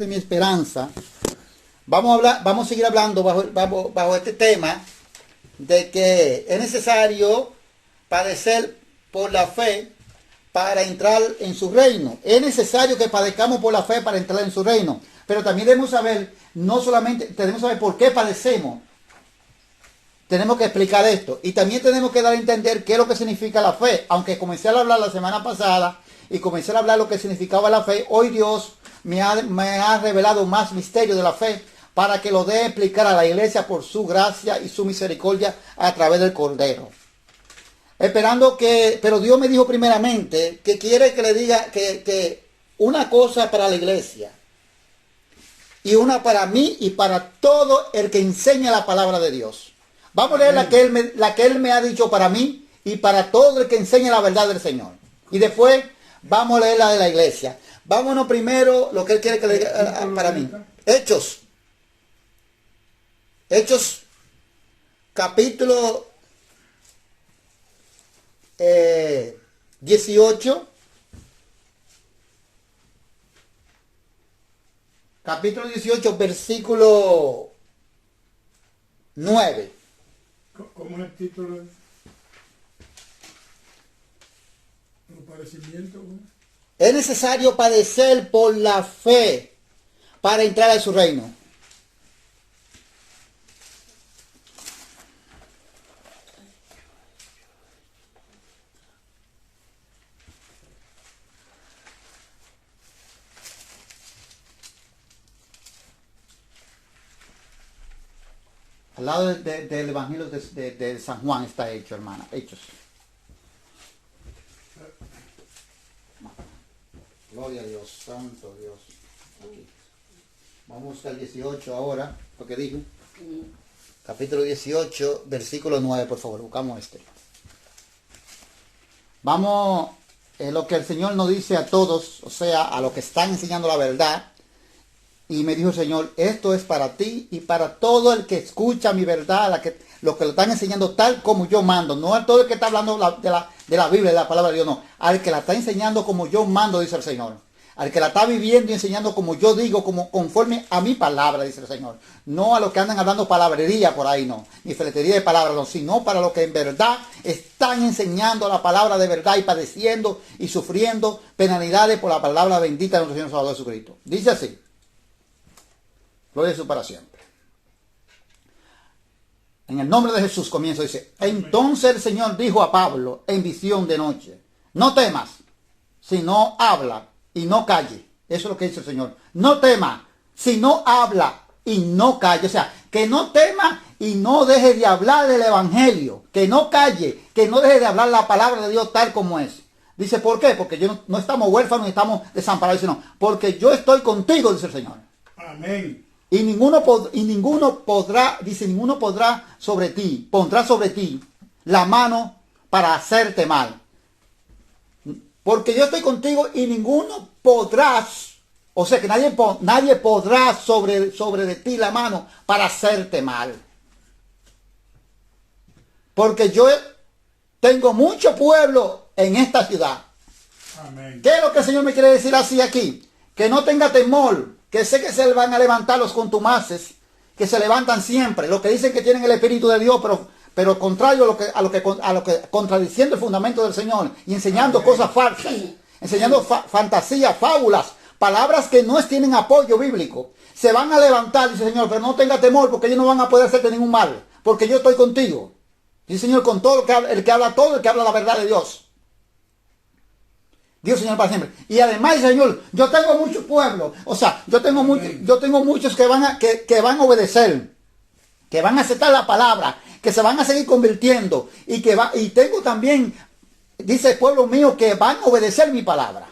de mi esperanza, vamos a seguir hablando bajo este tema de que es necesario padecer por la fe para entrar en su reino. Es necesario que padezcamos por la fe para entrar en su reino. Pero también debemos saber, no solamente, tenemos que saber por qué padecemos. Tenemos que explicar esto. Y también tenemos que dar a entender qué es lo que significa la fe. Aunque comencé a hablar la semana pasada y comencé a hablar lo que significaba la fe, hoy Dios me ha revelado más misterio de la fe para que lo dé a explicar a la iglesia por su gracia y su misericordia a través del Cordero. Esperando que, pero Dios me dijo primeramente que quiere que le diga que una cosa para la iglesia y una para mí y para todo el que enseña la palabra de Dios. Vamos a leer la que él me ha dicho para mí y para todo el que enseña la verdad del Señor. Y después vamos a leer la de la iglesia. Vámonos primero lo que él quiere que le diga para mí. Hechos capítulo 18. Capítulo 18, versículo 9. ¿Cómo es el título? ¿Los padecimientos? Es necesario padecer por la fe para entrar a su reino. Al lado del Evangelio de San Juan está hecho, hermana. Hechos. Gloria a Dios, santo Dios. Aquí. Vamos a buscar el 18 ahora, lo que dijo. Capítulo 18, versículo 9, por favor, buscamos este. Vamos, lo que el Señor nos dice a todos, o sea, a los que están enseñando la verdad. Y me dijo el Señor, esto es para ti y para todo el que escucha mi verdad, lo que lo están enseñando tal como yo mando. No a todo el que está hablando de la Biblia, de la palabra de Dios, no. Al que la está enseñando como yo mando, dice el Señor. Al que la está viviendo y enseñando como yo digo, como conforme a mi palabra, dice el Señor. No a los que andan hablando palabrería por ahí, no. Ni feletería de palabras, no. Sino para los que en verdad están enseñando la palabra de verdad y padeciendo y sufriendo penalidades por la palabra bendita de nuestro Señor Salvador Jesucristo. Dice así. Gloria a Jesús para siempre. En el nombre de Jesús comienza, dice. Entonces el Señor dijo a Pablo en visión de noche, no temas, sino habla y no calle. Eso es lo que dice el Señor. No temas, sino habla y no calle. O sea, que no tema y no deje de hablar del Evangelio. Que no calle, que no deje de hablar la palabra de Dios tal como es. Dice, ¿por qué? Porque no estamos huérfanos ni estamos desamparados, sino porque yo estoy contigo, dice el Señor. Amén. Y ninguno podrá, dice, ninguno podrá pondrá sobre ti la mano para hacerte mal. Porque yo estoy contigo y ninguno podrás, o sea que nadie podrá sobre de ti la mano para hacerte mal. Porque yo tengo mucho pueblo en esta ciudad. Amén. ¿Qué es lo que el Señor me quiere decir así aquí? Que no tenga temor. Que sé que se van a levantar los contumaces, que se levantan siempre, los que dicen que tienen el Espíritu de Dios, pero contrario a lo que contradiciendo el fundamento del Señor y enseñando cosas falsas, enseñando fantasías, fábulas, palabras que no tienen apoyo bíblico. Se van a levantar, dice el Señor, pero no tenga temor porque ellos no van a poder hacerte ningún mal, porque yo estoy contigo. Dice el Señor, con todo el que habla la verdad de Dios. Dios, Señor, para siempre. Y además, Señor, yo tengo mucho pueblo. O sea, yo tengo muchos que van a obedecer, que van a aceptar la palabra, que se van a seguir convirtiendo. Y tengo también, dice el pueblo mío, que van a obedecer mi palabra.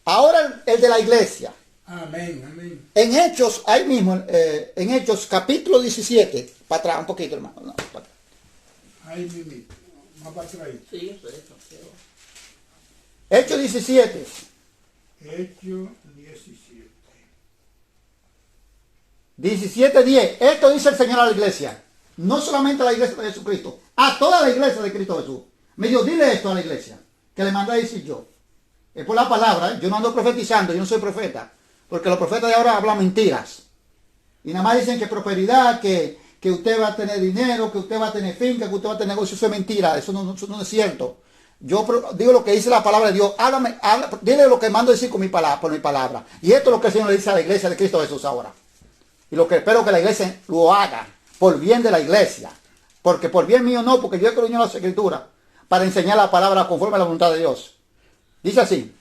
Ahora el de la iglesia. Amén, amén. En Hechos, ahí mismo, en Hechos, capítulo 17. Para atrás, un poquito, hermano. No, para atrás. Ahí mismo. Más para atrás. Sí, eso. Hechos 17. Hechos 17. 17:10. Esto dice el Señor a la iglesia. No solamente a la iglesia de Jesucristo. A toda la iglesia de Cristo Jesús. Me dijo, dile esto a la iglesia. Que le mandé a decir yo. Es por la palabra. Yo no ando profetizando. Yo no soy profeta. Porque los profetas de ahora hablan mentiras. Y nada más dicen que prosperidad, que usted va a tener dinero, que usted va a tener finca, que usted va a tener negocio. Eso es mentira, eso no es cierto. Yo digo lo que dice la palabra de Dios. Dile lo que mando decir con por mi palabra. Y esto es lo que el Señor le dice a la iglesia de Cristo Jesús ahora. Y lo que espero que la iglesia lo haga por bien de la iglesia. Porque por bien mío no, porque yo he creído las escrituras para enseñar la palabra conforme a la voluntad de Dios. Dice así: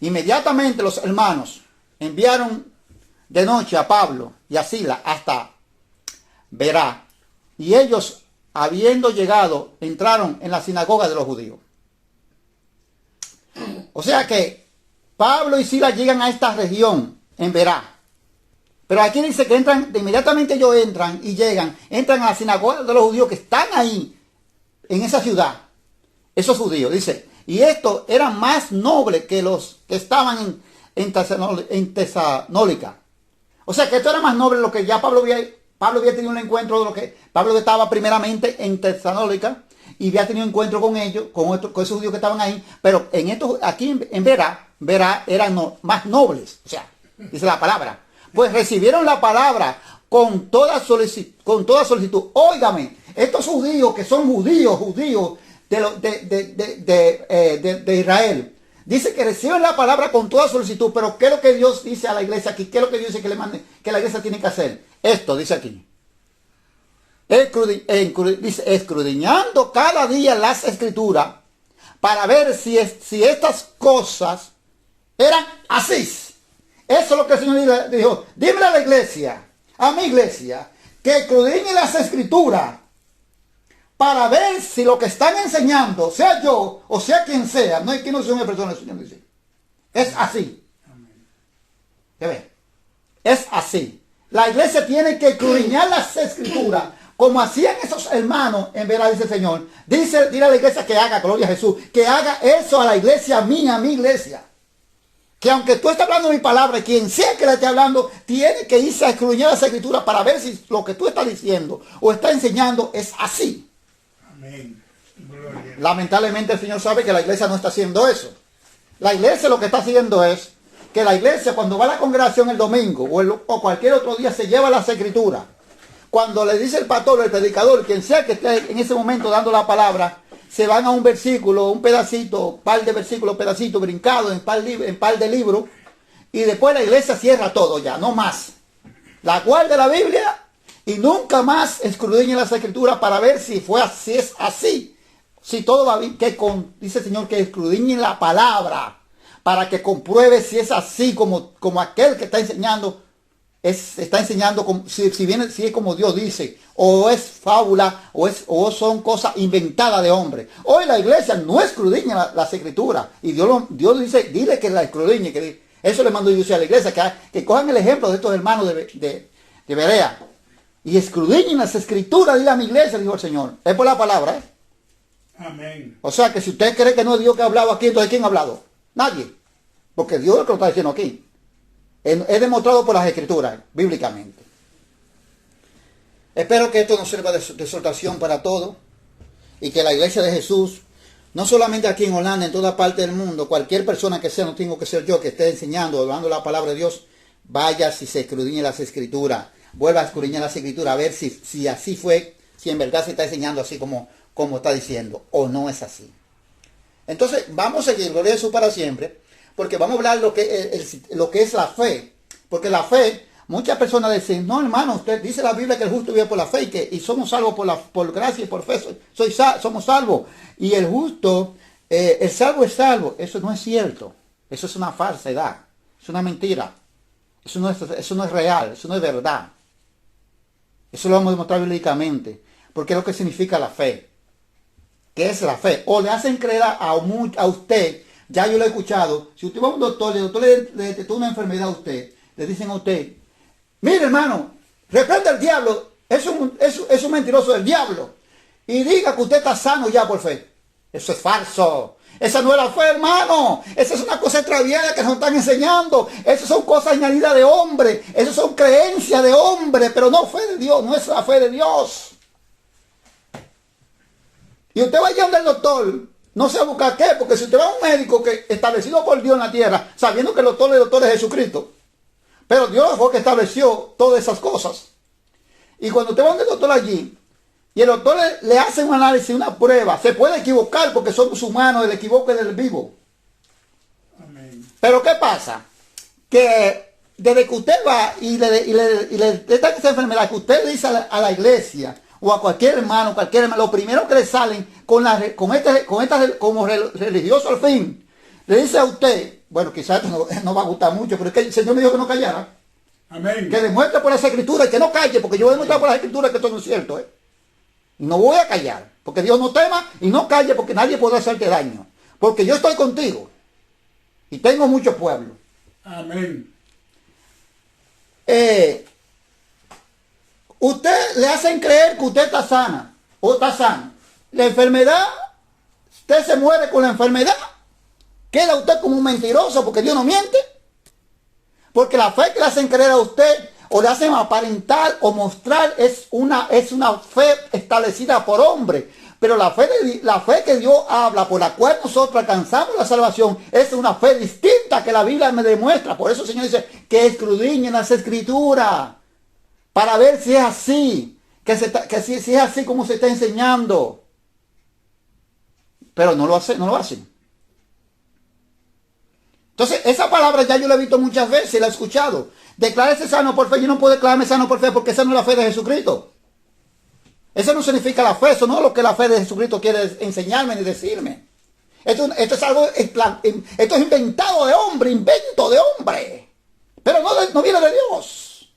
inmediatamente los hermanos enviaron de noche a Pablo y a Silas hasta Berá. Y ellos, habiendo llegado, entraron en la sinagoga de los judíos. O sea que Pablo y Silas llegan a esta región, en Berá. Pero aquí dice que entran, de inmediatamente ellos entran a la sinagoga de los judíos que están ahí, en esa ciudad. Esos judíos, dice, y estos eran más nobles que los que estaban en Tesalónica. O sea que esto era más noble lo que ya Pablo había tenido un encuentro de lo que Pablo estaba primeramente en Tesalónica y había tenido un encuentro con ellos, con esos judíos que estaban ahí, pero en estos, aquí en Berá eran más nobles, o sea, dice la palabra. Pues recibieron la palabra con toda solicitud. Óigame, estos judíos que son judíos de Israel, dice que reciben la palabra con toda solicitud. Pero ¿qué es lo que Dios dice a la iglesia aquí? ¿Qué es lo que Dios dice que la iglesia tiene que hacer? Esto dice aquí: escudriñando cada día las escrituras para ver si estas cosas eran así. Eso es lo que el Señor dijo. Dime a la iglesia, a mi iglesia, que escudriñe las escrituras para ver si lo que están enseñando, sea yo o sea quien sea, no hay que no sea una persona, el Señor dice. Es así. ¿Qué ve? Es así. La iglesia tiene que escudriñar las escrituras, como hacían esos hermanos en verdad, dice el Señor. Dile a la iglesia que haga, gloria a Jesús, que haga eso a la iglesia mía, a mi iglesia. Que aunque tú estés hablando mi palabra, quien sea que la esté hablando, tiene que irse a escudriñar las escrituras para ver si lo que tú estás diciendo o estás enseñando es así. Amén. Gloria. Lamentablemente el Señor sabe que la iglesia no está haciendo eso. La iglesia lo que está haciendo es que la iglesia, cuando va a la congregación el domingo o cualquier otro día, se lleva las escrituras. Cuando le dice el pastor, el predicador, quien sea que esté en ese momento dando la palabra, se van a un versículo, un pedacito, par de versículos, pedacito brincado en par de libros, y después la iglesia cierra todo ya, no más. La guarda la Biblia y nunca más escudriña las escrituras para ver si es así. Si todo va bien, dice el Señor que escudriñe la palabra para que compruebe si es así como aquel que está enseñando. Está enseñando si es como Dios dice, o es fábula, o son cosas inventadas de hombre. Hoy la iglesia no escudriña las escrituras, y Dios dice, dile que la escudriñe, que eso le mando yo a la iglesia, que cojan el ejemplo de estos hermanos de Berea, y escudriñen las escrituras, dile a mi iglesia, dijo el Señor. Es por la palabra, ¿eh? Amén. O sea que si usted cree que no es Dios que ha hablado aquí, entonces ¿quién ha hablado? Nadie, porque Dios es el que lo está diciendo aquí. Es demostrado por las escrituras, bíblicamente. Espero que esto nos sirva de exhortación para todos y que la iglesia de Jesús, no solamente aquí en Holanda, en toda parte del mundo, cualquier persona que sea, no tengo que ser yo, que esté enseñando, hablando la palabra de Dios, vaya si se escudriñe las escrituras, vuelva a escudriñar las escrituras, a ver si así fue, si en verdad se está enseñando así como está diciendo, o no es así. Entonces, vamos a seguir, gloria a Jesús para siempre. Porque vamos a hablar lo que es la fe. Porque la fe, muchas personas dicen, no hermano, usted dice la Biblia que el justo vive por la fe y somos salvos por gracia y por fe. Somos salvos. Y el justo, el salvo es salvo. Eso no es cierto. Eso es una falsedad. Es una mentira. Eso no es real. Eso no es verdad. Eso lo vamos a demostrar bíblicamente. Porque es lo que significa la fe. ¿Qué es la fe? O le hacen creer a usted. Ya yo lo he escuchado. Si usted va a un doctor, el doctor le detectó una enfermedad a usted, le dicen a usted, mire hermano, reprenda al diablo, es un mentiroso del diablo, y diga que usted está sano ya por fe. Eso es falso. Esa no es la fe, hermano. Esa es una cosa extraviada que nos están enseñando. Esas son cosas añadidas de hombre. Esas son creencias de hombre, pero no fe de Dios, no es la fe de Dios. Y usted vaya donde el doctor. No sé a buscar qué, porque si usted va a un médico que establecido por Dios en la tierra, sabiendo que el doctor es Jesucristo, Pero Dios fue que estableció todas esas cosas. Y cuando usted va a un doctor allí, y el doctor le hace un análisis, una prueba, se puede equivocar porque somos humanos, el equivoco es del vivo. Amén. Pero ¿qué pasa? Que desde que usted va y le detecta esa enfermedad, que usted le dice a la iglesia o a cualquier hermano, lo primero que le salen como religioso al fin, le dice a usted, bueno, quizás esto no va a gustar mucho, pero es que el Señor me dijo que no callara. Amén. Que demuestre por las escrituras y que no calle, porque yo voy a demostrar por las escrituras que esto no es cierto. No voy a callar, porque Dios no tema y no calle porque nadie podrá hacerte daño. Porque yo estoy contigo y tengo mucho pueblo. Amén. Usted le hacen creer que usted está sana o está sano. La enfermedad, usted se muere con la enfermedad. Queda usted como un mentiroso porque Dios no miente. Porque la fe que le hacen creer a usted o le hacen aparentar o mostrar es una fe establecida por hombre. Pero la fe que Dios habla, por la cual nosotros alcanzamos la salvación, es una fe distinta que la Biblia me demuestra. Por eso el Señor dice que escudriñen las escrituras para ver si es así, si es así como se está enseñando. Pero no lo hacen. Entonces, esa palabra ya yo la he visto muchas veces, la he escuchado. Declárese sano por fe. Yo no puedo declararme sano por fe porque esa no es la fe de Jesucristo. Eso no significa la fe, eso no es lo que la fe de Jesucristo quiere enseñarme ni decirme. Esto es algo, esto es inventado de hombre, invento de hombre. Pero no viene de Dios.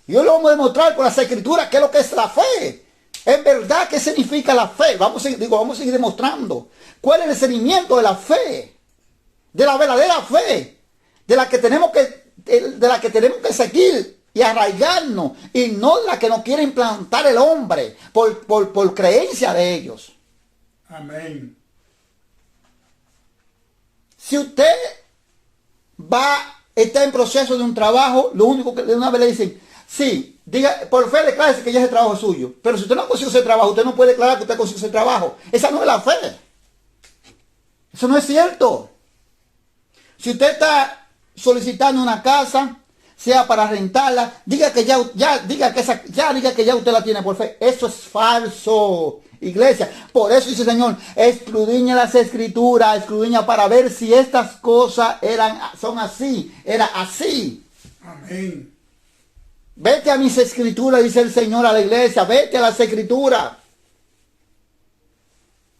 Yo lo vamos a demostrar con las escrituras qué es lo que es la fe. En verdad, ¿qué significa la fe? Vamos a seguir demostrando. ¿Cuál es el seguimiento de la fe? De la verdadera fe. De la que tenemos que seguir y arraigarnos, y no la que nos quiere implantar el hombre por creencia de ellos. Amén. Si usted está en proceso de un trabajo, lo único que de una vez le dicen, sí, diga, por fe declárese que ya ese trabajo es suyo. Pero si usted no consigue ese trabajo, usted no puede declarar que usted consigue ese trabajo. Esa no es la fe. Eso no es cierto. Si usted está solicitando una casa, sea para rentarla, diga que ya usted la tiene por fe. Eso es falso, iglesia. Por eso dice el Señor, escudriña las escrituras, escudriña para ver si estas cosas son así, era así. Amén. Vete a mis escrituras, dice el Señor a la iglesia, vete a las escrituras.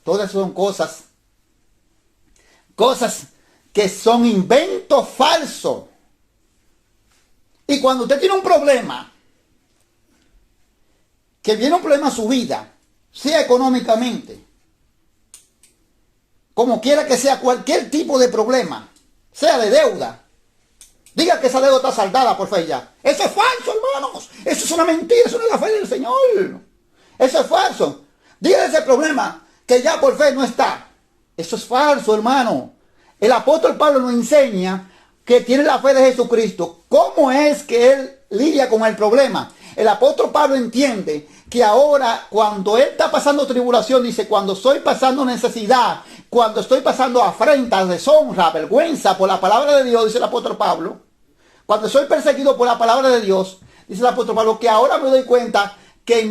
Todas son cosas que son inventos falsos. Y cuando usted tiene un problema, que viene un problema a su vida, sea económicamente, como quiera que sea cualquier tipo de problema, sea de deuda, diga que esa deuda está saldada por fe ya. Eso es falso, hermanos. Eso es una mentira, eso no es la fe del Señor. Eso es falso. Diga ese problema que ya por fe no está. Eso es falso, hermano. El apóstol Pablo nos enseña que tiene la fe de Jesucristo. ¿Cómo es que él lidia con el problema? El apóstol Pablo entiende que ahora, cuando él está pasando tribulación, dice, cuando estoy pasando necesidad, cuando estoy pasando afrenta, deshonra, vergüenza por la palabra de Dios, dice el apóstol Pablo, cuando soy perseguido por la palabra de Dios, dice el apóstol Pablo, que ahora me doy cuenta que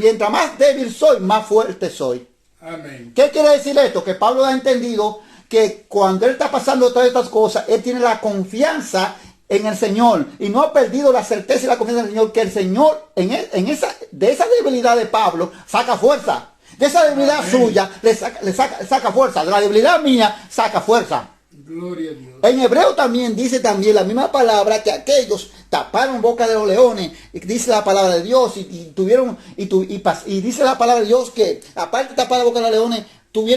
mientras más débil soy, más fuerte soy. Amén. ¿Qué quiere decir esto? Que Pablo ha entendido que cuando él está pasando todas estas cosas, él tiene la confianza en el Señor y no ha perdido la certeza y la confianza en el Señor, que el Señor de esa debilidad de Pablo saca fuerza. De esa debilidad suya le saca fuerza. De la debilidad mía saca fuerza. Gloria a Dios. En hebreo también dice la misma palabra, que aquellos taparon boca de los leones, y dice la palabra de Dios, y dice la palabra de Dios que aparte de tapar la boca de los leones,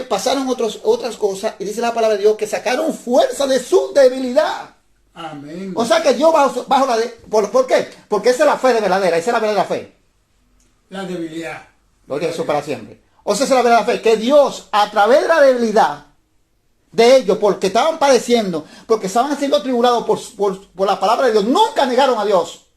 pasaron otras cosas, y dice la palabra de Dios que sacaron fuerza de su debilidad. Amén. O sea que Dios bajo la ¿por qué? Porque esa es la fe de verdadera, esa es la verdadera fe. La debilidad. Gloria a Jesús para siempre. O sea, esa es la verdadera fe, que Dios, a través de la debilidad de ellos, porque estaban padeciendo, porque estaban siendo tribulados por la palabra de Dios, nunca negaron a Dios.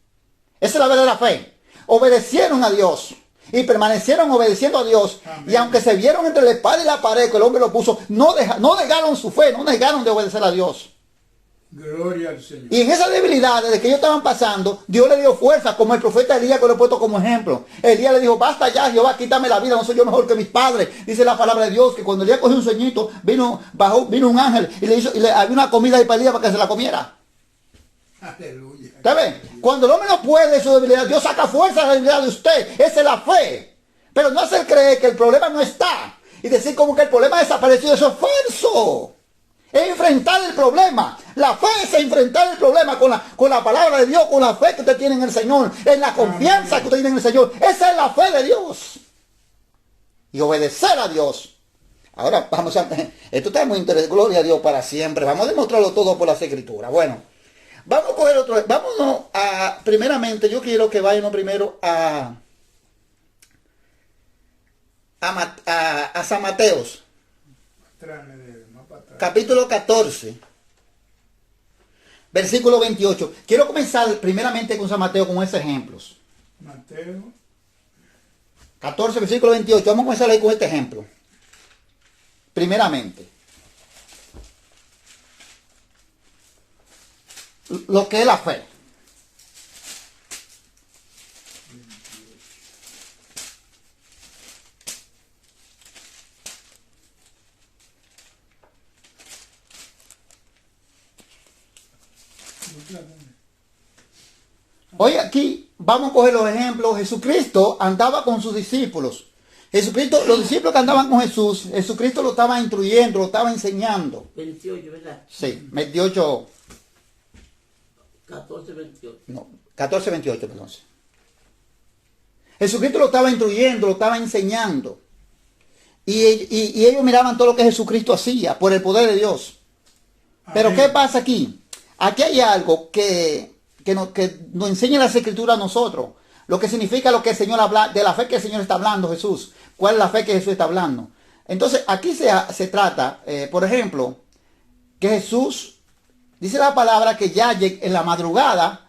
Esa es la verdadera fe. Obedecieron a Dios y permanecieron obedeciendo a Dios. Amén. Y aunque se vieron entre la espada y la pared que el hombre lo puso, no negaron su fe, no negaron de obedecer a Dios. Gloria al Señor. Y en esas debilidades de que ellos estaban pasando, Dios le dio fuerza, como el profeta Elías que lo he puesto como ejemplo. Elías le dijo, basta ya, Jehová, quítame la vida, no soy yo mejor que mis padres. Dice la palabra de Dios que cuando Elías cogió un sueñito, vino un ángel y le había una comida ahí para Elías para que se la comiera. Aleluya. ¿Está bien? Cuando el hombre no puede de su debilidad, Dios saca fuerza de la debilidad de usted. Esa es la fe. Pero no hacer creer que el problema no está. Y decir como que el problema ha desaparecido, eso es falso. Es enfrentar el problema. La fe es enfrentar el problema con la palabra de Dios, con la fe que usted tiene en el Señor, en la confianza que usted tiene en el Señor. Esa es la fe de Dios. Y obedecer a Dios. Ahora vamos a... Esto está muy interesante. Gloria a Dios para siempre. Vamos a demostrarlo todo por las Escrituras. Bueno, vamos a coger otro... Vámonos a... Primeramente, yo quiero que vayan primero a San Mateos. Capítulo 14, versículo 28. Quiero comenzar primeramente con San Mateo con esos ejemplos. Mateo 14, versículo 28. Vamos a comenzar ahí con este ejemplo. Primeramente. Lo que es la fe. Hoy aquí vamos a coger los ejemplos. Jesucristo andaba con sus discípulos. Jesucristo, los discípulos que andaban con Jesús, Jesucristo lo estaba instruyendo, lo estaba enseñando. 28, ¿verdad? Sí, 28. 14, 28. No, 14, 28, perdón. Jesucristo lo estaba instruyendo, lo estaba enseñando. Y ellos miraban todo lo que Jesucristo hacía por el poder de Dios. Pero Amén. ¿qué pasa aquí? Aquí hay algo que nos enseña las Escrituras a nosotros. Lo que significa lo que el Señor habla, de la fe que el Señor está hablando, Jesús. ¿Cuál es la fe que Jesús está hablando? Entonces, aquí se trata, por ejemplo, que Jesús, dice la palabra que ya en la madrugada,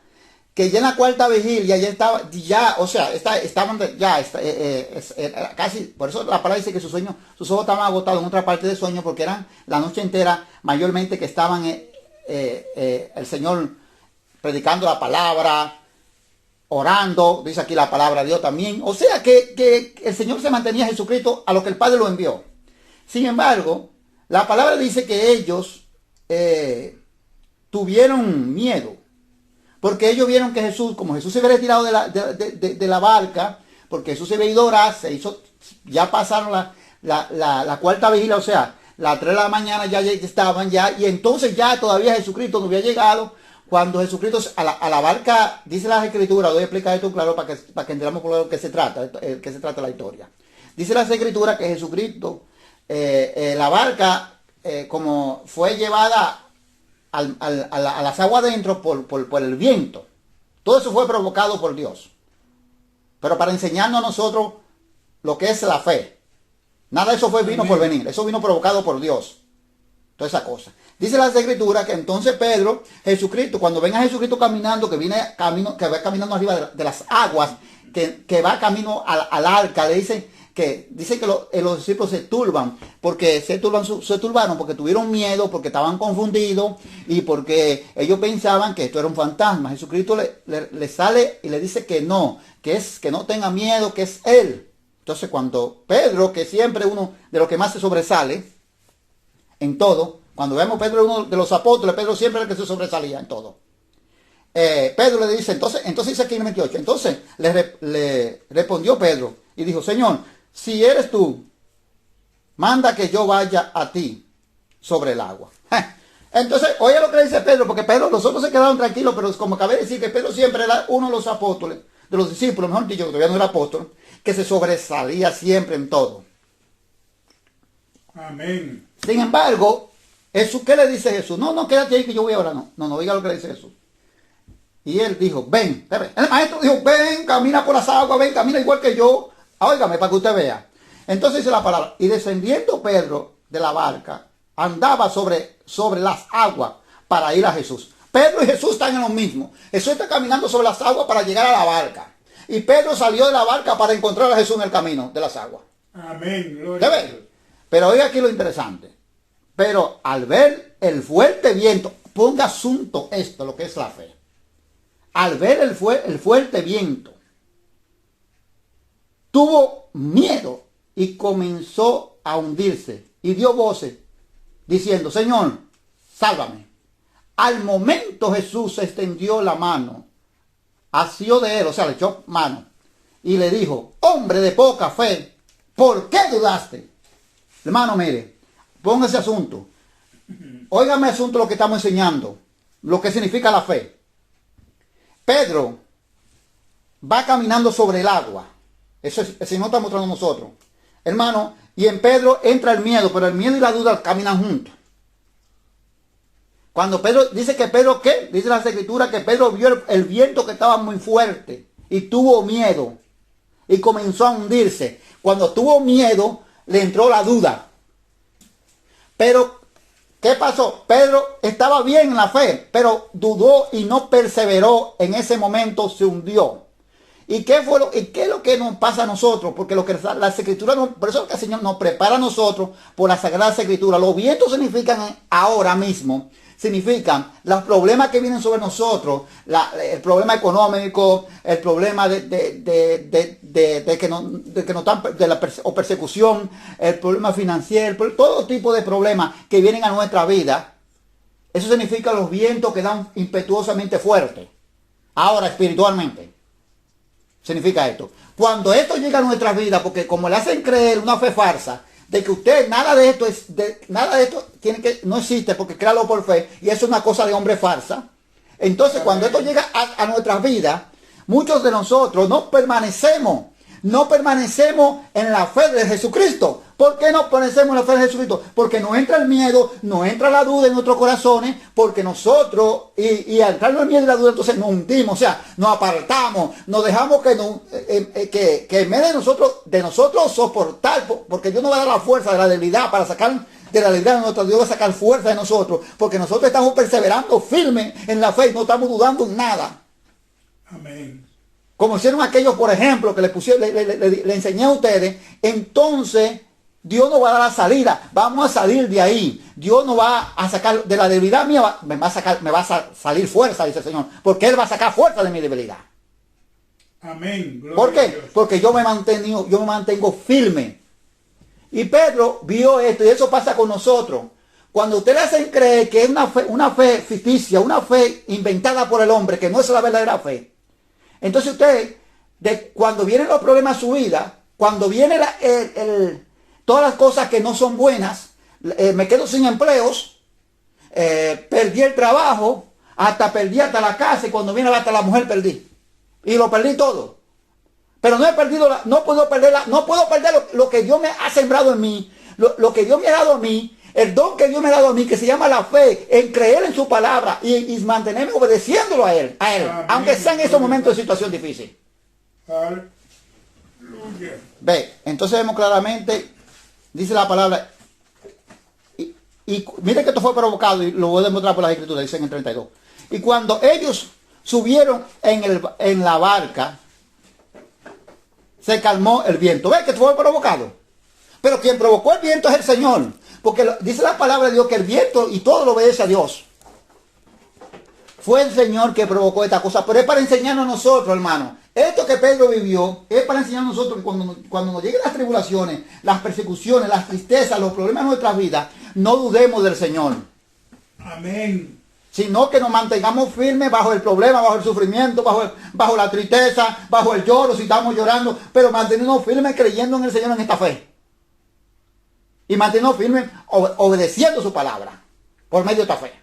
que ya en la cuarta vigilia, ya estaba, ya, o sea, estaban casi, por eso la palabra dice que sus ojos estaban agotados en otra parte del sueño, porque eran la noche entera, mayormente que estaban el Señor predicando la palabra, orando, dice aquí la palabra de Dios también. O sea que el Señor se mantenía Jesucristo a lo que el Padre lo envió. Sin embargo, la palabra dice que ellos tuvieron miedo. Porque ellos vieron que Jesús, como Jesús se había retirado de la barca, porque Jesús se había ido a orar, ya pasaron la cuarta vigilia, o sea, las 3 de la mañana ya estaban ya, y entonces ya todavía Jesucristo no había llegado. Cuando Jesucristo a la barca, dice las Escrituras, voy a explicar esto claro para que entendamos por lo que se trata, la historia. Dice las Escrituras que Jesucristo, la barca, como fue llevada a las aguas adentro por el viento. Todo eso fue provocado por Dios. Pero para enseñarnos a nosotros lo que es la fe. Nada de eso vino por venir. Eso vino provocado por Dios. Toda esa cosa. Dice las Escrituras que entonces Pedro, Jesucristo, cuando ven a Jesucristo caminando, que va caminando arriba de las aguas, que va camino al arca, le dicen que los discípulos se turban, porque se turbaron porque tuvieron miedo, porque estaban confundidos y porque ellos pensaban que esto era un fantasma. Jesucristo le sale y le dice que no tenga miedo, que es Él. Entonces cuando Pedro, que siempre uno de los que más se sobresale en todo, cuando vemos Pedro uno de los apóstoles, Pedro siempre era el que se sobresalía en todo. Pedro le dice, entonces dice aquí en el 28, entonces le respondió Pedro y dijo, Señor, si eres tú, manda que yo vaya a ti sobre el agua. Entonces, oye lo que le dice Pedro, porque Pedro, los otros se quedaron tranquilos, pero como acabé de decir que Pedro siempre era uno de los apóstoles, de los discípulos, mejor dicho, que todavía no era apóstol, que se sobresalía siempre en todo. Amén. Sin embargo, Jesús, ¿qué le dice Jesús? No, quédate ahí que yo voy a orar. No diga lo que le dice Jesús. Y él dijo, ven. El maestro dijo, ven, camina por las aguas, ven, camina igual que yo. Óigame, para que usted vea. Entonces dice la palabra, y descendiendo Pedro de la barca, andaba sobre las aguas para ir a Jesús. Pedro y Jesús están en lo mismo. Jesús está caminando sobre las aguas para llegar a la barca. Y Pedro salió de la barca para encontrar a Jesús en el camino de las aguas. Amén. ¿Se ve? Pero oiga aquí lo interesante. Pero al ver el fuerte viento, ponga asunto esto, lo que es la fe. Al ver el fuerte viento, tuvo miedo y comenzó a hundirse y dio voces diciendo, Señor, sálvame. Al momento Jesús extendió la mano, asió de él, o sea, le echó mano y le dijo, hombre de poca fe, ¿por qué dudaste? Hermano, mire, ponga ese asunto. Óigame el asunto lo que estamos enseñando, lo que significa la fe. Pedro va caminando sobre el agua. Eso es, el Señor está mostrando a nosotros. Hermano, y en Pedro entra el miedo, pero el miedo y la duda caminan juntos. Cuando Pedro, dice que Pedro, ¿qué? Dice la Escritura que Pedro vio el viento que estaba muy fuerte y tuvo miedo y comenzó a hundirse. Cuando tuvo miedo, le entró la duda. Pero, ¿qué pasó? Pedro estaba bien en la fe, pero dudó y no perseveró. En ese momento se hundió. ¿Y qué es lo que nos pasa a nosotros? Porque lo que las escrituras, por eso es que el Señor nos prepara a nosotros por las sagradas escrituras. Los vientos significan ahora mismo, significan los problemas que vienen sobre nosotros, el problema económico, el problema de la persecución, el problema financiero, todo tipo de problemas que vienen a nuestra vida. Eso significa los vientos que dan impetuosamente fuerte. Ahora, espiritualmente. Significa esto. Cuando esto llega a nuestra vida, porque como le hacen creer una fe falsa, de que usted nada de esto no existe porque créalo por fe, y eso es una cosa de hombre falsa. Entonces, cuando esto llega a nuestras vidas, muchos de nosotros no permanecemos en la fe de Jesucristo. ¿Por qué no permanecemos en la fe de Jesucristo? Porque nos entra el miedo, nos entra la duda en nuestros corazones, porque nosotros, y al entrar el miedo y la duda, entonces nos hundimos, o sea, nos apartamos, nos dejamos que en vez de nosotros soportar, porque Dios nos va a dar la fuerza de la debilidad para sacar de la debilidad de nosotros, Dios va a sacar fuerza de nosotros, porque nosotros estamos perseverando firme en la fe y no estamos dudando en nada. Amén. Como hicieron aquellos, por ejemplo, que le enseñé a ustedes, entonces Dios nos va a dar la salida. Vamos a salir de ahí. Dios nos va a sacar de la debilidad mía, me va a salir fuerza, dice el Señor. Porque Él va a sacar fuerza de mi debilidad. Amén. Gloria ¿Por a qué? Dios. Porque yo me mantengo firme. Y Pedro vio esto, y eso pasa con nosotros. Cuando ustedes hacen creer que es una fe ficticia, una fe inventada por el hombre, que no es la verdadera fe. Entonces usted, cuando vienen los problemas a su vida, cuando vienen todas las cosas que no son buenas, me quedo sin empleos, perdí el trabajo, perdí hasta la casa, y cuando viene hasta la mujer perdí. Y lo perdí todo. Pero no puedo perder lo que Dios me ha sembrado en mí, lo que Dios me ha dado a mí, el don que Dios me ha dado a mí, que se llama la fe, en creer en su palabra y mantenerme obedeciéndolo a Él, Amén. aunque sea en esos momentos de situación difícil. Aleluya. Ve, entonces vemos claramente, dice la palabra, y mire que esto fue provocado, y lo voy a demostrar por las escrituras, dice en el 32. Y cuando ellos subieron en la barca, se calmó el viento. ¿Ve que fue provocado? Pero quien provocó el viento es el Señor. Porque dice la palabra de Dios que el viento y todo lo obedece a Dios. Fue el Señor que provocó esta cosa. Pero es para enseñarnos a nosotros, hermano. Esto que Pedro vivió es para enseñarnos a nosotros que cuando nos lleguen las tribulaciones, las persecuciones, las tristezas, los problemas de nuestras vidas, no dudemos del Señor. Amén. Sino que nos mantengamos firmes bajo el problema, bajo el sufrimiento, bajo la tristeza, bajo el lloro, si estamos llorando, pero mantenernos firmes creyendo en el Señor en esta fe. Y mantenernos firmes obedeciendo su palabra por medio de esta fe.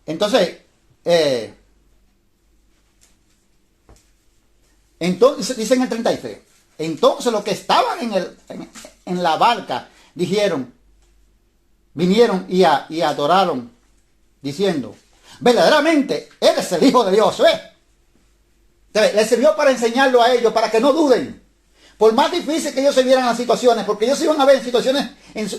Entonces, entonces dice en el 33, entonces los que estaban en la barca vinieron y adoraron, diciendo, verdaderamente eres el Hijo de Dios. Les sirvió para enseñarlo a ellos, para que no duden. Por más difícil que ellos se vieran las situaciones, porque ellos iban a ver en situaciones,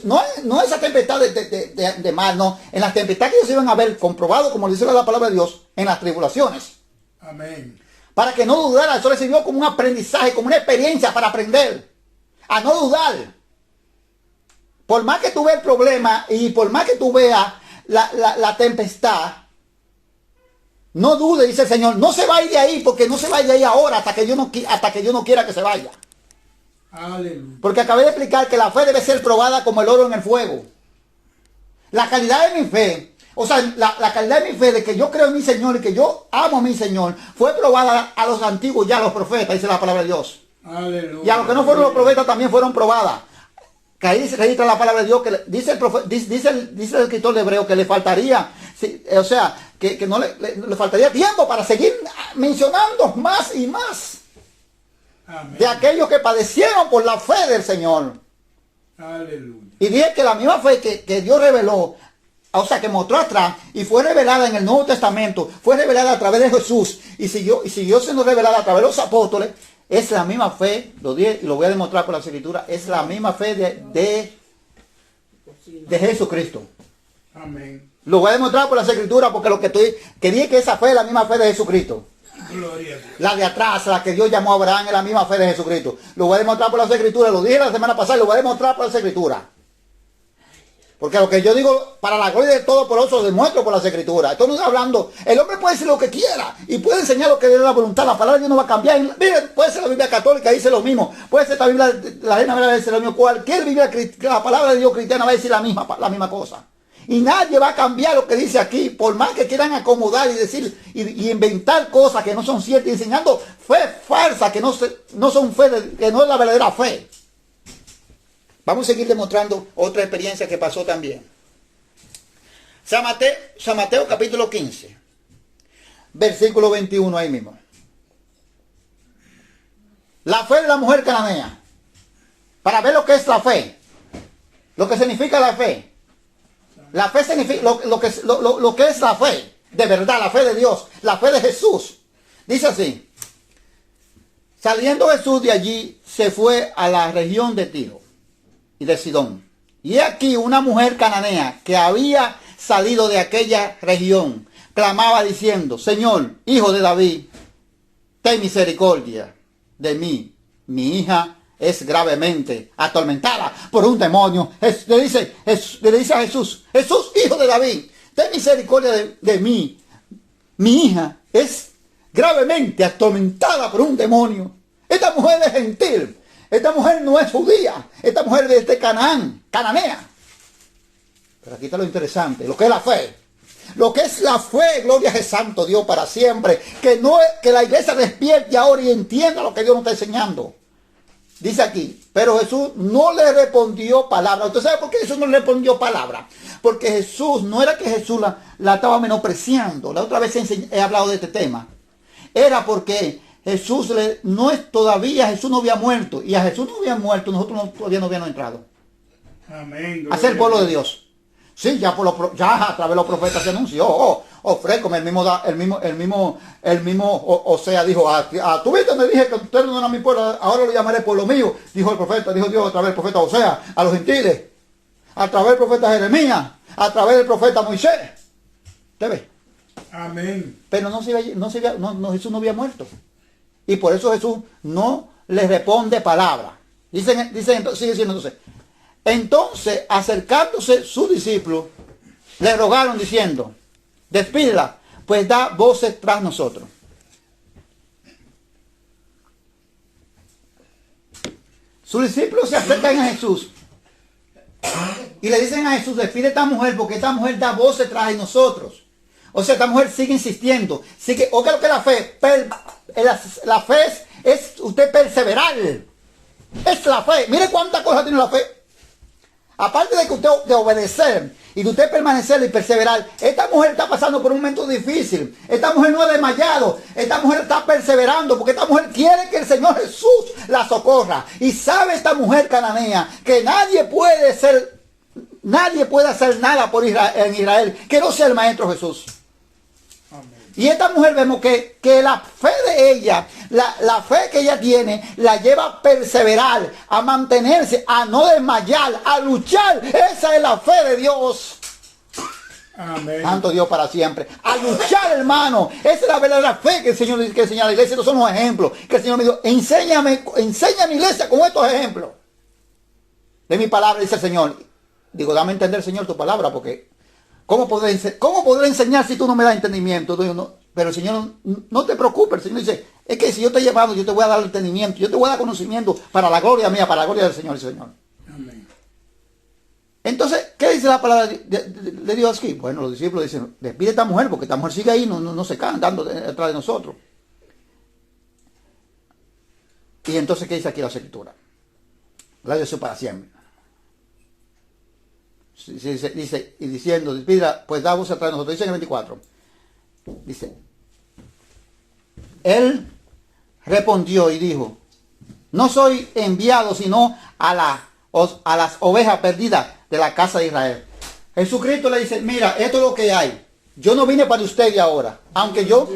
no esa tempestad de mar, no, en las tempestades que ellos iban a ver, comprobado, como dice la palabra de Dios, en las tribulaciones. Amén. Para que no dudara, eso les sirvió como un aprendizaje, como una experiencia para aprender a no dudar. Por más que tú veas el problema y por más que tú veas la tempestad, no dude, dice el Señor, no se vaya de ahí, porque no se vaya de ahí ahora hasta que yo no quiera que se vaya. Aleluya. Porque acabé de explicar que la fe debe ser probada como el oro en el fuego. La calidad de mi fe, o sea, la calidad de mi fe de que yo creo en mi Señor y que yo amo a mi Señor, fue probada a los antiguos, ya a los profetas, dice la palabra de Dios. Aleluya. Y a los que no fueron los profetas también fueron probadas. Que ahí se registra la palabra de Dios, que dice el escritor de Hebreo que le faltaría, o sea, que no le faltaría tiempo para seguir mencionando más y más. Amén. De aquellos que padecieron por la fe del Señor. Aleluya. Y dije que la misma fe que Dios reveló, o sea, que mostró atrás y fue revelada en el Nuevo Testamento, fue revelada a través de Jesús y siguió siendo revelada a través de los apóstoles, es la misma fe, lo dije y lo voy a demostrar por la Escritura, es la misma fe de Jesucristo. Amén. Lo voy a demostrar por la Escritura porque lo que dije que esa fe es la misma fe de Jesucristo. Gloria a Dios. La de atrás, la que Dios llamó a Abraham, es la misma fe de Jesucristo. Lo voy a demostrar por las Escrituras. Lo dije la semana pasada y lo voy a demostrar por las Escrituras. Porque lo que yo digo, para la gloria de todo por eso, lo demuestro por las Escrituras. Esto no está hablando. El hombre puede decir lo que quiera y puede enseñar lo que es la voluntad. La palabra de Dios no va a cambiar. Miren, puede ser la Biblia católica, dice lo mismo. Puede ser la Biblia, la Reina Valera dice lo mismo. Cualquier Biblia, la palabra de Dios cristiana va a decir la misma cosa. Y nadie va a cambiar lo que dice aquí, por más que quieran acomodar y decir y inventar cosas que no son ciertas, y enseñando fe falsa que no son fe, que no es la verdadera fe. Vamos a seguir demostrando otra experiencia que pasó también. San Mateo capítulo 15, versículo 21 ahí mismo. La fe de la mujer cananea. Para ver lo que es la fe, lo que significa la fe. La fe significa lo que es la fe, de verdad, la fe de Dios, la fe de Jesús. Dice así: saliendo Jesús de allí, se fue a la región de Tiro y de Sidón. Y aquí una mujer cananea que había salido de aquella región, clamaba diciendo: Señor, hijo de David, ten misericordia de mí, mi hija es gravemente atormentada por un demonio. Le dice a Jesús: Jesús, hijo de David, ten misericordia de mí. Mi hija es gravemente atormentada por un demonio. Esta mujer es gentil. Esta mujer no es judía. Esta mujer es de Canaán, cananea. Pero aquí está lo interesante, lo que es la fe. Lo que es la fe, gloria a Santo Dios para siempre. Que la iglesia despierte ahora y entienda lo que Dios nos está enseñando. Dice aquí: pero Jesús no le respondió palabra. ¿Usted sabe por qué Jesús no le respondió palabra? Porque Jesús, no era que Jesús la estaba menospreciando. La otra vez he hablado de este tema. Era porque Jesús todavía Jesús no había muerto. Y a Jesús no había muerto, nosotros todavía no habíamos entrado. Amén. A ser el pueblo de Dios. Sí, ya a través de los profetas se anunció. Fresco, el mismo Osea dijo: tú viste, me dije que ustedes no eran mi pueblo, ahora lo llamaré pueblo mío. Dijo el profeta, dijo Dios a través del profeta Osea, a los gentiles, a través del profeta Jeremías, a través del profeta Moisés. ¿Usted ve? Amén. Pero Jesús no había muerto. Y por eso Jesús no le responde palabra. Sigue diciendo entonces. Entonces, acercándose sus discípulos, le rogaron diciendo: despídela, pues da voces tras nosotros. Sus discípulos se acercan a Jesús y le dicen a Jesús: despide a esta mujer, porque esta mujer da voces tras de nosotros. O sea, esta mujer sigue insistiendo. Oiga lo que es la fe. La fe es usted perseverar. Es la fe. Mire cuántas cosas tiene la fe. Aparte de que usted de obedecer y de usted permanecer y perseverar, esta mujer está pasando por un momento difícil. Esta mujer no ha desmayado. Esta mujer está perseverando porque esta mujer quiere que el Señor Jesús la socorra. Y sabe esta mujer cananea que nadie puede hacer nada por en Israel que no sea el Maestro Jesús. Y esta mujer vemos que la fe de ella, la fe que ella tiene, la lleva a perseverar, a mantenerse, a no desmayar, a luchar. Esa es la fe de Dios. Amén. Santo Dios para siempre. A luchar, hermano. Esa es la verdadera fe que el Señor dice que enseña a la iglesia. Estos son los ejemplos que el Señor me dijo: enseña a mi iglesia con estos ejemplos. De mi palabra, dice el Señor. digo, dame a entender, Señor, tu palabra, porque ¿cómo podré enseñar si tú no me das entendimiento? Pero el Señor, no te preocupes. El Señor dice, es que si yo te he llevado, yo te voy a dar entendimiento, yo te voy a dar conocimiento para la gloria mía, para la gloria del Señor, Señor. Amén. Entonces, ¿qué dice la palabra de Dios aquí? Bueno, los discípulos dicen, despide a esta mujer, porque esta mujer sigue ahí, no se cae andando detrás de nosotros. Y entonces, ¿qué dice aquí la Escritura? Gloria a Jesús para siempre. Dice, y diciendo, despida, pues da voz atrás de nosotros. Dice en el 24. Dice, él respondió y dijo, no soy enviado sino a las ovejas perdidas de la casa de Israel. Jesucristo le dice, mira, esto es lo que hay. Yo no vine para ustedes ahora, aunque yo,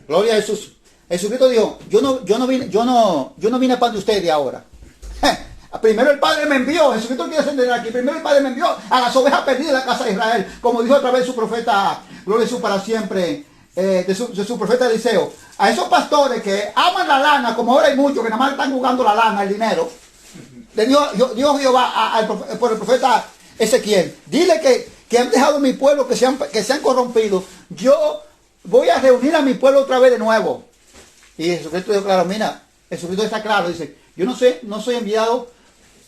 gloria a Jesús. Jesucristo dijo, yo no vine para ustedes ahora. Primero el Padre me envió, Jesucristo quiere ascender aquí, primero el Padre me envió a las ovejas perdidas de la casa de Israel, como dijo a través de su profeta, gloria a Jesús para siempre, de su profeta Eliseo. A esos pastores que aman la lana, como ahora hay muchos que nada más están jugando la lana, el dinero, le Dios Jehová por el profeta Ezequiel, dile que han dejado mi pueblo, que se han corrompido, yo voy a reunir a mi pueblo otra vez de nuevo. Y Jesucristo dijo claro, mira, Jesucristo está claro, dice, yo no soy enviado,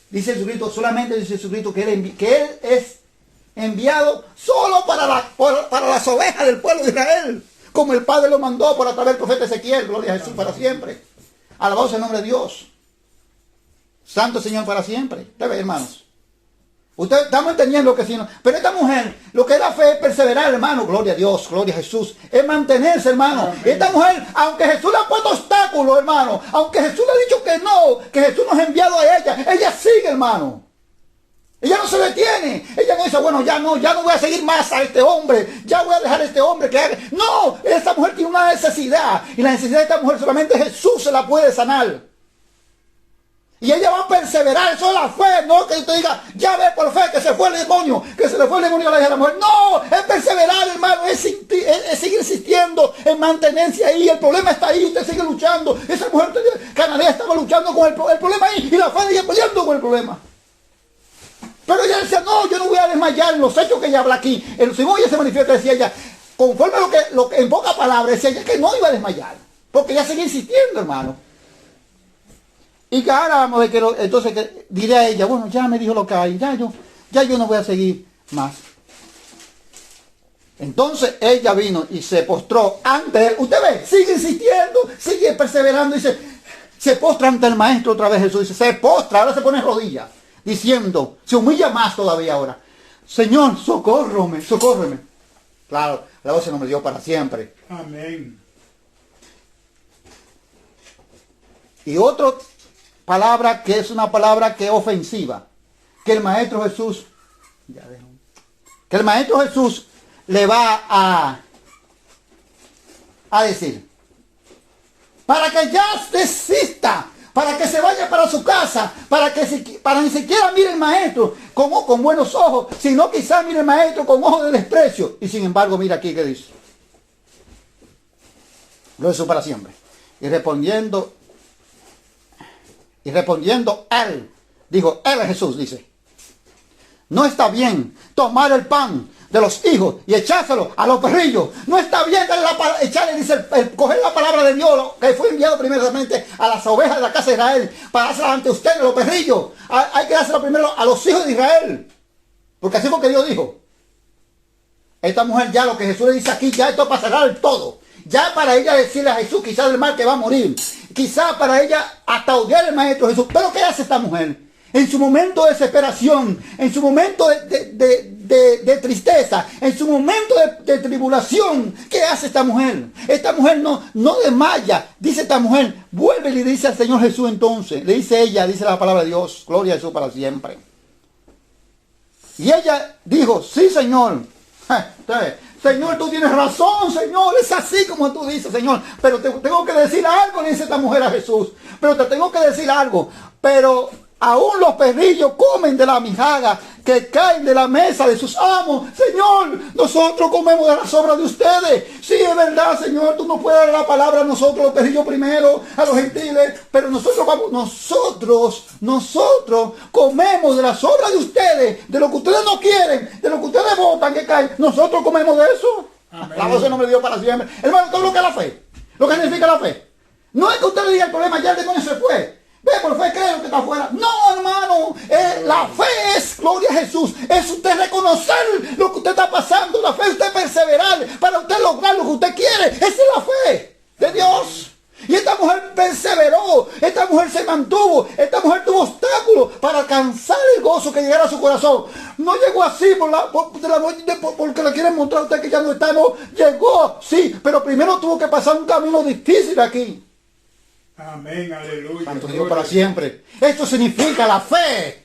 dice Jesucristo, solamente dice Jesucristo que él es enviado solo para las ovejas del pueblo de Israel, como el Padre lo mandó por a través del profeta Ezequiel, gloria a Jesús para siempre. Alabado sea el nombre de Dios. Santo Señor para siempre. Ustedes ven, hermanos. Ustedes estamos entendiendo que si no. Pero esta mujer, lo que es la fe es perseverar, hermano. Gloria a Dios, gloria a Jesús. Es mantenerse, hermano. Amén. Esta mujer, aunque Jesús le ha puesto obstáculos, hermano. Aunque Jesús le ha dicho que no, que Jesús nos ha enviado a ella sigue, hermano. Ella no se detiene. Ella no dice, bueno, ya no voy a seguir más a este hombre. Ya voy a dejar a este hombre que haga. No, esta mujer tiene una necesidad. Y la necesidad de esta mujer solamente Jesús se la puede sanar. Y ella va a perseverar, eso es la fe, no que usted diga, ya ve por fe que se fue el demonio, que se le fue el demonio a la hija de la mujer. No, es perseverar, hermano, es seguir insistiendo en mantenerse ahí. El problema está ahí, usted sigue luchando. Esa mujer canadiense estaba luchando con el problema ahí y la fe sigue peleando con el problema. Pero ella decía, no, yo no voy a desmayar en los hechos que ella habla aquí. En según ella se manifiesta, decía ella, conforme a lo que en pocas palabras, decía ella que no iba a desmayar. Porque ella seguía insistiendo, hermano. Y que ahora vamos a ver que entonces diré a ella, bueno, ya me dijo lo que hay, ya yo no voy a seguir más. Entonces ella vino y se postró ante él. Usted ve, sigue insistiendo, sigue perseverando, dice, se postra ante el maestro otra vez Jesús, dice, se postra, ahora se pone en rodillas, diciendo, se humilla más todavía ahora. Señor, socórreme. Claro, la voz se nos dio para siempre. Amén. Y otra palabra que es una palabra que es ofensiva, que el Maestro Jesús, le va a decir, para que ya desista, para que se vaya para su casa, para ni siquiera mire el Maestro con buenos ojos, sino quizás mire el Maestro con ojos de desprecio. Y sin embargo, mira aquí que dice, lo hizo para siempre. Y respondiendo él, dijo, él es Jesús, dice, no está bien tomar el pan de los hijos y echárselo a los perrillos. No está bien echarle, dice, coger la palabra de Dios, que fue enviado primeramente a las ovejas de la casa de Israel, para dársela ante ustedes, los perrillos. Hay que dárselo primero a los hijos de Israel. Porque así fue que Dios dijo. Esta mujer ya lo que Jesús le dice aquí, ya esto pasará del todo. Ya para ella decirle a Jesús quizás del mal que va a morir. Quizás para ella hasta odiar al Maestro Jesús. Pero ¿qué hace esta mujer? En su momento de desesperación, en su momento de tristeza, en su momento de tribulación, ¿qué hace esta mujer? Esta mujer no desmaya. Dice esta mujer, vuelve y le dice al Señor Jesús entonces. Le dice ella, dice la palabra de Dios, gloria a Jesús para siempre. Y ella dijo, sí, Señor. Señor, tú tienes razón, Señor, es así como tú dices, Señor, pero te tengo que decir algo, le dice esta mujer a Jesús, pero te tengo que decir algo, pero Aún los perrillos comen de la migaja que caen de la mesa de sus amos. Señor, nosotros comemos de las obras de ustedes. Sí, es verdad, Señor, tú no puedes dar la palabra a nosotros, los perrillos primero, a los gentiles, pero nosotros comemos de las obras de ustedes, de lo que ustedes no quieren, de lo que ustedes votan que cae. Nosotros comemos de eso. Amén. La voz no me dio para siempre. Hermano, todo lo que es la fe, lo que significa la fe. No es que usted le diga el problema, ya el demonio se fue. Ve, por fe creo que está afuera. No, hermano, la fe es, gloria a Jesús, es usted reconocer lo que usted está pasando. La fe es usted perseverar para usted lograr lo que usted quiere. Esa es la fe de Dios. Y esta mujer perseveró, esta mujer se mantuvo, esta mujer tuvo obstáculos para alcanzar el gozo que llegara a su corazón. No llegó así porque le quieren mostrar a usted que ya no está, no, llegó, sí, pero primero tuvo que pasar un camino difícil aquí. Amén, aleluya. Santo Dios para siempre. Esto significa la fe.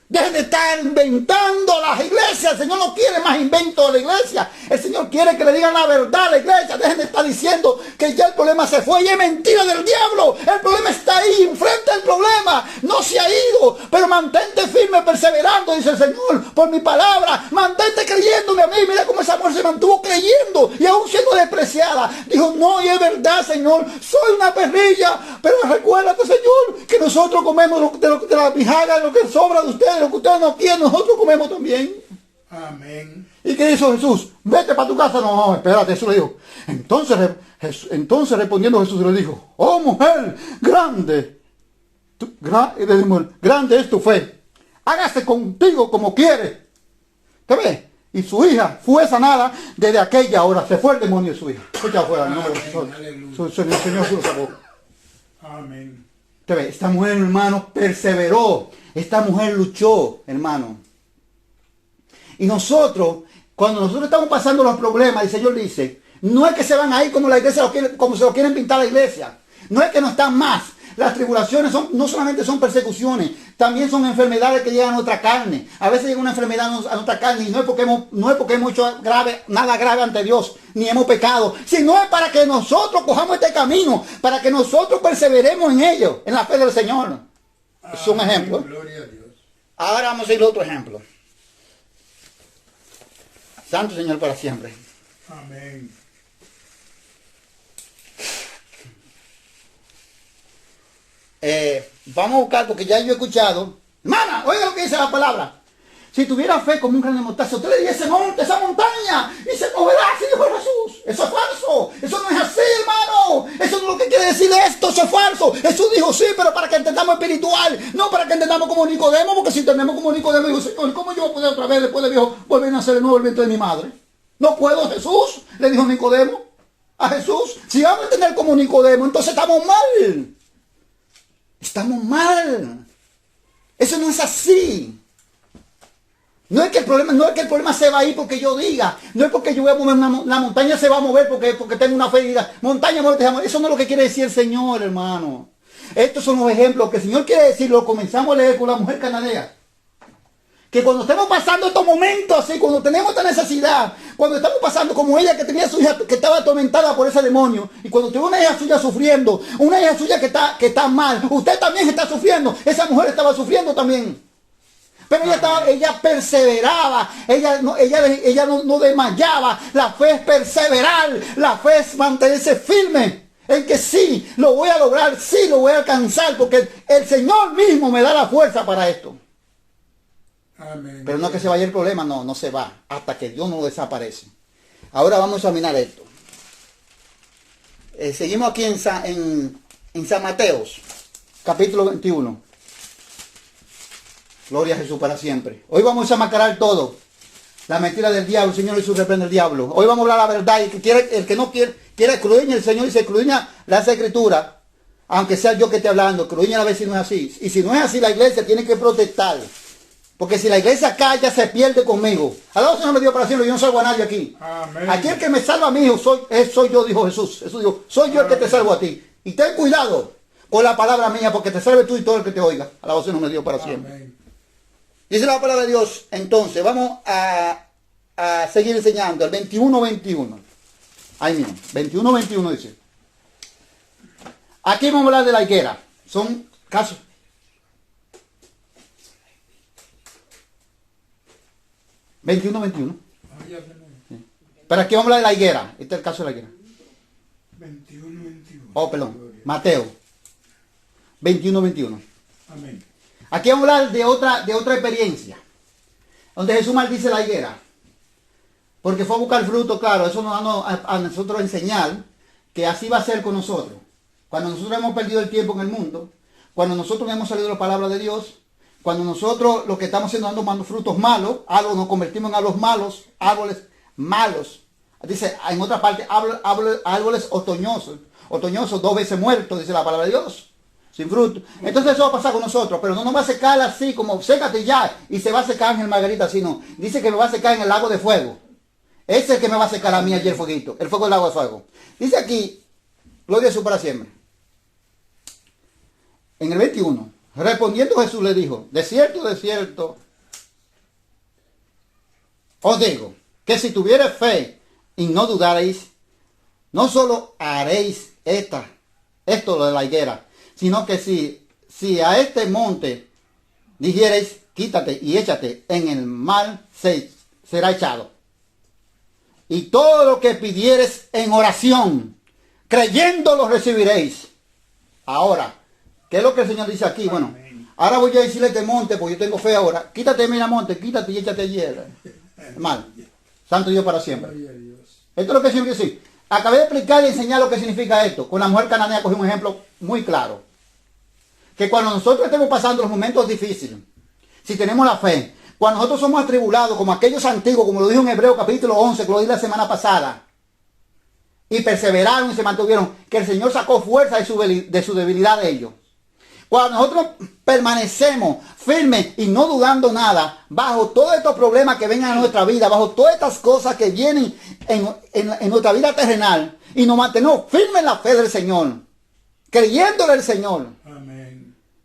Dejen de estar inventando las iglesias. El Señor no quiere más inventos de la iglesia. El Señor quiere que le digan la verdad a la iglesia. Dejen de estar diciendo que ya el problema se fue y es mentira del diablo. El problema está ahí, enfrenta el problema. No se ha ido, pero mantente firme, perseverando, dice el Señor, por mi palabra. Mantente creyéndome a mí. Mira cómo esa mujer se mantuvo creyendo y aún siendo despreciada. Dijo, no, y es verdad, Señor, soy una perrilla, pero recuérdate, Señor, que nosotros comemos de la migaja, lo que sobra de ustedes. Lo que ustedes no quieren, nosotros comemos también. Amén. ¿Y qué hizo Jesús? Vete para tu casa. No, espérate, eso le dijo. Entonces respondiendo Jesús le dijo, oh mujer, grande es tu fe. Hágase contigo como quieres. ¿Te ves? Y su hija fue sanada desde aquella hora. Se fue el demonio de su hija. Escucha afuera, no, el Señor se lo sacó. Amén. ¿Te ves? Esta mujer, hermano, perseveró. Esta mujer luchó, hermano. Y nosotros, cuando nosotros estamos pasando los problemas, el Señor dice, no es que se van a ir como la iglesia, como se lo quieren pintar la iglesia. No es que no están más. Las tribulaciones no solamente son persecuciones, también son enfermedades que llegan a nuestra carne. A veces llega una enfermedad a nuestra carne y no es porque hemos hecho nada grave ante Dios, ni hemos pecado, sino es para que nosotros cojamos este camino, para que nosotros perseveremos en ello, en la fe del Señor. Es un ejemplo. Gloria a Dios. Ahora vamos a ir a otro ejemplo. Santo Señor para siempre. Amén. Vamos a buscar, porque ya yo he escuchado. Hermana, oiga lo que dice la palabra. Si tuviera fe como un grano de mostaza, usted le diría ese monte, esa montaña, y se moverá, así dijo Jesús. Eso es falso. Eso no es así, hermano. Eso no es lo que quiere decir esto. Eso es falso. Jesús dijo sí, pero para que entendamos espiritual, no para que entendamos como Nicodemo, porque si entendemos como Nicodemo, dijo, Señor, ¿cómo yo voy a poder otra vez, después de viejo, volver a nacer de nuevo el vientre de mi madre? No puedo, Jesús, le dijo Nicodemo a Jesús. Si vamos a entender como Nicodemo, entonces estamos mal. Estamos mal. Eso no es así. No es que el problema se va a ir porque yo diga. No es porque yo voy a mover la montaña se va a mover porque tengo una fe y diga, montaña, muerte, amor. Eso no es lo que quiere decir el Señor, hermano. Estos son los ejemplos que el Señor quiere decir. Lo comenzamos a leer con la mujer cananea. Que cuando estemos pasando estos momentos así, cuando tenemos esta necesidad, cuando estamos pasando como ella que tenía su hija que estaba atormentada por ese demonio, y cuando tuvo una hija suya sufriendo, una hija suya que está mal, usted también está sufriendo, esa mujer estaba sufriendo también. Pero ella perseveraba, ella no desmayaba. La fe es perseverar, la fe es mantenerse firme en que sí, lo voy a lograr, sí, lo voy a alcanzar, porque el Señor mismo me da la fuerza para esto. Amén. Pero no es que se vaya el problema, no se va, hasta que Dios no lo desaparece. Ahora vamos a examinar esto. Seguimos aquí en San Mateos, capítulo 21. Gloria a Jesús para siempre. Hoy vamos a mascarar todo. La mentira del diablo. El Señor Jesús reprende al diablo. Hoy vamos a hablar la verdad. Y el que no quiere escudriña, el Señor dice, escudriña las escrituras. Aunque sea yo que esté hablando, escudriña a ver si no es así. Y si no es así, la iglesia tiene que protestar. Porque si la iglesia calla, se pierde conmigo. Alabado Señor me dio para siempre, yo no salvo a nadie aquí. Amén. Aquí el que me salva a mí soy yo, dijo Jesús. Jesús dijo, soy yo el que te salvo a ti. Y ten cuidado con la palabra mía, porque te salve tú y todo el que te oiga. Alabado Señor me dio para siempre. Amén. Dice la palabra de Dios, entonces, vamos a seguir enseñando, el 21-21. Ahí mismo, 21-21 dice. Aquí vamos a hablar de la higuera. Son casos. 21, 21. Ah, ya tenemos. Pero aquí vamos a hablar de la higuera. Este es el caso de la higuera. 21, 21. Oh, perdón. Mateo 21, 21. Amén. Aquí vamos a hablar de otra experiencia. Donde Jesús maldice la higuera. Porque fue a buscar fruto, claro. Eso nos da a nosotros enseñar que así va a ser con nosotros. Cuando nosotros hemos perdido el tiempo en el mundo, cuando nosotros hemos salido de la palabra de Dios, cuando nosotros lo que estamos haciendo dando frutos malos, algo nos convertimos en árboles malos. Dice, en otra parte, árboles otoñosos. Otoñosos, 2 veces muertos, dice la palabra de Dios. Sin fruto. Entonces eso va a pasar con nosotros, pero no nos va a secar así como sécate ya y se va a secar en el Margarita, sino dice que me va a secar en el lago de fuego. Ese es el que me va a secar a mí allí el fueguito, el fuego del lago de fuego. Dice aquí, gloria a Jesús para siempre. En el 21, respondiendo Jesús le dijo, de cierto, os digo, que si tuvierais fe y no dudaréis, no solo haréis esto de la higuera, sino que si a este monte dijereis, quítate y échate en el mar, será echado. Y todo lo que pidieres en oración, creyendo lo recibiréis. Ahora, ¿qué es lo que el Señor dice aquí? Bueno, ahora voy a decirle a este monte, porque yo tengo fe ahora. Quítate, mira monte, quítate y échate allí. Mal. Santo Dios para siempre. Esto es lo que el Señor quiere decir. Acabé de explicar y enseñar lo que significa esto. Con la mujer cananea cogí un ejemplo muy claro. Que cuando nosotros estemos pasando los momentos difíciles, si tenemos la fe, cuando nosotros somos atribulados, como aquellos antiguos, como lo dijo en Hebreo capítulo 11, que lo di la semana pasada, y perseveraron y se mantuvieron, que el Señor sacó fuerza de su debilidad de ellos. Cuando nosotros permanecemos firmes y no dudando nada, bajo todos estos problemas que vengan a nuestra vida, bajo todas estas cosas que vienen en nuestra vida terrenal, y nos mantenemos firmes en la fe del Señor, creyéndole al Señor. Amén.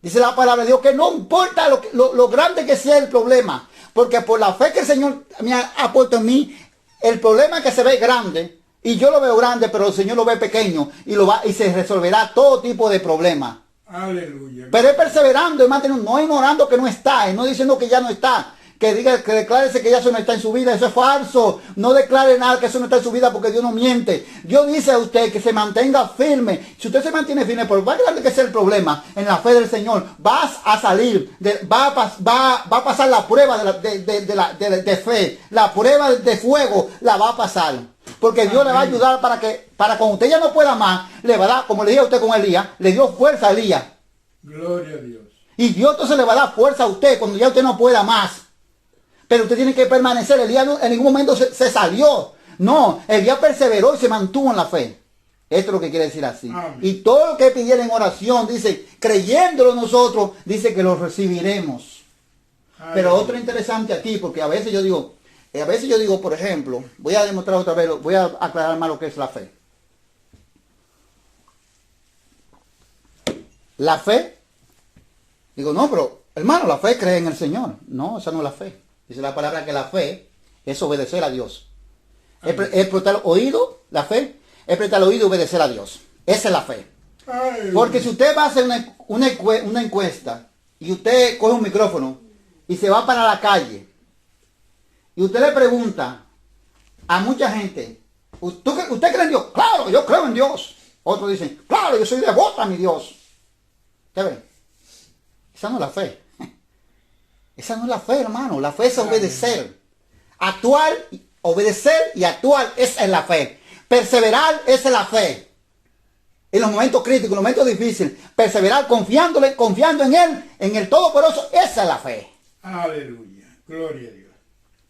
Dice la palabra de Dios que no importa lo grande que sea el problema, porque por la fe que el Señor me ha puesto en mí, el problema que se ve grande, y yo lo veo grande, pero el Señor lo ve pequeño, y se resolverá todo tipo de problemas. Aleluya. Pero es perseverando y manteniendo, no ignorando que no está, y no diciendo que ya no está, que diga, que declárese que ya eso no está en su vida, eso es falso. No declare nada que eso no está en su vida, porque Dios no miente. Dios dice a usted que se mantenga firme. Si usted se mantiene firme, por más grande que sea el problema, en la fe del Señor, vas a salir, va a pasar la prueba de fe, la prueba de fuego la va a pasar. Porque Dios le va a ayudar para cuando usted ya no pueda más, le va a dar, como le dije a usted con Elías, le dio fuerza a Elías. Gloria a Dios. Y Dios entonces le va a dar fuerza a usted cuando ya usted no pueda más. Pero usted tiene que permanecer. Elías en ningún momento se salió. No, Elías perseveró y se mantuvo en la fe. Esto es lo que quiere decir así. Amén. Y todo lo que pidiera en oración, dice, creyéndolo nosotros, dice que lo recibiremos. Aleluya. Pero otro interesante aquí, porque a veces yo digo, por ejemplo, voy a demostrar otra vez, voy a aclarar más lo que es la fe. La fe, digo, no, pero hermano, la fe cree en el Señor. No, esa no es la fe. Dice la palabra que la fe es obedecer a Dios. Es prestar oído, la fe, es prestar oído y obedecer a Dios. Esa es la fe. Aleluya. Porque si usted va a hacer una encuesta y usted coge un micrófono y se va para la calle y usted le pregunta a mucha gente, ¿usted cree en Dios? Claro, yo creo en Dios. Otros dicen, claro, yo soy devota a mi Dios. ¿Qué ven? Esa no es la fe. Esa no es la fe, hermano. La fe es obedecer. Actuar, obedecer y actuar, esa es la fe. Perseverar, esa es la fe. En los momentos críticos, en los momentos difíciles, perseverar confiando en Él, en el Todopoderoso, esa es la fe. Aleluya. Gloria a Dios.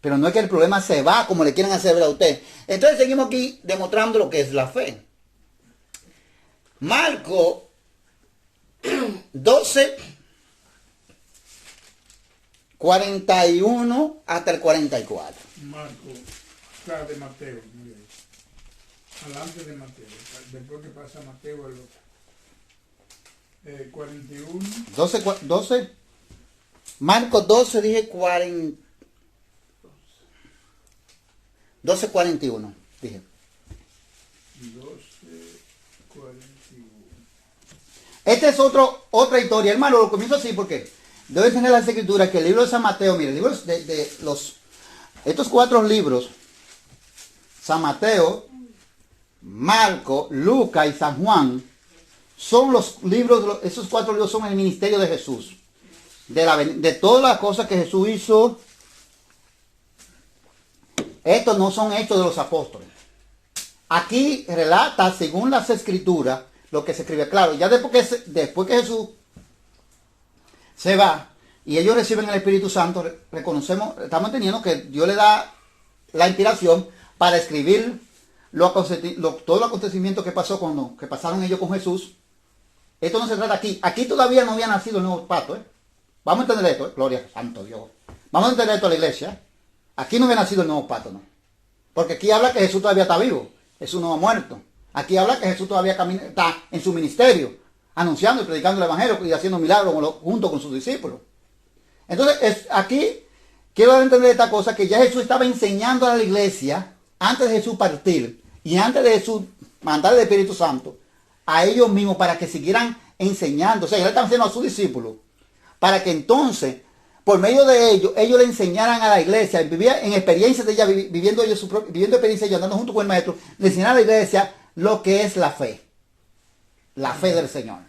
Pero no es que el problema se va como le quieran hacer ver a usted. Entonces seguimos aquí demostrando lo que es la fe. Marco 12, 41 hasta el 44. Marco, atrás de Mateo. Mira ahí. Adelante de Mateo. Después que pasa Mateo el otro. 41. 12. Marco 12, dije 40. 12, 41, dije. 12, 41. Esta es otra historia, hermano. Lo comienzo así porque debo tener las escrituras que el libro de San Mateo, mire, el libro de los Estos 4 libros, San Mateo, Marco, Lucas y San Juan, son los libros, esos 4 libros son el ministerio de Jesús. De todas las cosas que Jesús hizo, estos no son hechos de los apóstoles. Aquí relata, según las escrituras, lo que se escribe. Claro, ya después que Jesús se va y ellos reciben el Espíritu Santo, reconocemos, estamos entendiendo que Dios le da la inspiración para escribir todos los acontecimientos que pasaron ellos con Jesús. Esto no se trata aquí. Aquí todavía no había nacido el nuevo pacto. Vamos a entender esto. Gloria a Santo Dios. Vamos a entender esto a la iglesia. Aquí no había nacido el nuevo pacto, ¿no? Porque aquí habla que Jesús todavía está vivo. Jesús no ha muerto. Aquí habla que Jesús todavía está en su ministerio, anunciando y predicando el evangelio y haciendo milagros junto con sus discípulos. Entonces, aquí quiero entender esta cosa, que ya Jesús estaba enseñando a la iglesia, antes de Jesús partir, y antes de Jesús mandar el Espíritu Santo, a ellos mismos para que siguieran enseñando. O sea, él estaba enseñando a sus discípulos, para que entonces, por medio de ellos le enseñaran a la iglesia, vivía en experiencias de ella, viviendo experiencias ellos, andando junto con el maestro, le enseñaran a la iglesia lo que es la fe del Señor.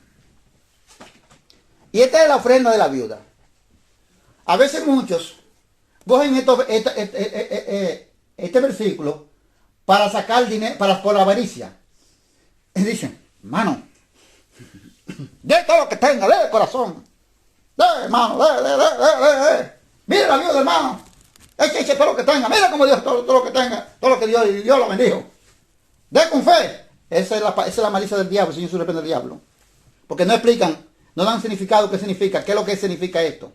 Y esta es la ofrenda de la viuda. A veces muchos cogen este versículo para sacar dinero, por la avaricia. Y dicen, hermano, de todo lo que tenga, de corazón. Hermano, mira la viuda, hermano. Eche todo lo que tenga. Mira cómo Dios todo lo que tenga, todo lo que Dios lo bendijo. De con fe. Esa es la malicia del diablo, Señor, se reprende del diablo. Porque no explican, no dan significado qué significa, qué es lo que significa esto.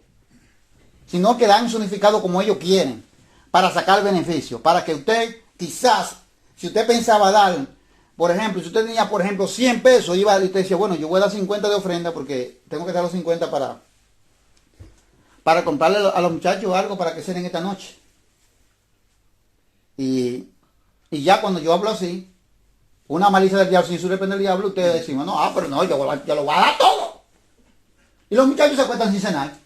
Sino que dan un significado como ellos quieren, para sacar beneficio. Para que usted, quizás, si usted pensaba dar, por ejemplo, si usted tenía, por ejemplo, 100 pesos, iba y usted decía, bueno, yo voy a dar 50 de ofrenda porque tengo que dar los 50 para comprarle a los muchachos algo para que cenen esta noche. Y ya cuando yo hablo así, una malicia del diablo, si eso depende del diablo, ustedes decimos, no, pero no, yo lo voy a dar todo. Y los muchachos se acuestan sin cenar.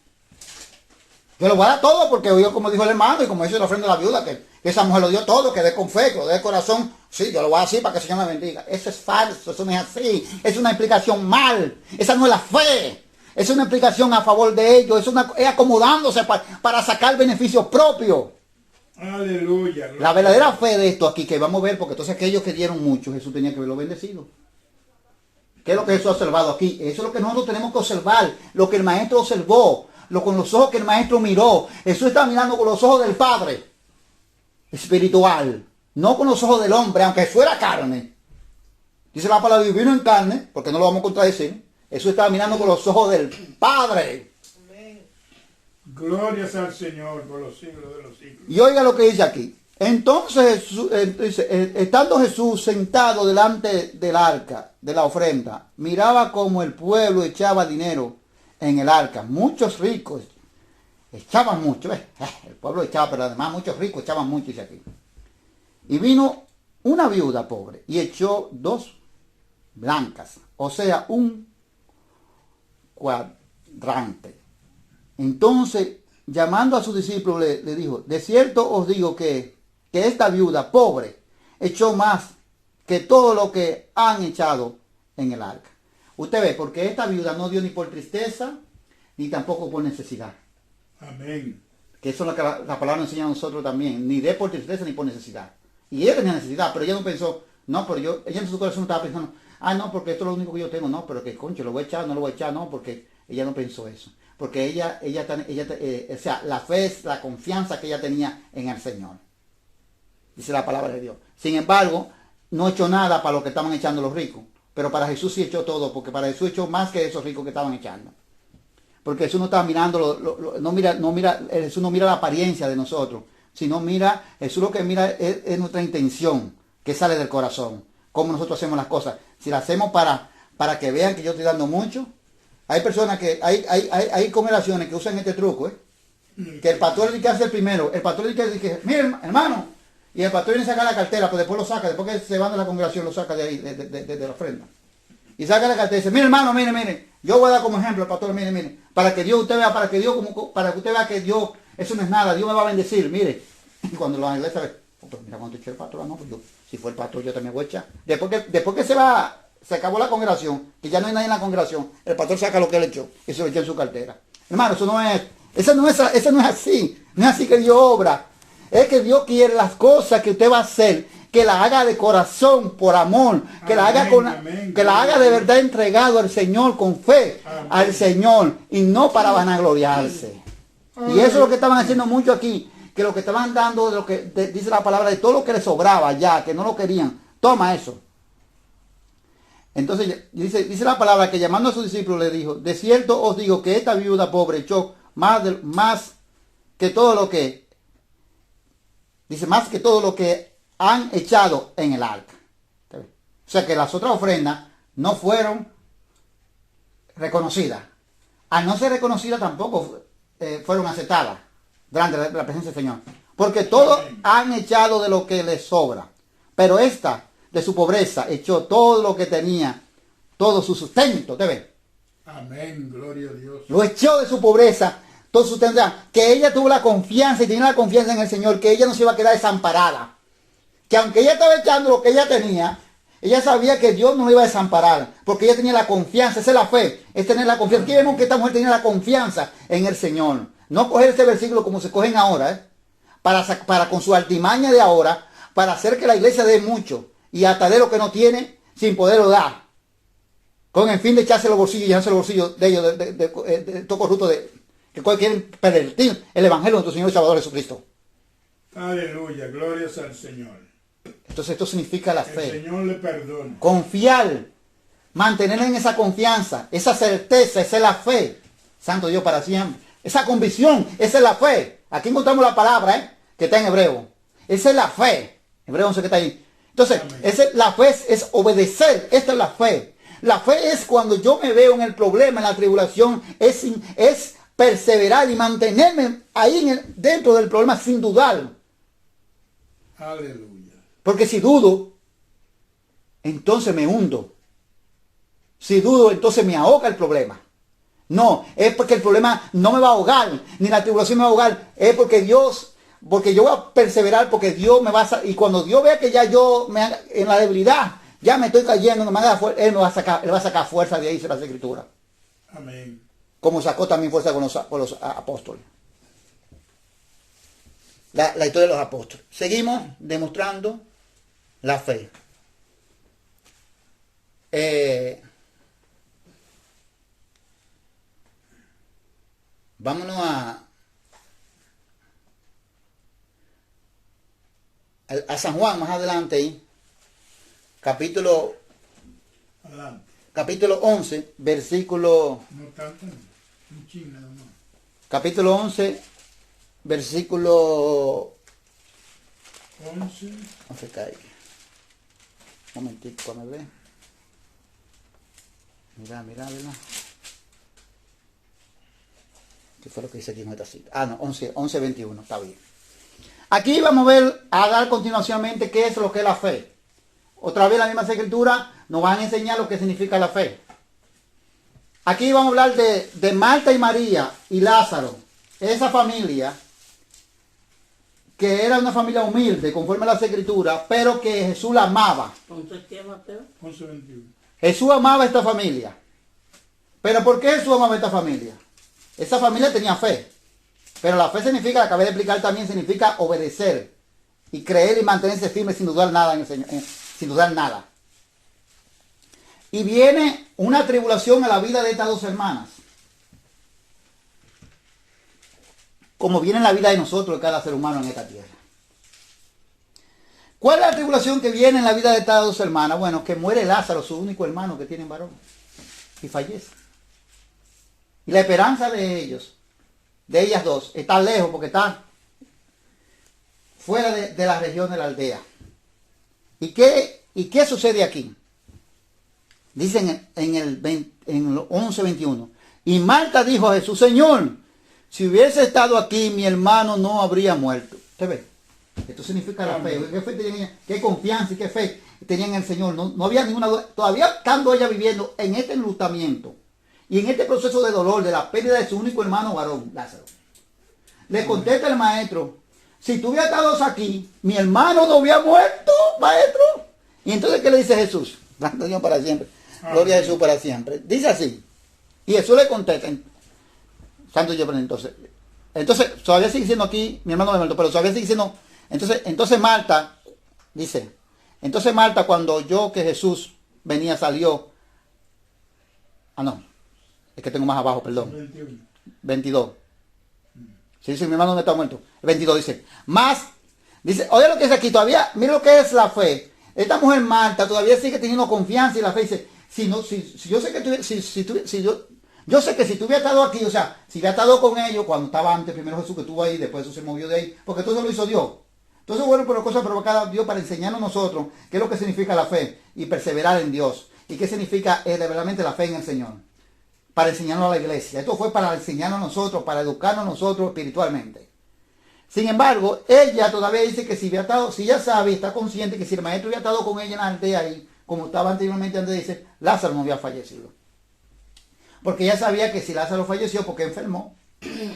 Yo lo voy a dar todo porque oigo como dijo el hermano y como dice la ofrenda de la viuda, que esa mujer lo dio todo, que dé con fe, que lo dé de corazón. Sí, yo lo voy a dar así para que el Señor me bendiga. Eso es falso, eso no es así. Es una explicación mal. Esa no es la fe. Es una explicación a favor de ellos. Es acomodándose para sacar beneficios propios. Aleluya. La verdadera fe de esto aquí, que vamos a ver, porque entonces aquellos que dieron mucho, Jesús tenía que verlo bendecido. ¿Qué es lo que Jesús ha observado aquí? Eso es lo que nosotros tenemos que observar. Lo que el maestro observó. Con los ojos que el maestro miró. Jesús está mirando con los ojos del Padre espiritual, no con los ojos del hombre, aunque fuera carne. Dice la palabra, vino en carne, porque no lo vamos a contradecir. Jesús estaba mirando con los ojos del Padre. Glorias al Señor por los siglos de los siglos. Y oiga lo que dice aquí. Entonces, estando Jesús sentado delante del arca de la ofrenda, miraba como el pueblo echaba dinero en el arca. Muchos ricos echaban mucho. El pueblo echaba, pero además muchos ricos echaban mucho, dice aquí. Y vino una viuda pobre y echó 2 blancas, o sea, un cuadrante. Entonces, llamando a sus discípulos, le dijo, de cierto os digo que esta viuda pobre echó más que todo lo que han echado en el arca. Usted ve, porque esta viuda no dio ni por tristeza, ni tampoco por necesidad. Amén. Que eso es lo que la palabra nos enseña a nosotros también. Ni de por tristeza, ni por necesidad. Y ella tenía necesidad, pero ella no pensó, no, pero ella en su corazón estaba pensando, no, porque esto es lo único que yo tengo, no, pero que concho, lo voy a echar, no lo voy a echar, no, porque ella no pensó eso. Porque o sea, la fe es la confianza que ella tenía en el Señor. Dice la palabra de Dios. Sin embargo, no echó nada para lo que estaban echando los ricos. Pero para Jesús sí echó todo, porque para Jesús echó más que esos ricos que estaban echando. Porque Jesús no estaba mirando, Jesús no mira la apariencia de nosotros, sino Jesús lo que mira es nuestra intención, que sale del corazón, cómo nosotros hacemos las cosas. Si las hacemos para que vean que yo estoy dando mucho, hay personas que, hay congregaciones que usan este truco, que el pastor es el que hace el primero, el pastor es el que dice, mire hermano, y el pastor viene a sacar la cartera, pero después lo saca, después que se van de la congregación, lo saca de ahí, de la ofrenda. Y saca la cartera y dice, mire hermano, mire, yo voy a dar como ejemplo al pastor, mire, para que Dios usted vea, para que usted vea que Dios, eso no es nada, Dios me va a bendecir, mire, Y cuando la iglesia ve, oh, pero mira cuando echó el pastor, no, pues yo, si fue el pastor yo también voy a echar. Después que se acabó la congregación, que ya no hay nadie en la congregación, el pastor saca lo que él echó y se lo echó en su cartera. Hermano, eso no es así. No es así que Dios obra. Es que Dios quiere las cosas que usted va a hacer, que la haga de corazón, por amor, que la haga que la haga de verdad entregado al Señor, con fe al Señor, y no para vanagloriarse. Y eso es lo que estaban haciendo mucho aquí, que lo que estaban dando, de lo que dice la palabra, de todo lo que les sobraba ya, que no lo querían. Toma eso. Entonces dice la palabra que llamando a sus discípulos le dijo, de cierto os digo que esta viuda pobre echó más que todo lo que, dice, más que todo lo que han echado en el arca. O sea que las otras ofrendas no fueron reconocidas. Al no ser reconocidas tampoco fueron aceptadas delante de la presencia del Señor. Porque todos han echado de lo que les sobra. Pero esta, de su pobreza, echó todo lo que tenía, todo su sustento. ¿Te ves? Amén, gloria a Dios. Lo echó de su pobreza, todo su sustento. Que ella tuvo la confianza y tenía la confianza en el Señor, que ella no se iba a quedar desamparada. Que aunque ella estaba echando lo que ella tenía, ella sabía que Dios no la iba a desamparar, porque ella tenía la confianza. Esa es la fe, es tener la confianza. Aquí vemos que esta mujer tenía la confianza en el Señor. No coger este versículo como se cogen ahora, para con su artimaña de ahora, para hacer que la iglesia dé mucho, y hasta de lo que no tiene, sin poderlo dar, con el fin de echarse los bolsillos y llenarse los bolsillos de ellos, de todo corrupto, que quieren pervertir el evangelio de nuestro Señor y Salvador Jesucristo. Aleluya, glorias al Señor. Entonces esto significa la fe. El Señor le perdona. Confiar, mantener en esa confianza, esa certeza, esa es la fe. Santo Dios para siempre. Esa convicción, esa es la fe. Aquí encontramos la palabra, que está en hebreo. Esa es la fe. Hebreo 11 que está ahí. Entonces, la fe es obedecer. Esta es la fe. La fe es cuando yo me veo en el problema, en la tribulación, es perseverar y mantenerme ahí dentro del problema sin dudar. Aleluya. Porque si dudo, entonces me hundo. Si dudo, entonces me ahoga el problema. No, es porque el problema no me va a ahogar, ni la tribulación me va a ahogar. Es porque yo voy a perseverar, porque Dios me va a... Y cuando Dios vea que ya en la debilidad, ya me estoy cayendo, Él me va a sacar fuerza de ahí, dice la Escritura. Amén. Como sacó también fuerza con los apóstoles. La historia de los apóstoles. Seguimos demostrando la fe. Vámonos a San Juan más adelante ahí. Capítulo 11, versículo... No tanto, un chin nada más. Capítulo 11, versículo... 11. No se caiga. Un momentito, me ve. Mira. ¿Qué fue lo que dice aquí en esta cita? Ah, no, 11, 21, está bien. Aquí vamos a dar continuacionalmente qué es lo que es la fe. Otra vez la misma Escritura nos van a enseñar lo que significa la fe. Aquí vamos a hablar de Marta y María y Lázaro. Esa familia, que era una familia humilde, conforme a las Escrituras, pero que Jesús la amaba. 11:21. Jesús amaba a esta familia. ¿Pero por qué Jesús amaba a esta familia? Esa familia tenía fe. Pero la fe significa, la acabé de explicar también, significa obedecer. Y creer y mantenerse firme sin dudar nada en el Señor. Sin dudar nada. Y viene una tribulación a la vida de estas dos hermanas. Como viene en la vida de nosotros, de cada ser humano en esta tierra. ¿Cuál es la tribulación que viene en la vida de estas dos hermanas? Bueno, que muere Lázaro, su único hermano que tienen varón. Y fallece. Y la esperanza de ellas dos, está lejos porque está fuera de la región de la aldea. ¿Y qué sucede aquí? Dicen en el 11:21. Y Marta dijo a Jesús: Señor, si hubiese estado aquí, mi hermano no habría muerto. ¿Usted ve? Esto significa la fe. ¿Qué fe tenían? ¿Qué confianza y qué fe tenían en el Señor? No había ninguna duda. Todavía estando ella viviendo en este enlutamiento y en este proceso de dolor, de la pérdida de su único hermano varón, Lázaro, le contesta el maestro: si tú hubieras estado aquí, mi hermano no hubiera muerto, maestro. Y entonces, ¿qué le dice Jesús? Santo Dios para siempre. Gloria a Jesús para siempre. Dice así. Y Jesús le contesta. Santo Dios, pero entonces, todavía sigue diciendo aquí, mi hermano me muerto, pero todavía sigue diciendo, entonces Marta, dice, entonces Marta, cuando oyó que Jesús venía, salió. No, es que tengo más abajo, perdón. 21. 22. Sí, mi hermano no está muerto. 22 dice, más, dice, oye lo que dice aquí, todavía, mira lo que es la fe. Esta mujer Marta todavía sigue teniendo confianza y la fe dice, si yo sé que yo sé que si tú hubieras estado aquí, o sea, si hubiera estado con ellos cuando estaba antes, primero Jesús que estuvo ahí, después Jesús se movió de ahí, porque todo eso lo hizo Dios. Entonces, bueno, pero cosas provocadas Dios para enseñarnos nosotros qué es lo que significa la fe y perseverar en Dios. Y qué significa verdaderamente la fe en el Señor. Para enseñarnos a la iglesia. Esto fue para enseñarnos a nosotros, para educarnos a nosotros espiritualmente. Sin embargo, ella todavía dice que si había estado, si ella sabe y está consciente que si el maestro había estado con ella en la aldea ahí, como estaba anteriormente, antes dice, Lázaro no había fallecido. Porque ella sabía que si Lázaro falleció porque enfermó,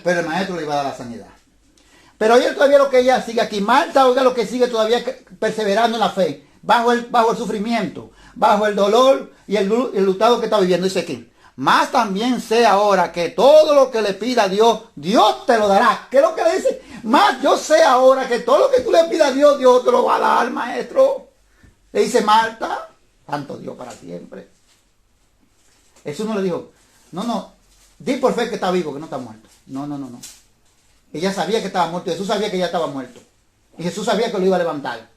pero el maestro le iba a dar la sanidad. Pero oye todavía lo que ella sigue aquí. Marta, oiga lo que sigue todavía perseverando en la fe, bajo el sufrimiento, bajo el dolor y el lutado que está viviendo. Dice aquí, más también sé ahora que todo lo que le pida a Dios, Dios te lo dará. ¿Qué es lo que le dice? Más yo sé ahora que todo lo que tú le pidas a Dios, Dios te lo va a dar, maestro. Le dice Marta, santo Dios para siempre. Jesús no le dijo, no, di por fe que está vivo, que no está muerto. No. Ella sabía que estaba muerto, Jesús sabía que ya estaba muerto. Y Jesús sabía que lo iba a levantar.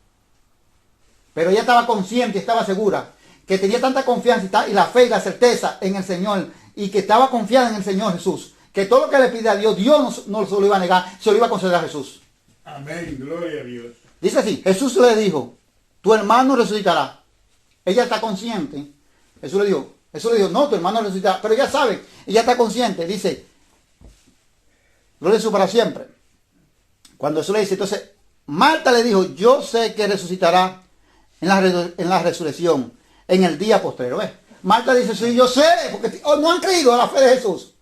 Pero ella estaba consciente, estaba segura, que tenía tanta confianza y la fe y la certeza en el Señor, y que estaba confiada en el Señor Jesús, que todo lo que le pide a Dios, Dios no se lo iba a negar, se lo iba a conceder a Jesús. Amén, gloria a Dios. Dice así, Jesús le dijo, tu hermano resucitará. Ella está consciente. Jesús le dijo, no, tu hermano resucitará. Pero ella sabe, ella está consciente. Dice, gloria a Jesús para siempre. Cuando Jesús le dice, entonces, Marta le dijo, yo sé que resucitará en la resurrección, en el día postrero. ¿Ves? Marta dice, sí, yo sé, porque no han creído en la fe de Jesús.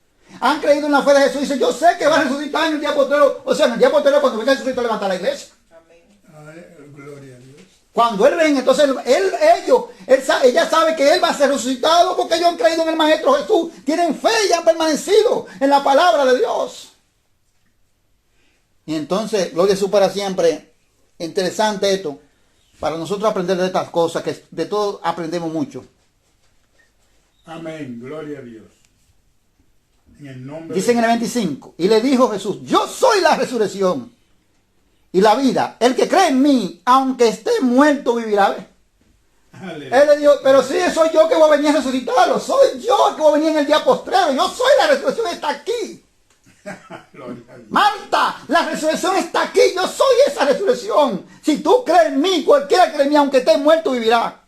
Han creído en la fe de Jesús. Dice, yo sé que va a resucitar en el día postrero. O sea, en el día postrero cuando venga Jesucristo a levantar la iglesia. Amén. Gloria a Dios. Cuando Él venga, entonces ella sabe que Él va a ser resucitado porque ellos han creído en el Maestro Jesús. Tienen fe y han permanecido en la palabra de Dios. Y entonces, gloria a Jesús para siempre. Interesante esto. Para nosotros aprender de estas cosas, que de todo aprendemos mucho. Amén, gloria a Dios. En el nombre Dice en el 25, y le dijo Jesús, yo soy la resurrección y la vida. El que cree en mí, aunque esté muerto, vivirá. Él le dijo, pero sí, soy yo que voy a venir a resucitarlo. Soy yo que voy a venir en el día postrero. Yo soy la resurrección, está aquí. Marta, la resurrección está aquí. Yo soy esa resurrección. Si tú crees en mí, cualquiera cree en mí, aunque esté muerto, vivirá.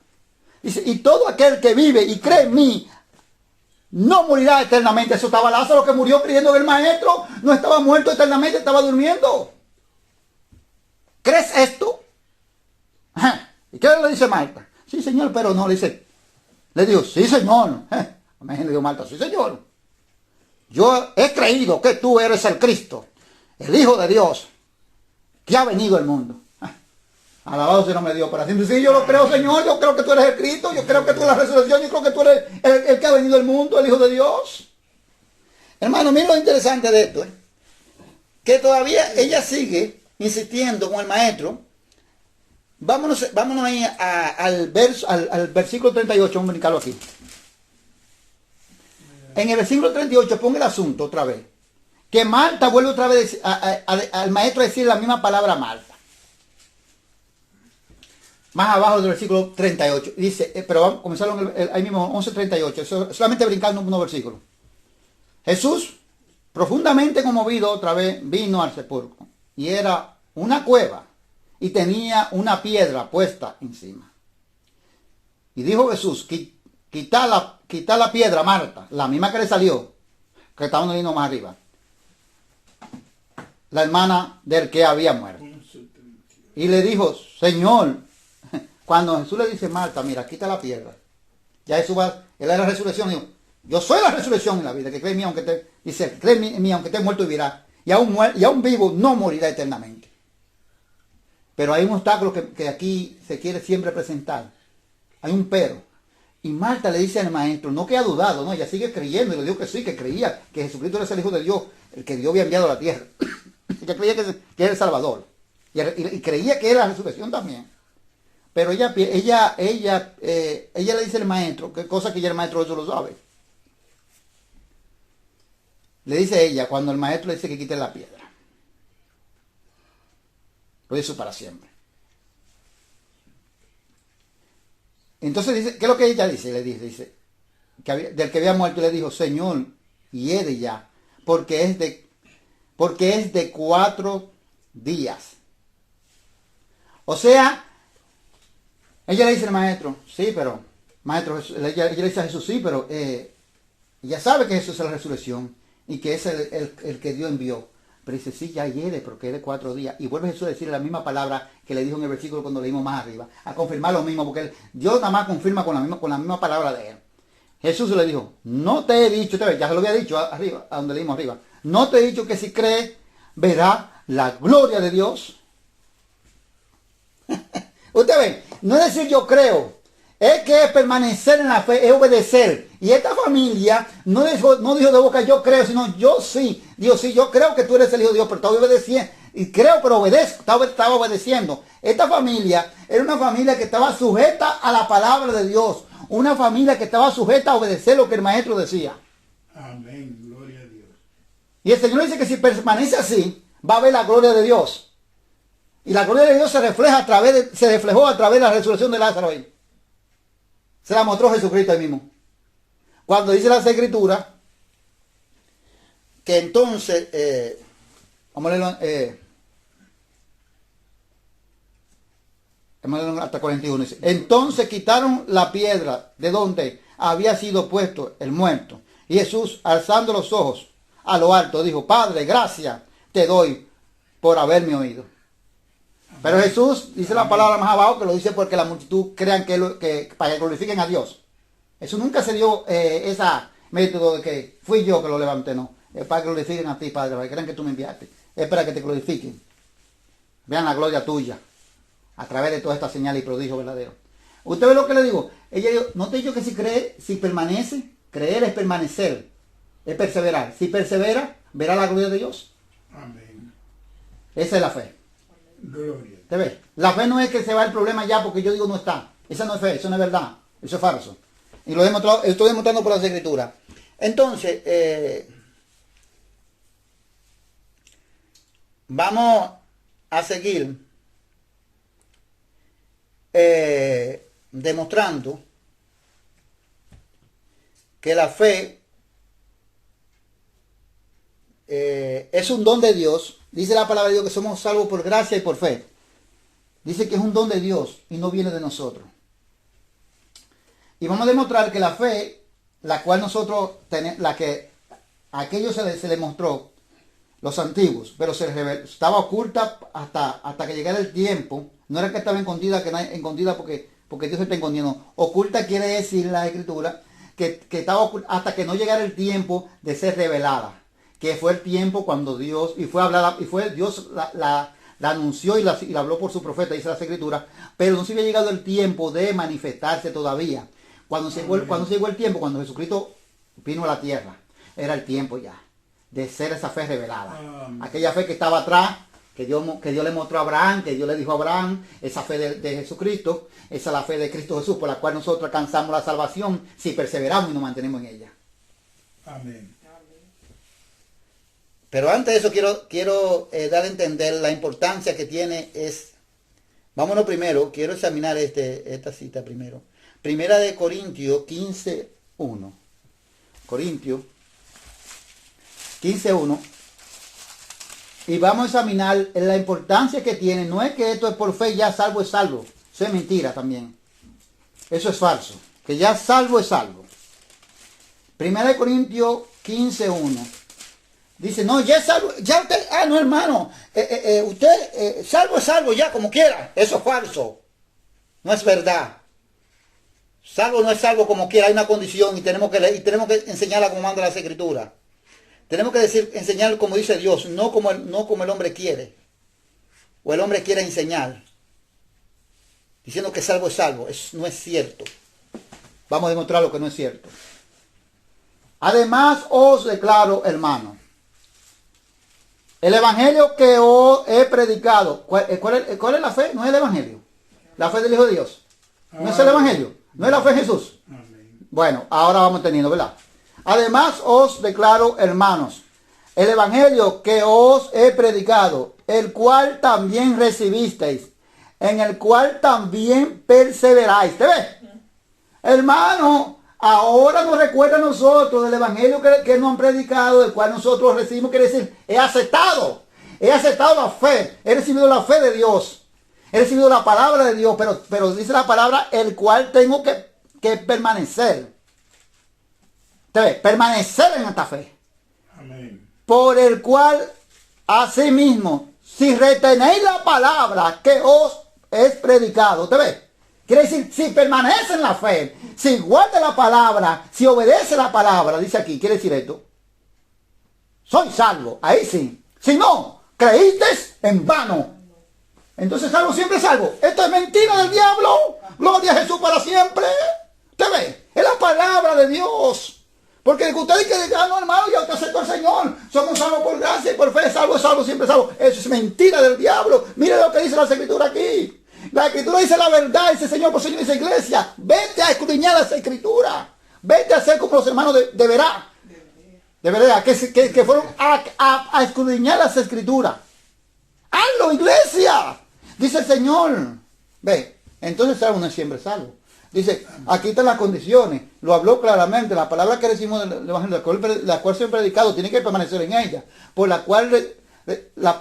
Dice, y todo aquel que vive y cree en mí no morirá eternamente. Eso estaba Lázaro, que murió creyendo en el Maestro. No estaba muerto eternamente, estaba durmiendo. ¿Crees esto? ¿Y qué le dice Marta? Sí, Señor, pero no, le dijo, sí, Señor. Amén, le dijo Marta, sí, Señor. Yo he creído que tú eres el Cristo, el Hijo de Dios, que ha venido al mundo. Alabado sea el nombre de Dios para siempre. Sí, yo lo creo, Señor, yo creo que tú eres el Cristo, yo creo que tú eres la resurrección, yo creo que tú eres el que ha venido al mundo, el Hijo de Dios. Hermano, miren lo interesante de esto, que todavía ella sigue insistiendo con el Maestro. Vámonos ahí al versículo 38, vamos a brincarlo aquí. En el versículo 38 ponga el asunto otra vez. Que Marta vuelve otra vez al Maestro a decir la misma palabra Marta. Más abajo del versículo 38. Dice, pero vamos a comenzar ahí mismo, 11:38. Solamente brincando unos versículos. Jesús, profundamente conmovido otra vez, vino al sepulcro. Y era una cueva. Y tenía una piedra puesta encima. Y dijo Jesús, quita la piedra, Marta, la misma que le salió, que estaba leyendo más arriba. La hermana del que había muerto. Y le dijo, Señor, cuando Jesús le dice, Marta, mira, quita la piedra. Ya Jesús él era la resurrección, dijo, yo soy la resurrección y la vida, que cree en mí, cree en mí, aunque esté muerto, vivirá. Y aún vivo no morirá eternamente. Pero hay un obstáculo que aquí se quiere siempre presentar. Hay un pero. Y Marta le dice al maestro, no que ha dudado, no, ella sigue creyendo, y le dijo que sí, que creía que Jesucristo era el Hijo de Dios, el que Dios había enviado a la tierra. Ella creía que era el Salvador. Y creía que era la resurrección también. Pero ella le dice al maestro, que cosa que ya el maestro eso lo sabe. Le dice ella, cuando el maestro le dice que quite la piedra. Lo hizo para siempre. Entonces dice, ¿qué es lo que ella dice? Le dice que del que había muerto, y le dijo, Señor, hiede ya, porque es de 4 días. O sea, ella le dice al maestro, sí, pero, maestro, ella le dice a Jesús, sí, pero ella sabe que Jesús es la resurrección y que es el que Dios envió. Pero dice, sí, ya hiede, porque es de 4 días. Y vuelve Jesús a decirle la misma palabra que le dijo en el versículo cuando leímos más arriba, a confirmar lo mismo, porque Dios nada más confirma con la misma palabra de él. Jesús le dijo, no te he dicho, ya se lo había dicho arriba, a donde leímos arriba, no te he dicho que si crees, verá la gloria de Dios. Usted ve, no es decir yo creo, es que es permanecer en la fe, es obedecer. Y esta familia no dijo de boca yo creo, sino yo sí. Dios sí, yo creo que tú eres el Hijo de Dios, pero estaba obedeciendo. Y creo, pero obedezco, estaba obedeciendo. Esta familia era una familia que estaba sujeta a la palabra de Dios. Una familia que estaba sujeta a obedecer lo que el maestro decía. Amén, gloria a Dios. Y el Señor dice que si permanece así, va a ver la gloria de Dios. Y la gloria de Dios se reflejó a través de la resurrección de Lázaro ahí. Se la mostró Jesucristo ahí mismo. Cuando dice las Escrituras que entonces, vamos a leerlo, hasta 41. Dice, entonces quitaron la piedra de donde había sido puesto el muerto. Y Jesús, alzando los ojos a lo alto, dijo, Padre, gracias te doy por haberme oído. Pero Jesús dice la palabra más abajo, que lo dice porque la multitud crean que para que glorifiquen a Dios. Eso nunca se dio esa método de que fui yo que lo levanté, no. Es para que glorifiquen a ti, Padre, para que crean que tú me enviaste. Es para que te glorifiquen. Vean la gloria tuya a través de toda esta señal y prodigio verdadero. ¿Usted ve lo que le digo? Ella dijo, no te digo que si cree, si permanece, creer es permanecer, es perseverar. Si persevera, verá la gloria de Dios. Amén. Esa es la fe. Gloria. ¿Te ves? La fe no es que se va el problema ya porque yo digo no está. Esa no es fe, eso no es verdad. Eso es falso. Y lo he demostrado, estoy demostrando por las Escrituras. Entonces, vamos a seguir demostrando que la fe es un don de Dios. Dice la palabra de Dios que somos salvos por gracia y por fe. Dice que es un don de Dios y no viene de nosotros. Y vamos a demostrar que la fe, la cual nosotros tenemos, la que a aquellos se les mostró, los antiguos, pero se les reveló, estaba oculta hasta que llegara el tiempo. No era que estaba escondida, escondida porque Dios se está escondiendo. Oculta quiere decir la Escritura que estaba oculta hasta que no llegara el tiempo de ser revelada. Que fue el tiempo cuando Dios, y fue hablada, y fue Dios la anunció y la habló por su profeta, dice las Escrituras, pero no se había llegado el tiempo de manifestarse todavía. Cuando se llegó el tiempo, cuando Jesucristo vino a la tierra, era el tiempo ya de ser esa fe revelada. Aquella fe que estaba atrás, que Dios le mostró a Abraham, que Dios le dijo a Abraham, esa fe de Jesucristo, esa es la fe de Cristo Jesús, por la cual nosotros alcanzamos la salvación si perseveramos y nos mantenemos en ella. Amén. Pero antes de eso quiero dar a entender la importancia que tiene vámonos primero, quiero examinar esta cita primero. Primera de Corintios 15:1. Corintios 15:1. Y vamos a examinar la importancia que tiene. No es que esto es por fe, ya salvo es salvo. Eso es mentira también. Eso es falso. Que ya salvo es salvo. Primera de Corintios 15:1. Dice, no, ya es salvo, ya usted, no hermano, usted salvo es salvo ya como quiera. Eso es falso. No es verdad. Salvo no es salvo como quiera, hay una condición y tenemos que leer, y tenemos que enseñarla como manda las Escrituras. Tenemos que enseñar como dice Dios, no como el hombre quiere. O el hombre quiere enseñar. diciendo que salvo es salvo. Eso no es cierto. Vamos a demostrar lo que no es cierto. Además os declaro, hermano, el evangelio que os he predicado. ¿Cuál es la fe? No es el evangelio. La fe del Hijo de Dios. No es el evangelio. No es la fe en Jesús. Bueno, ahora vamos teniendo, ¿verdad? Además os declaro, hermanos, el evangelio que os he predicado, el cual también recibisteis, en el cual también perseveráis. ¿Te ves? Hermano, ahora nos recuerda a nosotros del evangelio que nos han predicado, del cual nosotros recibimos, quiere decir, he aceptado la fe, he recibido la fe de Dios, he recibido la palabra de Dios, pero dice la palabra, el cual tengo que permanecer. ¿Te ves? Permanecer en esta fe. Amén. Por el cual, asimismo, si retenéis la palabra que os es predicado, ¿te ves? Quiere decir, si permanece en la fe, si guarda la palabra, si obedece la palabra, dice aquí, quiere decir esto. Soy salvo, ahí sí. Si no, creíste en vano. Entonces salvo siempre salvo. Esto es mentira del diablo. Gloria a Jesús para siempre. ¿Te ves? Es la palabra de Dios. Porque ustedes que digan, no, hermano, ya te aceptó el Señor. Somos salvos por gracia y por fe. Salvo, siempre salvo. Eso es mentira del diablo. Mire lo que dice la Escritura aquí. La Escritura dice la verdad, dice Señor, por Señor, dice Iglesia, vete a escudriñar esa Escritura, vete a ser como los hermanos de verdad, que fueron a escudriñar las Escrituras. Hazlo, Iglesia, dice el Señor. Ve, entonces salvo no es siempre salvo. Dice, aquí están las condiciones, lo habló claramente, la palabra que decimos del Evangelio, la cual se ha predicado, tiene que permanecer en ella, por la cual,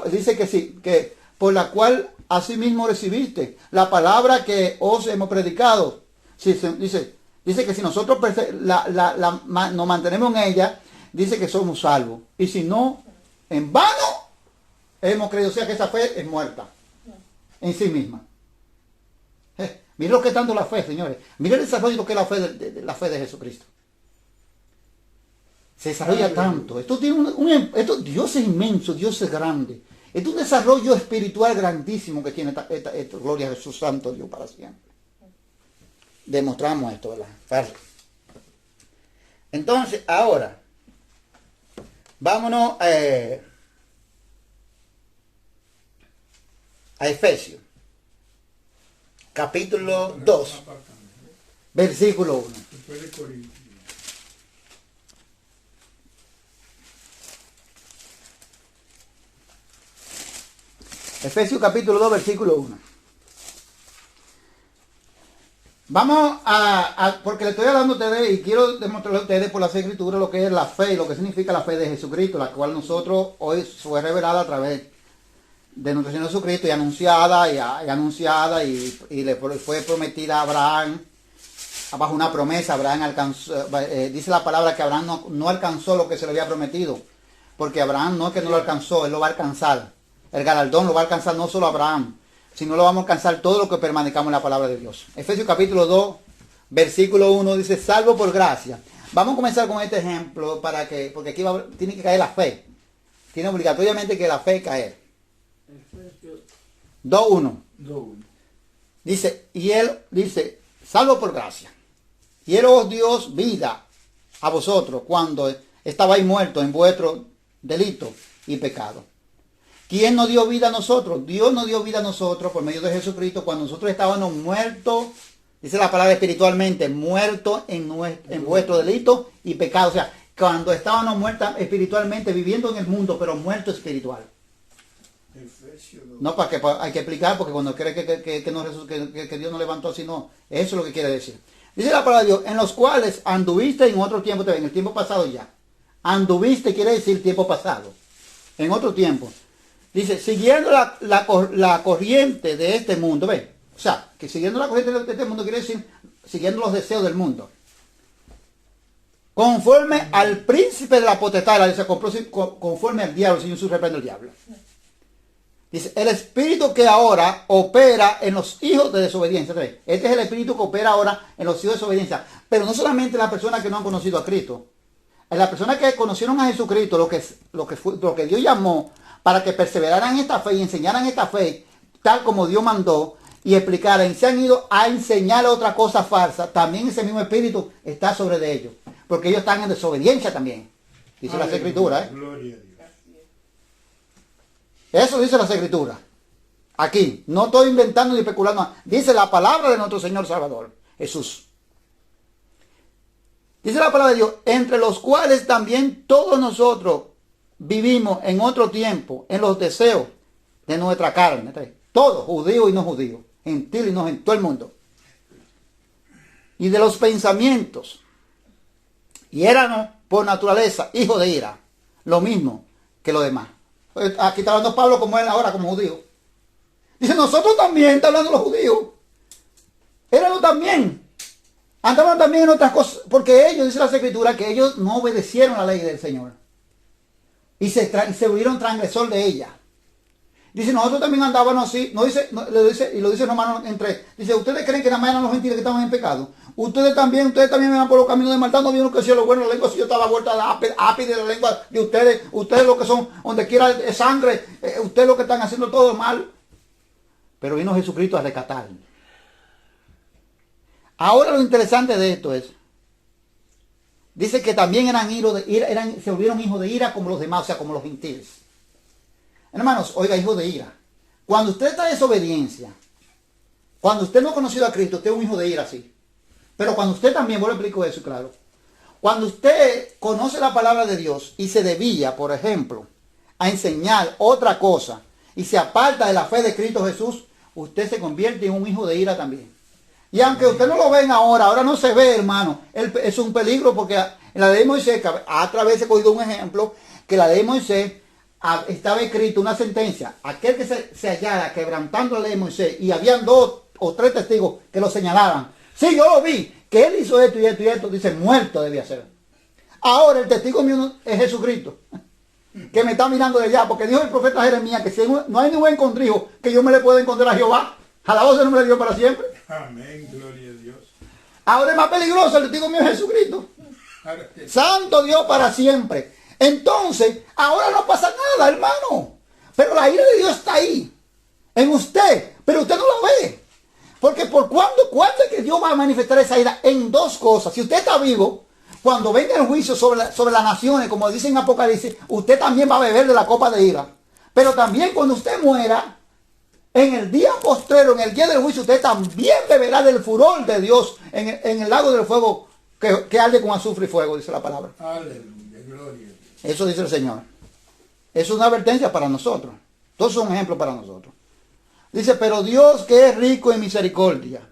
dice que sí, que por la cual asimismo recibiste la palabra que os hemos predicado. Dice que si nosotros nos mantenemos en ella, dice que somos salvos. Y si no, en vano hemos creído. O sea que esa fe es muerta en sí misma. Miren lo que es tanto la fe, señores. Miren el desarrollo de lo que es la fe de Jesucristo. Se desarrolla tanto. Esto tiene Dios es inmenso, Dios es grande. Es un desarrollo espiritual grandísimo que tiene esta gloria a Jesús Santo Dios para siempre. Demostramos esto, ¿verdad? Entonces, ahora, vámonos a Efesios, capítulo 2, versículo 1. Después de Corintios. Efesios capítulo 2, versículo 1. Vamos porque le estoy hablando a ustedes y quiero demostrarle a ustedes por las Escrituras lo que es la fe y lo que significa la fe de Jesucristo, la cual nosotros hoy fue revelada a través de nuestro Señor Jesucristo y anunciada y le fue prometida a Abraham bajo una promesa. Abraham alcanzó, dice la palabra que Abraham no alcanzó lo que se le había prometido, porque Abraham no es que no lo alcanzó, él lo va a alcanzar. El galardón lo va a alcanzar no solo Abraham, sino lo vamos a alcanzar todo lo que permanezcamos en la palabra de Dios. Efesios capítulo 2, versículo 1 dice, salvo por gracia. Vamos a comenzar con este ejemplo porque aquí tiene que caer la fe. Tiene obligatoriamente que la fe caer. 2.1. Dice, y él dice, salvo por gracia. Y él os dio vida a vosotros cuando estabais muertos en vuestro delito y pecado. ¿Quién nos dio vida a nosotros? Dios nos dio vida a nosotros por medio de Jesucristo cuando nosotros estábamos muertos, dice la palabra espiritualmente, muertos en vuestro delito y pecado. O sea, cuando estábamos muertos espiritualmente, viviendo en el mundo, pero muertos espiritual. No, hay que explicar, porque cuando cree que Dios nos levantó así, no. Eso es lo que quiere decir. Dice la palabra de Dios, en los cuales anduviste en otro tiempo, en el tiempo pasado ya. Anduviste quiere decir tiempo pasado. En otro tiempo. Dice, siguiendo la corriente de este mundo, ¿ve? O sea, que siguiendo la corriente de este mundo quiere decir siguiendo los deseos del mundo. Conforme al príncipe de la potestad, dice, conforme al diablo, Señor Jesús reprende al diablo. Dice, el espíritu que ahora opera en los hijos de desobediencia. ¿Ve? Este es el espíritu que opera ahora en los hijos de desobediencia. Pero no solamente las personas que no han conocido a Cristo. Las personas que conocieron a Jesucristo, lo que Dios llamó para que perseveraran en esta fe y enseñaran esta fe tal como Dios mandó, y explicara, y se han ido a enseñar otra cosa falsa, también ese mismo espíritu está sobre de ellos, porque ellos están en desobediencia también, dice las escrituras. Gloria a Dios. Eso dice las escrituras. Aquí, no estoy inventando ni especulando, dice la palabra de nuestro Señor Salvador, Jesús. Dice la palabra de Dios, entre los cuales también todos nosotros vivimos en otro tiempo, en los deseos de nuestra carne. Todos, judíos y no judíos, gentil y no gentil, todo el mundo. Y de los pensamientos. Y éramos por naturaleza hijos de ira, lo mismo que los demás. Aquí está hablando Pablo como él ahora, como judío. Dice, nosotros también, está hablando los judíos. Éramos también. Andaban también en otras cosas, porque ellos, dice las escrituras, que ellos no obedecieron la ley del Señor. Y se volvieron transgresor de ella. Dice, nosotros también andábamos así, y lo dice Romanos en 3. Dice, ¿ustedes creen que nada más eran los gentiles que estaban en pecado? Ustedes también me van por los caminos de maldad, no vieron que si lo bueno, la lengua si yo está a la vuelta de ápice de la lengua de ustedes lo que son, donde quiera es sangre, ustedes lo que están haciendo todo mal. Pero vino Jesucristo a rescatar. Ahora lo interesante de esto es, dice que también se volvieron hijos de ira como los demás, o sea, como los gentiles. Hermanos, oiga, hijos de ira. Cuando usted está en desobediencia, cuando usted no ha conocido a Cristo, usted es un hijo de ira, sí. Pero cuando usted también, vuelvo a explicar eso, claro. Cuando usted conoce la palabra de Dios y se desvía, por ejemplo, a enseñar otra cosa y se aparta de la fe de Cristo Jesús, usted se convierte en un hijo de ira también. Y aunque usted no lo ven ahora no se ve, hermano, es un peligro porque en la ley de Moisés, a través he cogido un ejemplo, que la ley de Moisés estaba escrito una sentencia, aquel que se hallara quebrantando la ley de Moisés y habían 2 o 3 testigos que lo señalaban. Sí, yo lo vi, que él hizo esto y esto y esto, dice, muerto debía ser. Ahora el testigo mío es Jesucristo, que me está mirando de allá, porque dijo el profeta Jeremías que si no hay ningún encontrijo que yo me le pueda encontrar a Jehová. Alabado sea el nombre de Dios para siempre. Amén, gloria a Dios. Ahora es más peligroso, el testigo mío es Jesucristo. Santo Dios para siempre. Entonces, ahora no pasa nada, hermano. Pero la ira de Dios está ahí, en usted, pero usted no la ve. Porque ¿cuándo es que Dios va a manifestar esa ira? En 2 cosas. Si usted está vivo, cuando venga el juicio sobre las naciones, como dice en Apocalipsis, usted también va a beber de la copa de ira. Pero también cuando usted muera, en el día postrero, en el día del juicio, usted también beberá del furor de Dios en el lago del fuego que arde con azufre y fuego, dice la palabra. Aleluya, gloria. Eso dice el Señor. Es una advertencia para nosotros. Todos son ejemplos para nosotros. Dice, pero Dios que es rico en misericordia,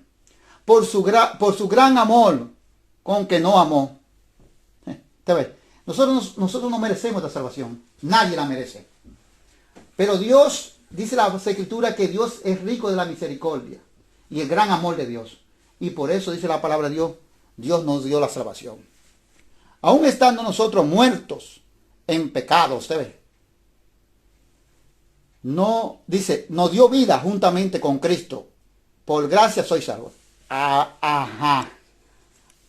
por su gran amor, con que no amó. ¿Te ves? Nosotros no merecemos esta salvación. Nadie la merece. Pero Dios, dice la Escritura, que Dios es rico de la misericordia y el gran amor de Dios. Y por eso dice la palabra de Dios, Dios nos dio la salvación. Aún estando nosotros muertos en pecado, usted ve. No, dice, nos dio vida juntamente con Cristo. Por gracia soy salvo. Ajá.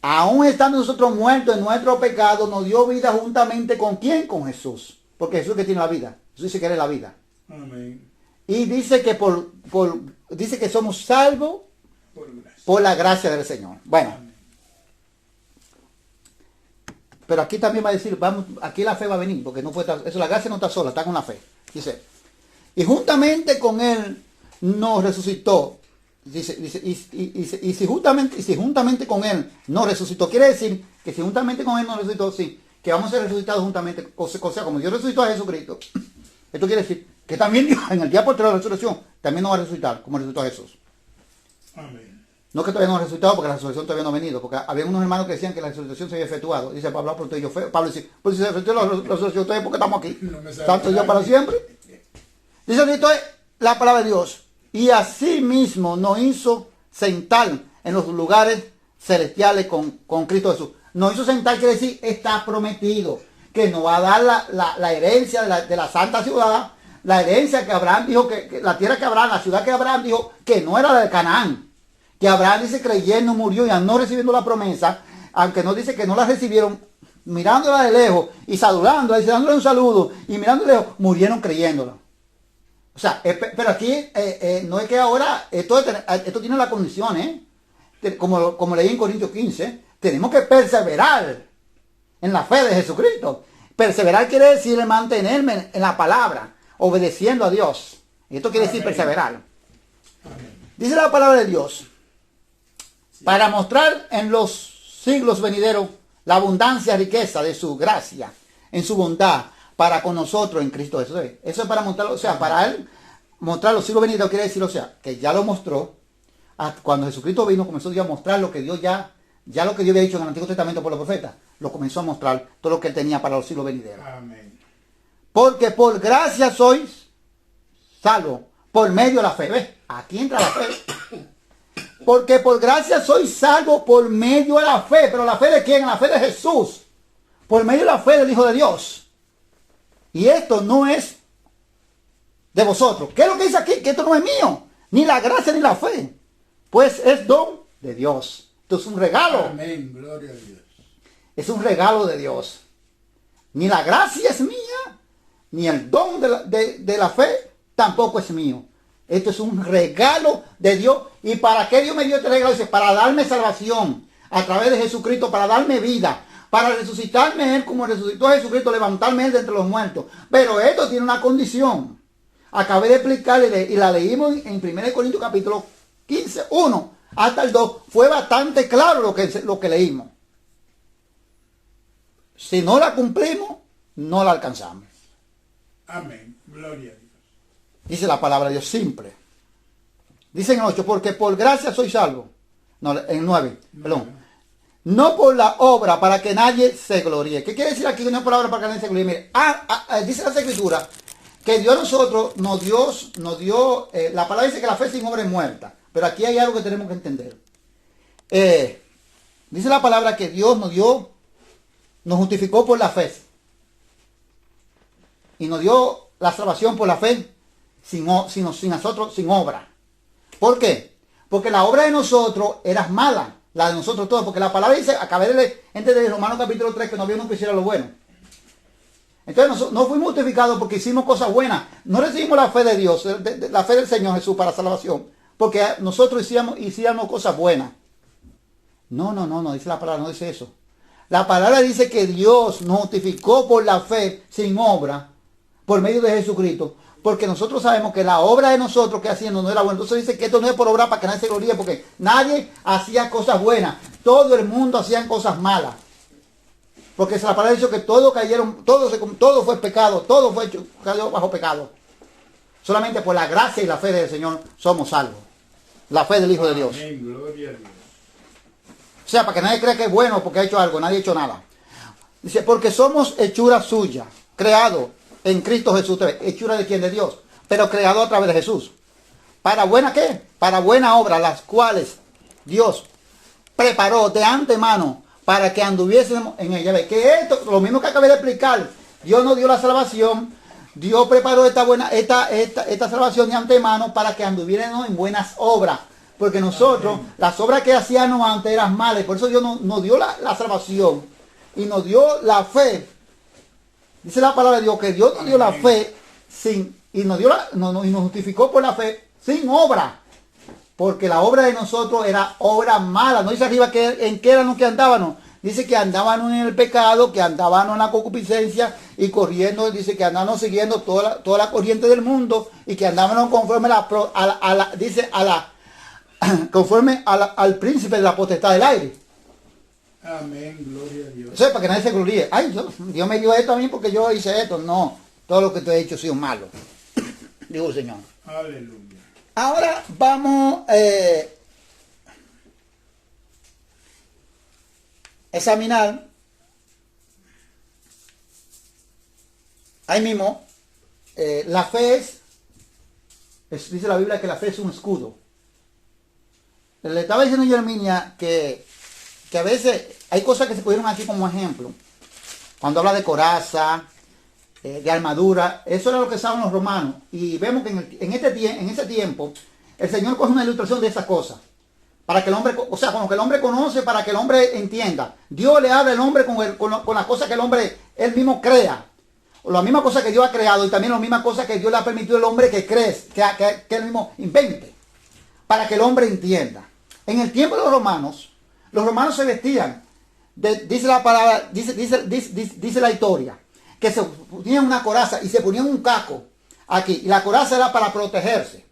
Aún estando nosotros muertos en nuestro pecado, nos dio vida juntamente con ¿quién? Con Jesús. Porque Jesús es que tiene la vida. Jesús dice que él es la vida. Amén. Y dice que dice que somos salvos por la gracia del Señor. Bueno. Amén. Pero aquí también va a decir, aquí la fe va a venir, porque no fue eso, la gracia no está sola, está con la fe. Dice, y juntamente con él nos resucitó. Dice, y si juntamente con él nos resucitó, quiere decir que si juntamente con él nos resucitó, sí, que vamos a ser resucitados juntamente, o sea, como Dios resucitó a Jesucristo. Esto quiere decir que también Dios, en el día posterior de la resurrección, también nos va a resucitar, como resucitó a Jesús. Amén. No que todavía no ha resucitado, porque la resurrección todavía no ha venido, porque había unos hermanos que decían que la resurrección se había efectuado. Dice Pablo, por yo Pablo dice, pues si se efectuó la resurrección, entonces ¿por qué estamos aquí? Santo Dios para siempre. Dice entonces la palabra de Dios. Y así mismo nos hizo sentar en los lugares celestiales con Cristo Jesús. Nos hizo sentar, quiere decir, está prometido que nos va a dar la herencia de la santa ciudad, la herencia que Abraham dijo, que la tierra que Abraham, la ciudad que Abraham dijo que no era la de Canaán. Que Abraham dice creyendo, murió y no recibiendo la promesa, aunque no dice que no la recibieron, mirándola de lejos y saludándola y dándole un saludo y mirando de lejos, murieron creyéndola. O sea, pero aquí no es que ahora, esto tiene la condición, como leí en Corintios 15, tenemos que perseverar en la fe de Jesucristo. Perseverar quiere decir mantenerme en la palabra, obedeciendo a Dios. Y esto quiere decir perseverar. Amén. Dice la palabra de Dios, para mostrar en los siglos venideros la abundancia y riqueza de su gracia, en su bondad, para con nosotros en Cristo Jesús. Eso es para mostrarlo, o sea, para él mostrar los siglos venideros quiere decir, o sea, que ya lo mostró. Cuando Jesucristo vino, comenzó Dios a mostrar lo que Dios ya lo que Dios había dicho en el Antiguo Testamento por los profetas, lo comenzó a mostrar, todo lo que él tenía para los siglos venideros. Amén. Porque por gracia sois salvos, por medio de la fe. ¿Ves? Aquí entra la fe. Porque por gracia sois salvos por medio de la fe. ¿Pero la fe de quién? La fe de Jesús. Por medio de la fe del Hijo de Dios. Y esto no es de vosotros. ¿Qué es lo que dice aquí? Que esto no es mío. Ni la gracia ni la fe. Pues es don de Dios. Esto es un regalo. Amén. Gloria a Dios. Es un regalo de Dios. Ni la gracia es mía, ni el don de la fe tampoco es mío. Esto es un regalo de Dios. ¿Y para qué Dios me dio este regalo? Dice, para darme salvación a través de Jesucristo, para darme vida, para resucitarme Él como resucitó a Jesucristo, levantarme Él de entre los muertos. Pero esto tiene una condición. Acabé de explicarle y la leímos en 1 Corintios capítulo 15, 1 hasta el 2. Fue bastante claro lo que leímos. Si no la cumplimos, no la alcanzamos. Amén. Gloria a Dios. Dice la palabra de Dios simple. Dice en 8, porque por gracia soy salvo. No, en 9, perdón. No por la obra para que nadie se gloríe. ¿Qué quiere decir aquí? No por la obra para que nadie se gloríe. Mire, dice la Escritura que Dios nos dio, la palabra dice que la fe sin obra es muerta. Pero aquí hay algo que tenemos que entender. Dice la palabra que Dios nos justificó por la fe. Y nos dio la salvación por la fe sin nosotros, sin obra. ¿Por qué? Porque la obra de nosotros era mala, la de nosotros todos. Porque la palabra dice, acabé de leer en Romanos capítulo 3, que no había uno que hiciera lo bueno. Entonces no fuimos justificados porque hicimos cosas buenas. No recibimos la fe de Dios, la fe del Señor Jesús para salvación. Porque nosotros hicíamos cosas buenas. No, dice la palabra, no dice eso. La palabra dice que Dios nos justificó por la fe sin obra, por medio de Jesucristo, porque nosotros sabemos que la obra de nosotros que haciendo no era buena. Entonces dice que esto no es por obra para que nadie se gloríe, porque nadie hacía cosas buenas, todo el mundo hacía cosas malas. Porque la palabra dice que todos cayeron, todo fue pecado, todo cayó bajo pecado. Solamente por la gracia y la fe del Señor somos salvos. La fe del Hijo de Dios. Amén, gloria a Dios. O sea, para que nadie crea que es bueno porque ha hecho algo, nadie ha hecho nada. Dice, porque somos hechura suya, creado en Cristo Jesús. ¿Hechura de quién? De Dios. Pero creado a través de Jesús. ¿Para buena qué? Para buena obra, las cuales Dios preparó de antemano para que anduviésemos en ella. ¿Ve? Que esto, lo mismo que acabé de explicar, Dios nos dio la salvación, Dios preparó esta salvación de antemano para que anduviéramos en buenas obras. Porque nosotros, amén, las obras que hacíamos antes eran malas. Por eso Dios nos dio la salvación y nos dio la fe. Dice la palabra de Dios que Dios nos dio la fe y nos justificó por la fe sin obra. Porque la obra de nosotros era obra mala. No dice arriba en qué eran los que andábamos. Dice que andábamos en el pecado, que andábamos en la concupiscencia y corriendo. Dice que andábamos siguiendo toda la corriente del mundo y que andábamos conforme conforme al príncipe de la potestad del aire. Amén, gloria a Dios. O sea, para que nadie se gloríe. Ay, Dios me dio esto a mí porque yo hice esto. No, todo lo que te he hecho ha sido malo. Digo el Señor. Aleluya. Ahora vamos a examinar ahí mismo. La fe dice la Biblia que la fe es un escudo. Le estaba diciendo yo a Herminia que a veces hay cosas que se pusieron aquí como ejemplo. Cuando habla de coraza, de armadura, eso era lo que usaban los romanos. Y vemos que en ese tiempo el Señor coge una ilustración de esas cosas. Para que el hombre, o sea, como que el hombre conoce, para que el hombre entienda. Dios le habla al hombre con las cosas que el hombre él mismo crea. la misma cosa que Dios ha creado y también la misma cosa que Dios le ha permitido al hombre que cree, que él mismo invente, para que el hombre entienda. En el tiempo de los romanos se vestían, dice la palabra, dice la historia, que se ponían una coraza y se ponían un casco aquí, y la coraza era para protegerse.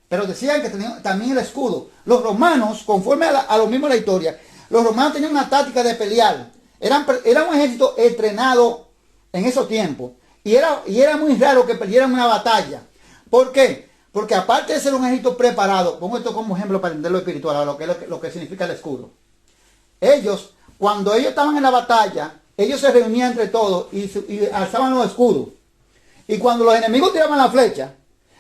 Pero decían que tenían también el escudo. Los romanos, conforme a lo mismo de la historia, los romanos tenían una táctica de pelear. Era un ejército entrenado en esos tiempos. Y era muy raro que perdieran una batalla. ¿Por qué? Porque aparte de ser un ejército preparado, pongo esto como ejemplo para entender lo espiritual, lo que significa el escudo. Cuando ellos estaban en la batalla, ellos se reunían entre todos y alzaban los escudos. Y cuando los enemigos tiraban la flecha,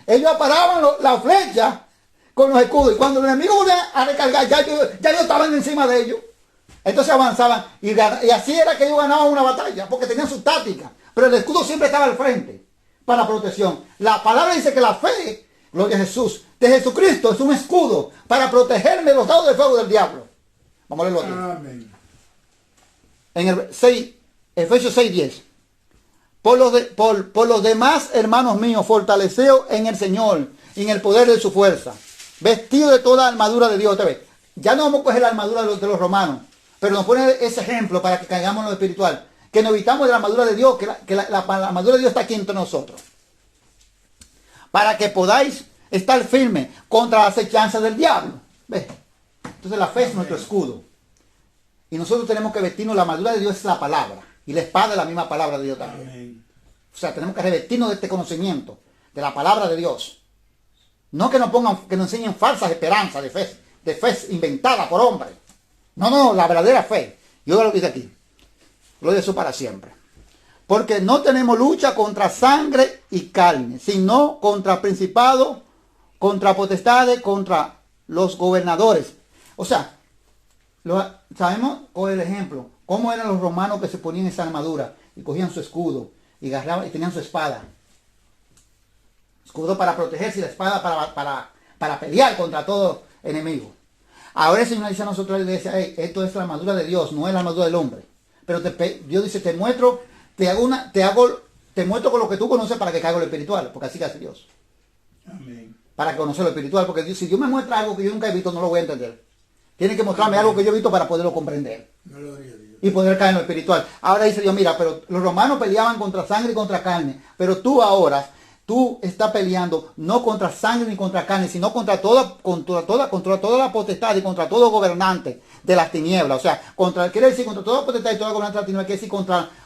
ellos aparaban la flecha con los escudos. Y cuando los enemigos volvían a recargar, ya ellos estaban encima de ellos. Entonces avanzaban. Y así era que ellos ganaban una batalla, porque tenían su táctica. Pero el escudo siempre estaba al frente, para protección. La palabra dice que la fe, gloria a Jesús, de Jesucristo es un escudo para protegerme de los dados de fuego del diablo. Vamos a leerlo aquí. Amén. En el 6, Efesios 6:10. Por los demás, hermanos míos, fortaleceos en el Señor y en el poder de su fuerza. Vestido de toda armadura de Dios. Ya no vamos a coger la armadura de los romanos, pero nos pone ese ejemplo para que caigamos en lo espiritual. Que nos evitamos de la armadura de Dios, que la armadura de Dios está aquí entre nosotros. Para que podáis estar firmes contra las acechanzas del diablo. ¿Ves? Entonces la fe es nuestro escudo. Y nosotros tenemos que vestirnos, la armadura de Dios es la palabra. Y la espada es la misma palabra de Dios también. Amén. O sea, tenemos que revestirnos de este conocimiento, de la palabra de Dios. No que nos enseñen falsas esperanzas de fe inventada por hombres. No, la verdadera fe. Yo lo dice aquí. Gloria a Jesús para siempre. Porque no tenemos lucha contra sangre y carne, sino contra principados, contra potestades, contra los gobernadores. O sea, sabemos con el ejemplo, cómo eran los romanos que se ponían esa armadura y cogían su escudo y agarraban y tenían su espada. Escudo para protegerse y la espada para pelear contra todo enemigo. Ahora el Señor dice a nosotros, le dice, hey, esto es la armadura de Dios, no es la armadura del hombre. Pero Dios dice, te muestro con lo que tú conoces para que caiga lo espiritual, porque así que hace Dios. Amén. Para conocer lo espiritual, porque si Dios me muestra algo que yo nunca he visto, no lo voy a entender. Tiene que mostrarme algo que yo he visto para poderlo comprender. No lo diga Dios. Y poder caer en lo espiritual. Ahora dice Dios, mira, pero los romanos peleaban contra sangre y contra carne. Pero tú estás peleando no contra sangre ni contra carne, sino contra toda la potestad y contra todo gobernante de las tinieblas. O sea, quiere decir contra toda potestad y toda gobernante de las tinieblas, quiere decir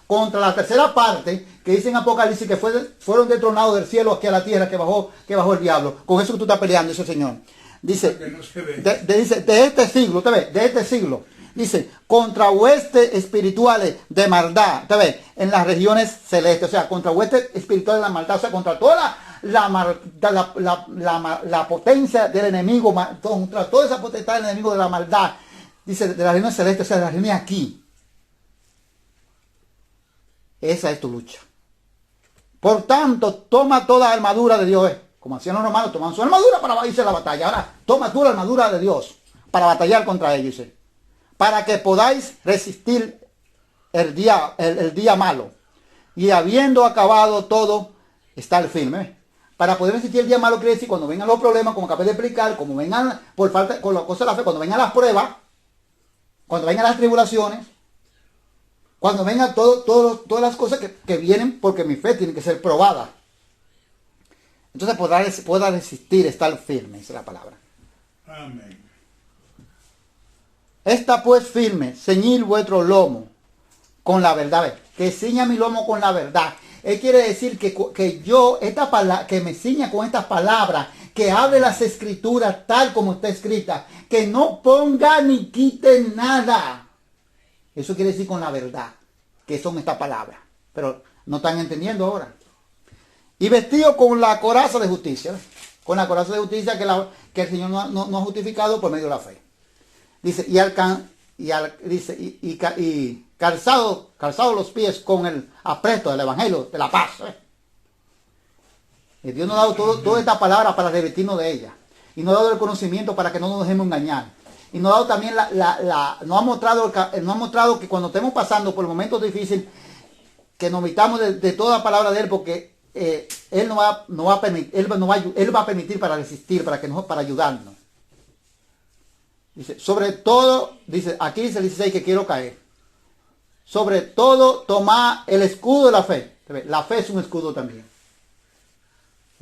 contra la tercera parte que dice en Apocalipsis que fueron destronados del cielo aquí a la tierra que bajó el diablo. Con eso que tú estás peleando, dice el Señor. Dice, No se ve. de este siglo, ¿te ves? De este siglo. Dice, contra huestes espirituales de maldad, ¿te ves? En las regiones celestes, o sea, contra huestes espirituales de la maldad, o sea, contra toda la potencia del enemigo, contra toda esa potestad del enemigo de la maldad, dice, de las regiones celestes, o sea, de las regiones aquí. Esa es tu lucha. Por tanto, toma toda armadura de Dios, como hacían los romanos, toman su armadura para irse a la batalla. Ahora, toma tú la armadura de Dios para batallar contra ellos, dice. Para que podáis resistir el día malo. Y habiendo acabado todo, estar firme. Para poder resistir el día malo quiere decir cuando vengan los problemas, como acabé de explicar, como vengan por falta, con la cosa de la fe, cuando vengan las pruebas, cuando vengan las tribulaciones, cuando vengan todas las cosas que vienen, porque mi fe tiene que ser probada. Entonces pueda resistir, estar firme, esa es la palabra. Amén. Está pues firme, ceñid vuestro lomo con la verdad. Que ciña mi lomo con la verdad. Él quiere decir que yo, que me ciña con estas palabras, que hable las escrituras tal como está escrita, que no ponga ni quite nada. Eso quiere decir con la verdad, que son estas palabras. Pero no están entendiendo ahora. Y vestido con la coraza de justicia. Con la coraza de justicia que el Señor no ha justificado por medio de la fe. Dice, y calzado los pies con el apresto del evangelio de la paz. Y Dios nos ha dado toda esta palabra para revestirnos de ella. Y nos ha dado el conocimiento para que no nos dejemos engañar. Y nos ha dado también nos ha mostrado que cuando estemos pasando por momentos difíciles, que nos vitamos de toda palabra de Él, porque Él no va a permitir, Él va a permitir para resistir, para ayudarnos. Dice, sobre todo, dice, aquí dice el 16 que quiero caer. Sobre todo, tomad el escudo de la fe. La fe es un escudo también.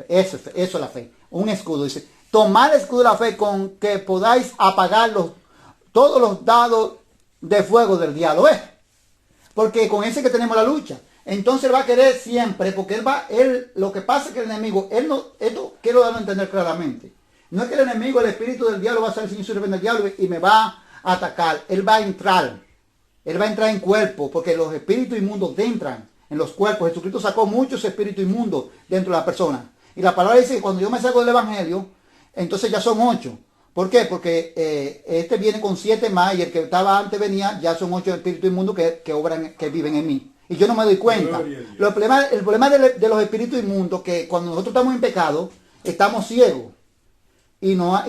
Eso es la fe. Un escudo. Dice, tomad el escudo de la fe con que podáis apagar todos los dados de fuego del diablo. ¿Ves? Porque con ese que tenemos la lucha. Entonces él va a querer siempre, porque lo que pasa es que el enemigo, esto quiero darlo a entender claramente. No es que el enemigo, el espíritu del diablo va a ser el Señor del diablo y me va a atacar. Él va a entrar. Él va a entrar en cuerpo, porque los espíritus inmundos entran en los cuerpos. Jesucristo sacó muchos espíritus inmundos dentro de la persona. Y la palabra dice que cuando yo me salgo del evangelio, entonces ya son 8. ¿Por qué? Porque este viene con 7 más y el que estaba antes venía, ya son 8 espíritus inmundos que obran, que viven en mí. Y yo no me doy cuenta. El problema de los espíritus inmundos, que cuando nosotros estamos en pecado, estamos ciegos. Y nos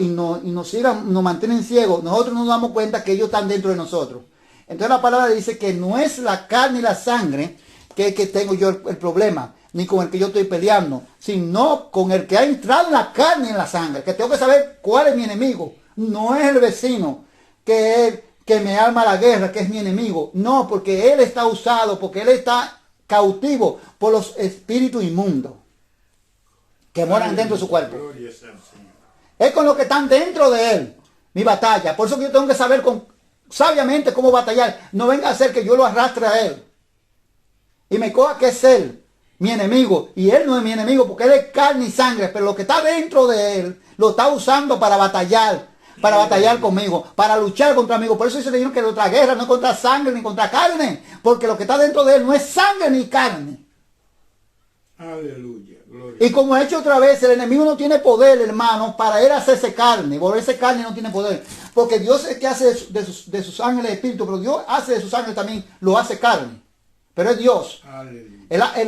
mantienen ciegos. Nosotros no nos damos cuenta que ellos están dentro de nosotros. Entonces la palabra dice que no es la carne y la sangre que tengo yo el problema, ni con el que yo estoy peleando, sino con el que ha entrado en la carne y en la sangre, que tengo que saber cuál es mi enemigo. No es el vecino que me arma la guerra, que es mi enemigo. No, porque él está usado, porque él está cautivo por los espíritus inmundos que moran dentro de su cuerpo. Es con los que están dentro de él mi batalla. Por eso que yo tengo que saber sabiamente cómo batallar. No venga a ser que yo lo arrastre a él y me coja que es él mi enemigo, y él no es mi enemigo porque él es carne y sangre, pero lo que está dentro de él lo está usando para batallar conmigo, para luchar contra mí. Por eso dice el Señor que nuestra guerra no es contra sangre ni contra carne, porque lo que está dentro de él no es sangre ni carne. Aleluya, gloria. Y como he hecho otra vez, el enemigo no tiene poder, hermano, para él hacerse carne. Volverse carne no tiene poder. Porque Dios es que hace de sus ángeles espíritu, pero Dios hace de sus ángeles también, lo hace carne. Pero es Dios.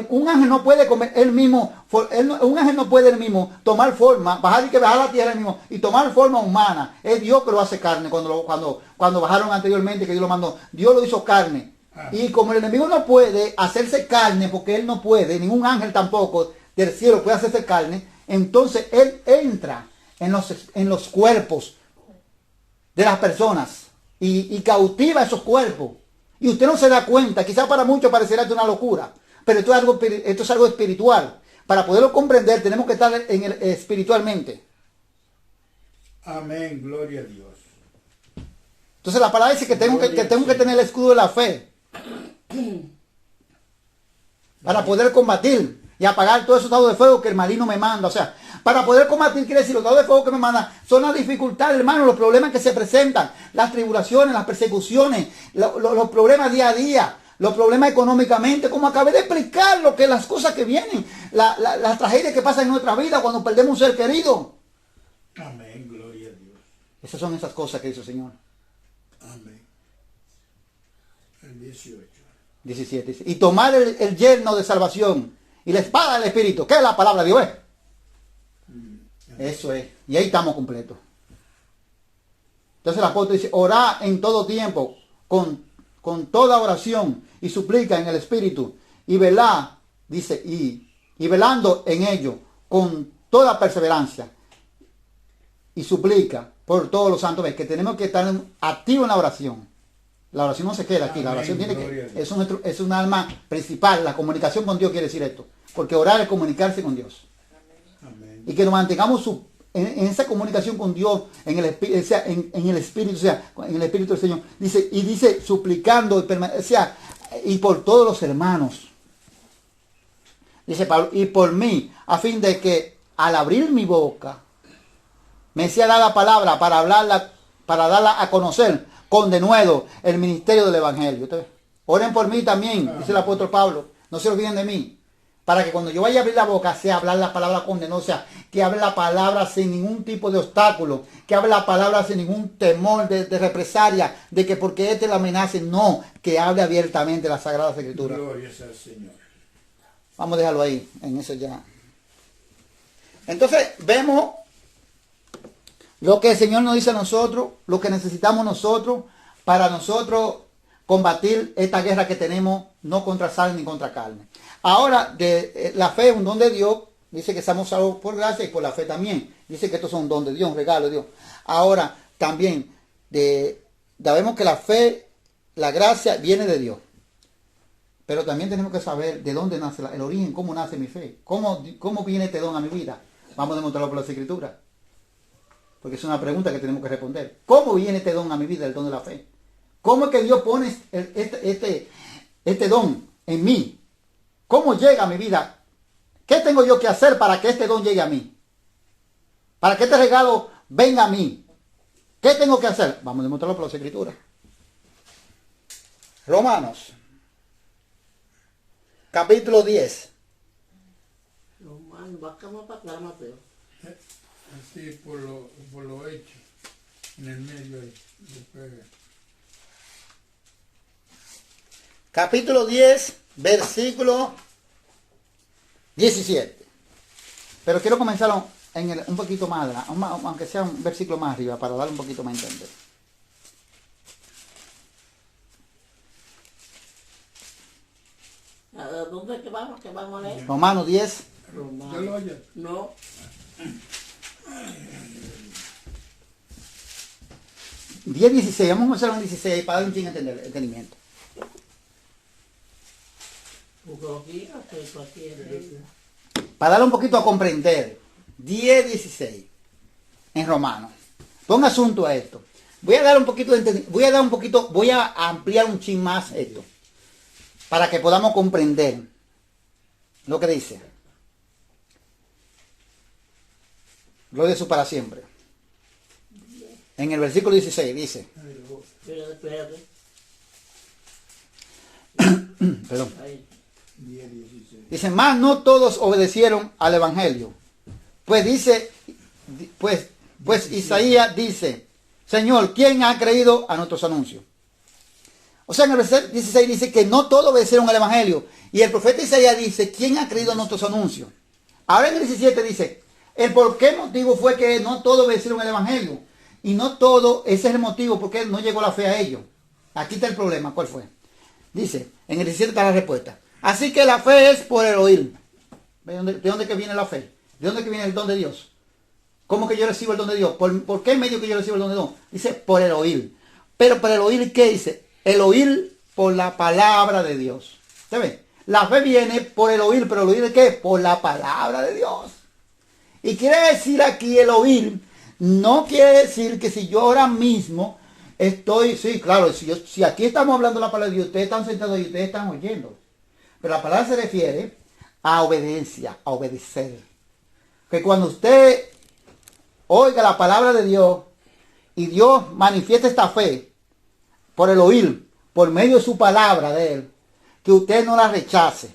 Un ángel no puede comer él mismo, un ángel no puede él mismo tomar forma, bajar a la tierra él mismo y tomar forma humana. Es Dios que lo hace carne. Cuando bajaron anteriormente, que Dios lo mandó, Dios lo hizo carne. Y como el enemigo no puede hacerse carne, porque él no puede, ningún ángel tampoco del cielo puede hacerse carne, entonces él entra en los cuerpos de las personas y cautiva esos cuerpos. Y usted no se da cuenta, quizás para muchos parecerá una locura, pero esto es algo espiritual. Para poderlo comprender tenemos que estar espiritualmente. Amén, gloria a Dios. Entonces la palabra dice que tengo que tener el escudo de la fe para poder combatir y apagar todos esos dados de fuego que el maligno me manda. O sea, para poder combatir quiere decir, los dados de fuego que me mandan son las dificultades, hermano, los problemas que se presentan, las tribulaciones, las persecuciones, los problemas día a día, los problemas económicamente, como acabé de explicar, lo que las cosas que vienen, las tragedias que pasan en nuestra vida cuando perdemos un ser querido. Amén, gloria a Dios. Esas son esas cosas que dice el Señor. Amén. El 18. 17. Dice, y tomar el yelmo de salvación y la espada del Espíritu, que es la palabra de Dios. Eso es. Y ahí estamos completos. Entonces el apóstol dice, orá en todo tiempo, con toda oración y suplica en el Espíritu, y velá, dice, y velando en ello, con toda perseverancia, y suplica por todos los santos, que tenemos que estar activos en la oración. La oración no se queda aquí, la oración tiene que, es un alma principal, la comunicación con Dios quiere decir esto, porque orar es comunicarse con Dios. Amén. Y que nos mantengamos en esa comunicación con Dios, en el Espíritu, o sea, en el Espíritu del Señor. Dice suplicando, y por todos los hermanos. Dice Pablo, y por mí, a fin de que al abrir mi boca, me sea dada palabra para hablarla, para darla a conocer con denuedo el ministerio del Evangelio. Oren por mí también, dice el apóstol Pablo, no se olviden de mí, para que cuando yo vaya a abrir la boca, sea hablar la palabra con denuedo, o sea, que hable la palabra sin ningún tipo de obstáculo, que hable la palabra sin ningún temor de represalia, de que porque la amenace, no, que hable abiertamente la Sagrada Escritura. Gloria al Señor. Vamos a dejarlo ahí, en eso ya. Entonces, vemos lo que el Señor nos dice a nosotros, lo que necesitamos nosotros, para nosotros combatir esta guerra que tenemos, no contra sangre ni contra carne. Ahora, la fe es un don de Dios. Dice que estamos salvos por gracia y por la fe también. Dice que estos son un don de Dios, un regalo de Dios. Ahora, también, sabemos que la fe, la gracia viene de Dios. Pero también tenemos que saber de dónde nace el origen, cómo nace mi fe. ¿Cómo viene este don a mi vida? Vamos a demostrarlo por las Escrituras. Porque es una pregunta que tenemos que responder. ¿Cómo viene este don a mi vida, el don de la fe? ¿Cómo es que Dios pone este don en mí? ¿Cómo llega a mi vida? ¿Qué tengo yo que hacer para que este don llegue a mí? Para que este regalo venga a mí. ¿Qué tengo que hacer? Vamos a demostrarlo por las Escrituras. Romanos, capítulo 10. Romanos, vamos para acá, Mateo. Así por lo hecho, en el medio ahí, después. Capítulo 10, versículo 17. Pero quiero comenzar un poquito más, aunque sea un versículo más arriba, para dar un poquito más a entender. ¿Dónde es que vamos a leer? Romanos 10. ¿Ya lo oyes? No. 10, 16. Vamos a comenzar en 16 para dar un chingo de entendimiento. Para darle un poquito a comprender. 10, 16. En Romanos. Ponga asunto a esto. Voy a dar un poquito de entendimiento. Voy a ampliar un chin más esto. Para que podamos comprender lo que dice. Gloria a Jesús para siempre. En el versículo 16 dice. Espérate. Perdón. Ahí. 10, 16. Dice, más no todos obedecieron al evangelio. Pues dice, pues Isaías dice, Señor, ¿quién ha creído a nuestros anuncios? O sea, en el versículo 16 dice que no todos obedecieron al evangelio. Y el profeta Isaías dice, ¿quién ha creído a nuestros anuncios? Ahora en el 17 dice, el por qué motivo fue que no todos obedecieron al evangelio. Y no todo, ese es el motivo por qué no llegó la fe a ellos. Aquí está el problema, ¿cuál fue? Dice, en el 17 está la respuesta. Así que la fe es por el oír. ¿De dónde que viene la fe? ¿De dónde que viene el don de Dios? ¿Cómo que yo recibo el don de Dios? ¿Por qué medio que yo recibo el don de Dios? Dice, por el oír. Pero por el oír, ¿qué dice? El oír por la palabra de Dios. ¿Se ve? La fe viene por el oír, pero el oír ¿de qué? Por la palabra de Dios. Y quiere decir aquí el oír, no quiere decir que si yo ahora mismo estoy, sí, claro, si aquí estamos hablando la palabra de Dios, ustedes están sentados y ustedes están oyendo. Pero la palabra se refiere a obediencia, a obedecer. Que cuando usted oiga la palabra de Dios y Dios manifiesta esta fe por el oír, por medio de su palabra de Él, que usted no la rechace,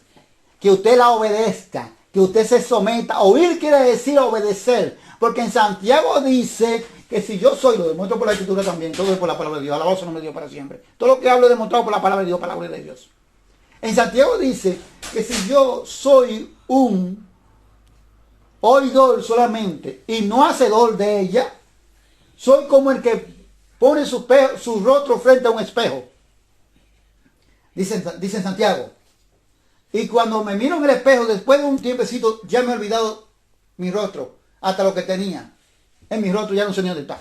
que usted la obedezca, que usted se someta. Oír quiere decir obedecer, porque en Santiago dice que si yo soy, lo demuestro por la Escritura también, todo es por la palabra de Dios, alabado sea el nombre de Dios para siempre. Todo lo que hablo es demostrado por la palabra de Dios, palabra de Dios. En Santiago dice que si yo soy un oidor solamente y no hacedor de ella, soy como el que pone su rostro frente a un espejo. Dice en Santiago. Y cuando me miro en el espejo, después de un tiempecito, ya me he olvidado mi rostro, hasta lo que tenía. En mi rostro ya no sé ni dónde está.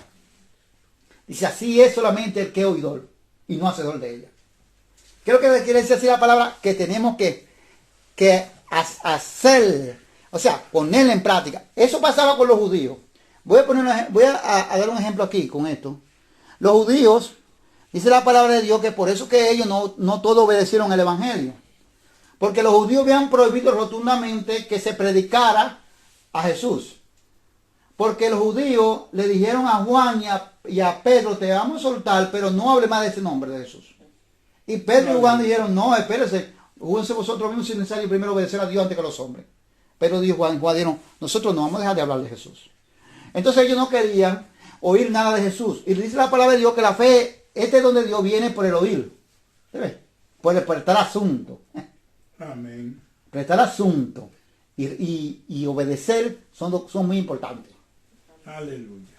Dice, así es solamente el que es oidor y no hacedor de ella. ¿Qué es lo que quiere decir así la palabra? Que tenemos que hacer, o sea, ponerla en práctica. Eso pasaba con los judíos. Voy a dar un ejemplo aquí con esto. Los judíos, dice la palabra de Dios que por eso que ellos no todos obedecieron el evangelio. Porque los judíos habían prohibido rotundamente que se predicara a Jesús. Porque los judíos le dijeron a Juan y a Pedro, te vamos a soltar, pero no hable más de ese nombre de Jesús. Y Pedro y Juan dijeron, no, espérense, júguense vosotros mismos si es necesario primero obedecer a Dios antes que a los hombres. Pedro y Juan dijeron, nosotros no vamos a dejar de hablar de Jesús. Entonces ellos no querían oír nada de Jesús. Y dice la palabra de Dios que la fe, este don de Dios viene por el oír. ¿Se ve? Por prestar asunto. Amén. Prestar asunto y obedecer son muy importantes. Aleluya.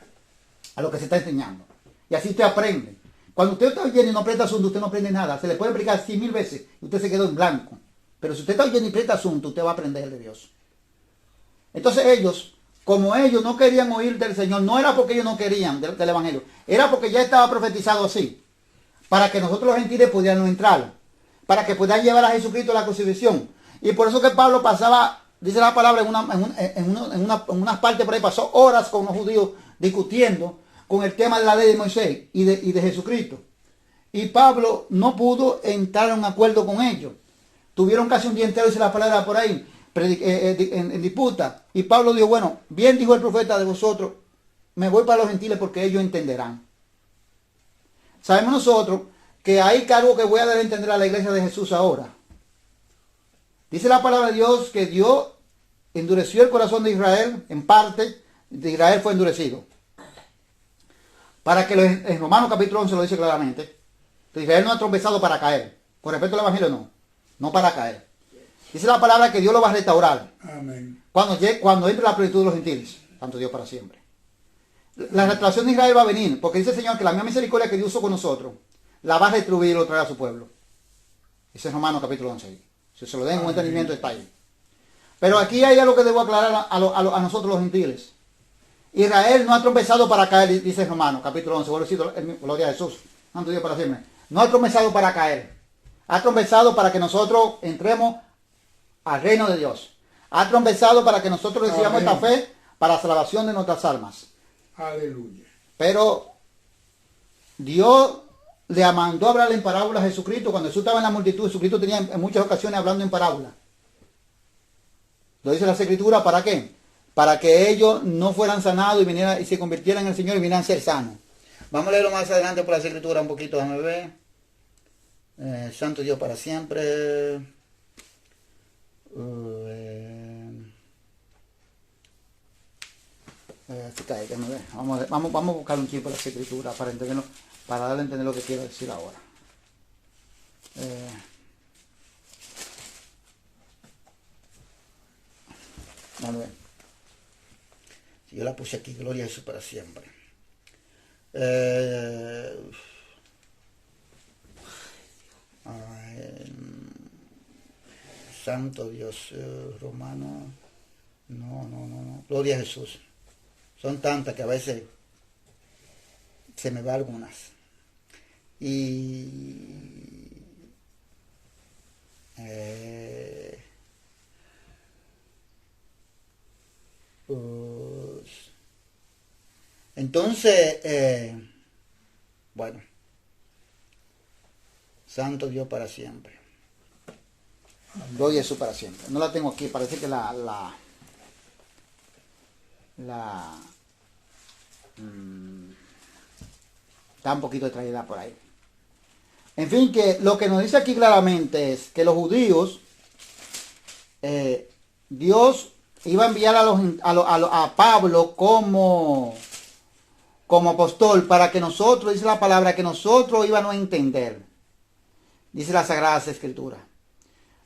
A lo que se está enseñando. Y así usted aprende. Cuando usted está oyendo y no presta asunto, usted no aprende nada. Se le puede explicar 100,000 veces y usted se quedó en blanco. Pero si usted está oyendo y presta asunto, usted va a aprender de Dios. Entonces ellos, como ellos no querían oír del Señor, no era porque ellos no querían del Evangelio, era porque ya estaba profetizado así, para que nosotros los gentiles pudiéramos entrar, para que puedan llevar a Jesucristo a la crucifixión. Y por eso que Pablo pasaba, dice la palabra, en unas partes por ahí, pasó horas con los judíos discutiendo con el tema de la ley de Moisés y de Jesucristo. Y Pablo no pudo entrar en un acuerdo con ellos. Tuvieron casi un día entero, dice la palabra por ahí, en disputa. Y Pablo dijo, bueno, bien dijo el profeta de vosotros, me voy para los gentiles porque ellos entenderán. Sabemos nosotros que hay algo que voy a dar a entender a la iglesia de Jesús ahora. Dice la palabra de Dios que Dios endureció el corazón de Israel, en parte de Israel fue endurecido. Para que en Romanos capítulo 11 lo dice claramente, que Israel no ha tropezado para caer. Con respecto al Evangelio no para caer. Dice la palabra que Dios lo va a restaurar. Amén. Cuando entre la plenitud de los gentiles, tanto Dios para siempre. La restauración de Israel va a venir, porque dice el Señor que la misma misericordia que Dios usó con nosotros, la va a retribuir y lo traerá a su pueblo. Ese es Romanos capítulo 11. Si se lo den un entendimiento está ahí. Pero aquí hay algo que debo aclarar a nosotros los gentiles. Israel no ha tropezado para caer, dice Romanos capítulo 11. Gloria a Jesús. Santo Dios para siempre. No ha tropezado para caer. Ha tropezado para que nosotros entremos al reino de Dios. Ha tropezado para que nosotros recibamos esta fe para la salvación de nuestras almas. Aleluya. Pero Dios le mandó a hablar en parábolas a Jesucristo. Cuando Jesús estaba en la multitud, Jesucristo tenía en muchas ocasiones hablando en parábolas. Lo dice la Escritura, ¿para qué? Para que ellos no fueran sanados y se convirtieran en el Señor y vinieran a ser sanos. Vamos a leerlo más adelante por la Escritura un poquito, déjame ver. Santo Dios para siempre. Vamos a buscar un chip por la Escritura para entenderlo, para darle a entender lo que quiero decir ahora. Vamos a ver. Si yo la puse aquí, gloria a Jesús para siempre. Santo Dios, Romano. No. Gloria a Jesús. Son tantas que a veces se me va algunas. Entonces, bueno, Santo Dios para siempre. Gloria a Jesús para siempre. No la tengo aquí, parece que está un poquito distraída por ahí. En fin, que lo que nos dice aquí claramente es que los judíos, Dios iba a enviar a Pablo como apóstol para que nosotros, dice la palabra, que nosotros íbamos a entender. Dice la Sagrada Escritura.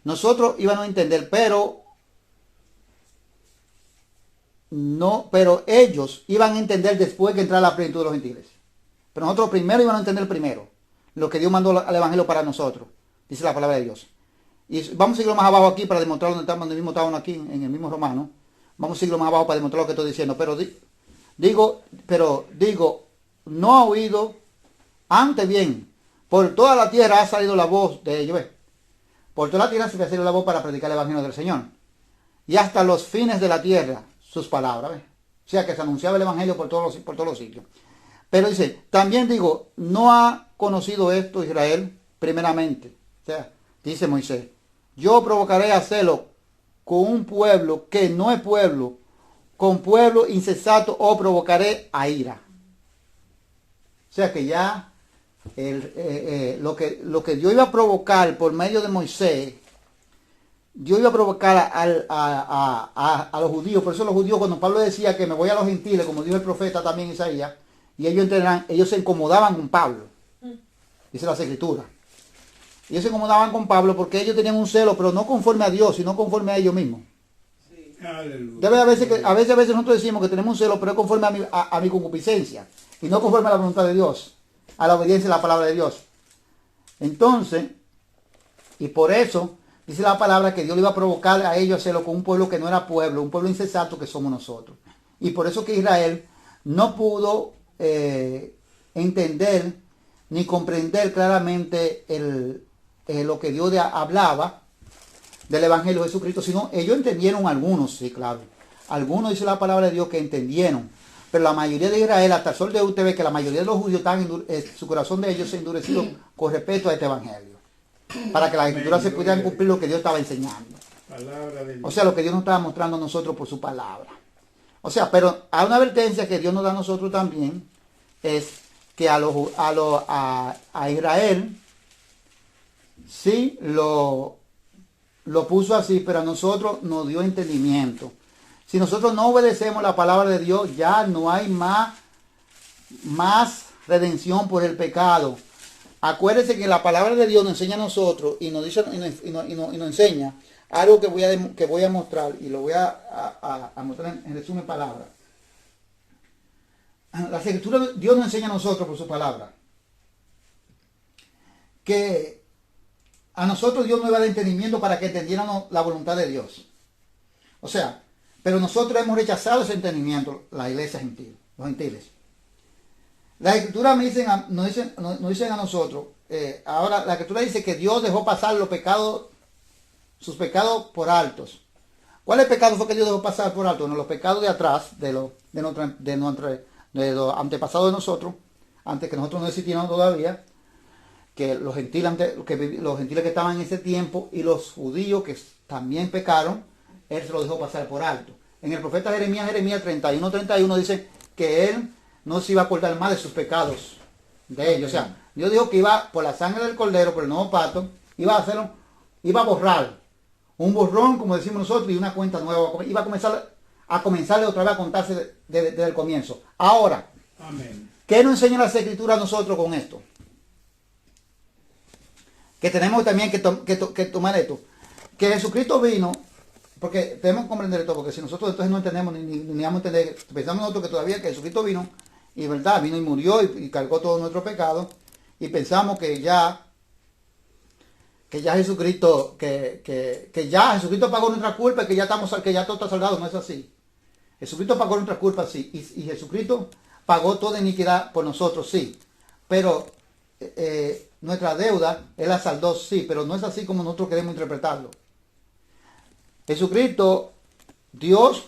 Nosotros íbamos a entender, pero ellos iban a entender después que entrara la plenitud de los gentiles. Pero nosotros primero íbamos a entender primero lo que Dios mandó al Evangelio para nosotros. Dice la palabra de Dios. Y vamos a seguirlo más abajo aquí para demostrar donde mismo estábamos aquí, en el mismo Romano. Vamos a seguirlo más abajo para demostrar lo que estoy diciendo. Pero digo, no ha oído, antes bien, por toda la tierra ha salido la voz de ellos. Por toda la tierra se ha salido la voz para predicar el Evangelio del Señor. Y hasta los fines de la tierra, sus palabras. O sea que se anunciaba el Evangelio por todos los sitios. Pero dice, también digo, no ha conocido esto Israel primeramente. O sea, dice Moisés, yo provocaré a celo con un pueblo que no es pueblo, con pueblo insensato o provocaré a ira. O sea que ya lo que Dios iba a provocar por medio de Moisés, Dios iba a provocar a los judíos. Por eso los judíos, cuando Pablo decía que me voy a los gentiles, como dijo el profeta también Isaías, y ellos se incomodaban con Pablo. Dice la Escritura. Ellos se incomodaban con Pablo porque ellos tenían un celo, pero no conforme a Dios, sino conforme a ellos mismos. Sí. Aleluya. A veces nosotros decimos que tenemos un celo, pero es conforme a mi concupiscencia y no conforme a la voluntad de Dios. a la obediencia a la palabra de Dios. Entonces, y por eso dice la palabra que Dios le iba a provocar a ellos a hacerlo con un pueblo que no era pueblo, un pueblo insensato que somos nosotros. Y por eso que Israel no pudo entender ni comprender claramente lo que Dios hablaba del Evangelio de Jesucristo, sino ellos entendieron algunos, sí, claro. Algunos, dice la palabra de Dios, que entendieron. Pero la mayoría de Israel, hasta el sol de hoy, usted ve que la mayoría de los judíos su corazón de ellos se ha endurecido con respecto a este Evangelio. Para que las escrituras se pudieran cumplir lo que Dios estaba enseñando. Palabra de Dios. O sea, lo que Dios nos estaba mostrando a nosotros por su palabra. O sea, pero hay una advertencia que Dios nos da a nosotros también, es que a Israel sí lo puso así, pero a nosotros nos dio entendimiento. Si nosotros no obedecemos la palabra de Dios, ya no hay más redención por el pecado. Acuérdense que la palabra de Dios nos enseña a nosotros y nos dice y nos enseña algo que voy a mostrar y lo voy a mostrar en resumen palabras. Las escrituras, Dios nos enseña a nosotros por su palabra que a nosotros Dios nos iba a dar entendimiento para que entendiéramos la voluntad de Dios. O sea, pero nosotros hemos rechazado ese entendimiento, la iglesia gentil, los gentiles. Las escrituras nos dicen a nosotros, ahora la escritura dice que Dios dejó pasar sus pecados por altos. ¿Cuáles pecados fue que Dios dejó pasar por alto? Bueno, los pecados de atrás, de los antepasados de nosotros, antes que nosotros no existiéramos todavía, que los gentiles que estaban en ese tiempo y los judíos que también pecaron, Él se lo dejó pasar por alto. En el profeta Jeremías 31:31 dice que Él no se iba a acordar más de sus pecados de ellos. O sea, Dios dijo que iba por la sangre del cordero, por el nuevo pacto, iba a borrar un borrón, como decimos nosotros, y una cuenta nueva. Iba a comenzarle otra vez a contarse desde el comienzo. Ahora, Amén. ¿qué nos enseña las escrituras a nosotros con esto? Que tenemos también que tomar esto. Que Jesucristo vino, porque tenemos que comprender esto, porque si nosotros entonces no entendemos, ni vamos a entender, pensamos nosotros que todavía que Jesucristo vino, y verdad, vino y murió y cargó todo nuestro pecado, y pensamos que ya Jesucristo, que ya Jesucristo pagó nuestra culpa, que ya todo está saldado. No es así. Jesucristo pagó nuestra culpa, sí, y Jesucristo pagó toda iniquidad por nosotros, sí, pero nuestra deuda, Él la saldó, sí, pero no es así como nosotros queremos interpretarlo. Jesucristo, Dios,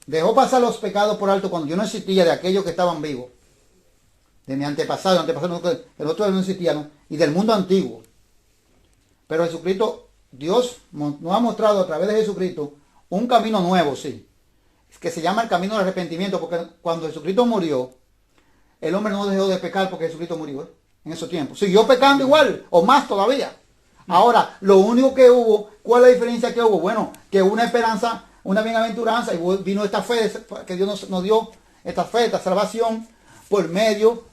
dejó pasar los pecados por alto cuando yo no existía, de aquellos que estaban vivos, de mi antepasado, el otro no existía, ¿no? Y del mundo antiguo. Pero Jesucristo, Dios nos ha mostrado a través de Jesucristo un camino nuevo, sí, que se llama el camino del arrepentimiento, porque cuando Jesucristo murió, el hombre no dejó de pecar porque Jesucristo murió, en esos tiempos. Siguió pecando igual, o más todavía. Ahora, lo único que hubo, ¿cuál es la diferencia que hubo? Bueno, que hubo una esperanza, una bienaventuranza, y vino esta fe, que Dios nos dio esta fe, esta salvación, por medio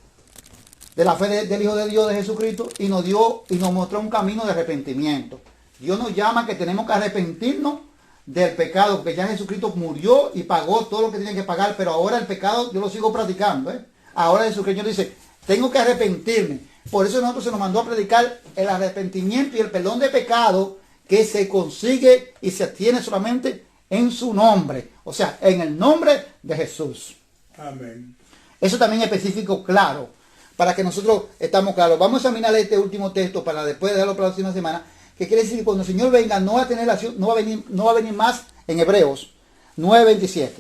de la fe del Hijo de Dios, de Jesucristo, y nos mostró un camino de arrepentimiento. Dios nos llama que tenemos que arrepentirnos del pecado, porque ya Jesucristo murió y pagó todo lo que tenía que pagar, pero ahora el pecado yo lo sigo practicando. Ahora Jesucristo dice, tengo que arrepentirme. Por eso nosotros se nos mandó a predicar el arrepentimiento y el perdón de pecado, que se consigue y se tiene solamente en su nombre, o sea, en el nombre de Jesús. Amén. Eso también es específico, claro, para que nosotros estamos claros. Vamos a examinar este último texto para después dejarlo para la próxima semana, que quiere decir que cuando el Señor venga no va a venir más, en Hebreos 9:27.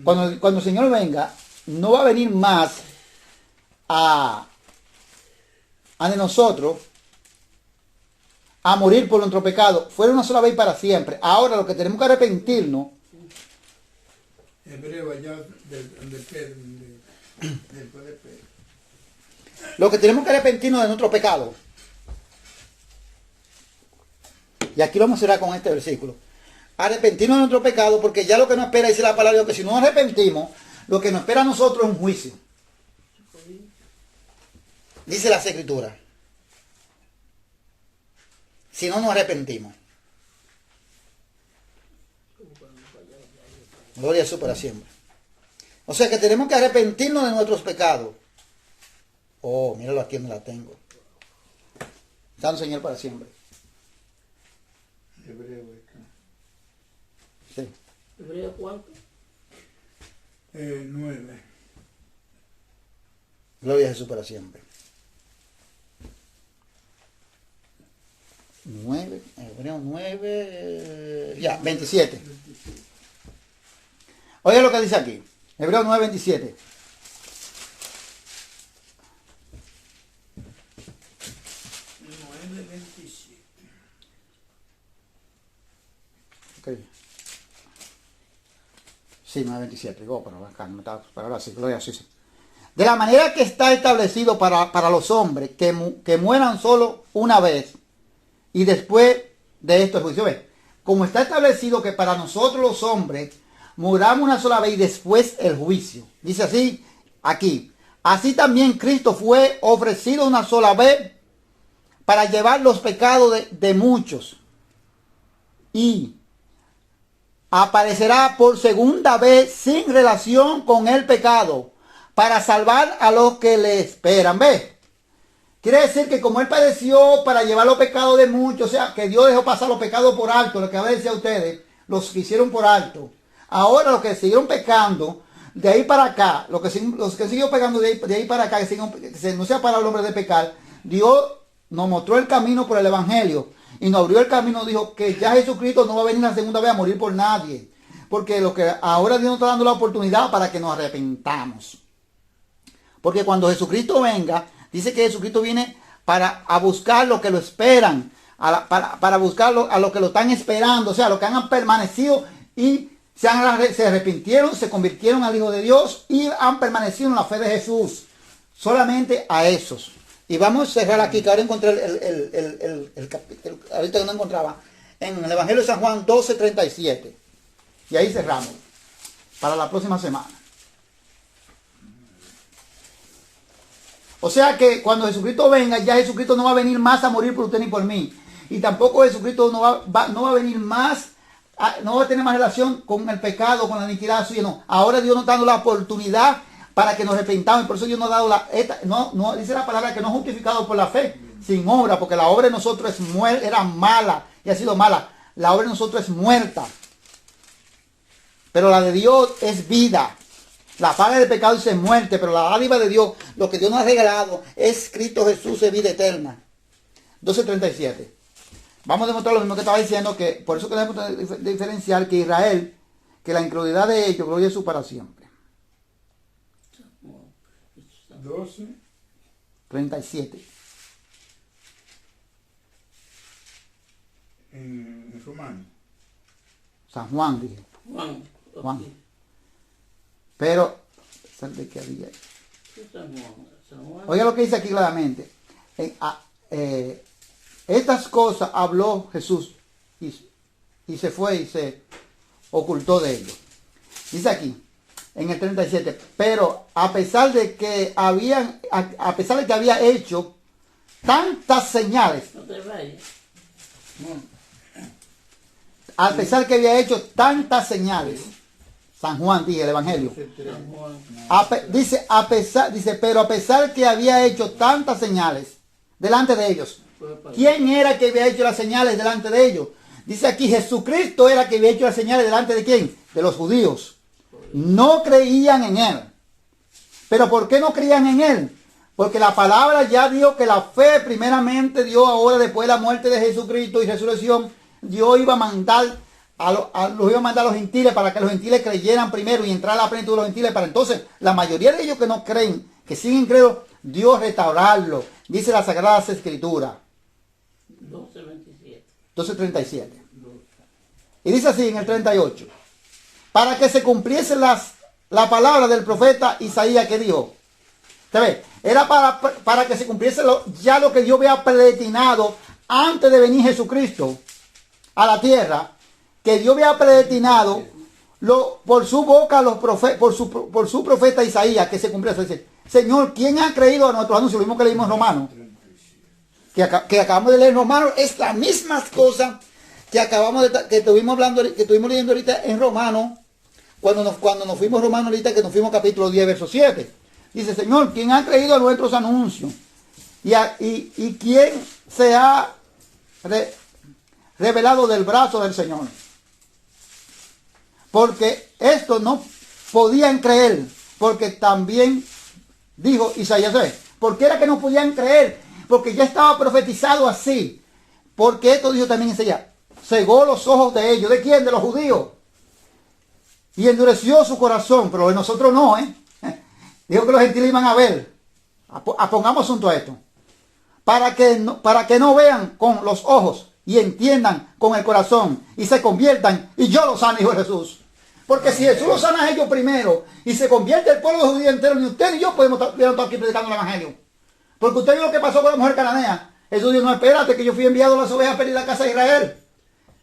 Cuando el Señor venga, no va a venir más a de nosotros a morir por nuestro pecado. Fue una sola vez para siempre. Ahora lo que tenemos que arrepentirnos. Hebreo allá del Pedro. Lo que tenemos que arrepentirnos de nuestro pecado. Y aquí vamos a cerrar con este versículo. Arrepentirnos de nuestro pecado, porque ya lo que nos espera, dice la palabra de Dios, que si no nos arrepentimos, lo que nos espera a nosotros es un juicio. Dice las Escrituras. Si no nos arrepentimos. Gloria a Jesús para siempre. O sea que tenemos que arrepentirnos de nuestros pecados. Oh, míralo aquí donde la tengo. Santo Señor para siempre. Hebreo acá. Sí. ¿Hebreo cuánto? 9. Gloria a Jesús para siempre. 9, Hebreo 9, ya, 27. Oiga lo que dice aquí. Hebreo 9, 27. Ok. Sí, 9:27. Digo, pero acá no me está, pero ahora sí, gloria a Jesús. De la manera que está establecido para los hombres que mueran solo una vez y después de esto el juicio. ¿Ve? Como está establecido que para nosotros los hombres muramos una sola vez y después el juicio. Dice así aquí. Así también Cristo fue ofrecido una sola vez para llevar los pecados de muchos. Y aparecerá por segunda vez sin relación con el pecado para salvar a los que le esperan. ¿Ve? Quiere decir que como él padeció para llevar los pecados de muchos, o sea, que Dios dejó pasar los pecados por alto, lo que a veces a ustedes, los que hicieron por alto. Ahora los que siguieron pecando, de ahí para acá, los que siguieron pecando de ahí para acá, que no sea para el hombre de pecar, Dios nos mostró el camino por el Evangelio y nos abrió el camino, dijo que ya Jesucristo no va a venir la segunda vez a morir por nadie. Porque lo que ahora Dios nos está dando la oportunidad para que nos arrepentamos. Porque cuando Jesucristo venga, dice que Jesucristo viene para buscar los que lo esperan, para buscar a los que lo están esperando, o sea, los que han permanecido y se arrepintieron, se convirtieron al Hijo de Dios y han permanecido en la fe de Jesús. Solamente a esos. Y vamos a cerrar aquí, que ahora encontré el capítulo, ahorita que no encontraba, en el Evangelio de San Juan 12:37. Y ahí cerramos, para la próxima semana. O sea que cuando Jesucristo venga, ya Jesucristo no va a venir más a morir por usted ni por mí. Y tampoco Jesucristo no va a venir más, no va a tener más relación con el pecado, con la iniquidad suya. No. Ahora Dios nos está dando la oportunidad para que nos arrepentamos. Y por eso Dios nos ha dado no dice la palabra que no es justificado por la fe, sin obra, porque la obra de nosotros era mala y ha sido mala. La obra de nosotros es muerta. Pero la de Dios es vida. La paga del pecado es muerte, pero la dádiva de Dios, lo que Dios nos ha regalado, es Cristo Jesús, es vida eterna. 12:37. Vamos a demostrar lo mismo que estaba diciendo, que por eso queremos diferenciar que Israel, que la incredulidad de ellos, gloria a Jesús para siempre. 12:37. En romano. San Juan, dije. Juan. Okay. Pero, ¿de qué había? San Juan. Oiga lo que dice aquí claramente. Estas cosas habló Jesús y se fue y se ocultó de ellos. Dice aquí, en el 37, pero a pesar de que había hecho tantas señales, No te vayas. a pesar que había hecho tantas señales, San Juan dije el Evangelio, San Juan. dice, pero a pesar que había hecho tantas señales delante de ellos, ¿quién era que había hecho las señales delante de ellos? Dice aquí, Jesucristo era que había hecho las señales delante de ¿quién? De los judíos. No creían en él. ¿Pero por qué no creían en él? Porque la palabra ya dijo que la fe primeramente Dios ahora, después de la muerte de Jesucristo y resurrección, Dios iba a mandar los iba a mandar a los gentiles para que los gentiles creyeran primero y entrar a la plenitud de los gentiles, para entonces la mayoría de ellos que no creen, que siguen creyendo, Dios restaurarlo. Dice las Sagradas Escrituras. 12:27. 12:37. Y dice así en el 38. Para que se cumpliese la palabra del profeta Isaías que dijo. ¿Se ve? Era para que se cumpliese ya lo que Dios había predestinado antes de venir Jesucristo a la tierra. Que Dios había predestinado por su boca por su profeta Isaías que se cumplió. Dice, Señor, ¿quién ha creído a nuestros anuncios? Lo mismo que leímos en Romanos. Que acabamos de leer en Romanos, es la misma cosa que estuvimos leyendo ahorita en Romanos, cuando nos fuimos a Romanos ahorita, que nos fuimos capítulo 10, verso 7. Dice, Señor, ¿quién ha creído a nuestros anuncios? Y quién se ha revelado del brazo del Señor. Porque esto no podían creer, porque también dijo Isaías, ¿por qué era que no podían creer? Porque ya estaba profetizado así. Porque esto dijo también Isaías, cegó los ojos de ellos. ¿De quién? De los judíos. Y endureció su corazón, pero de nosotros no, Dijo que los gentiles iban a ver. Pongamos asunto a esto. Para que no vean con los ojos y entiendan con el corazón y se conviertan y yo los sane, dijo Jesús. Porque si Jesús los sana a ellos primero y se convierte el pueblo judío entero, ni usted ni yo podemos estar aquí predicando el evangelio. Porque usted vio lo que pasó con la mujer cananea. Jesús dijo, no, espérate, que yo fui enviado a las ovejas para ir a la casa de Israel.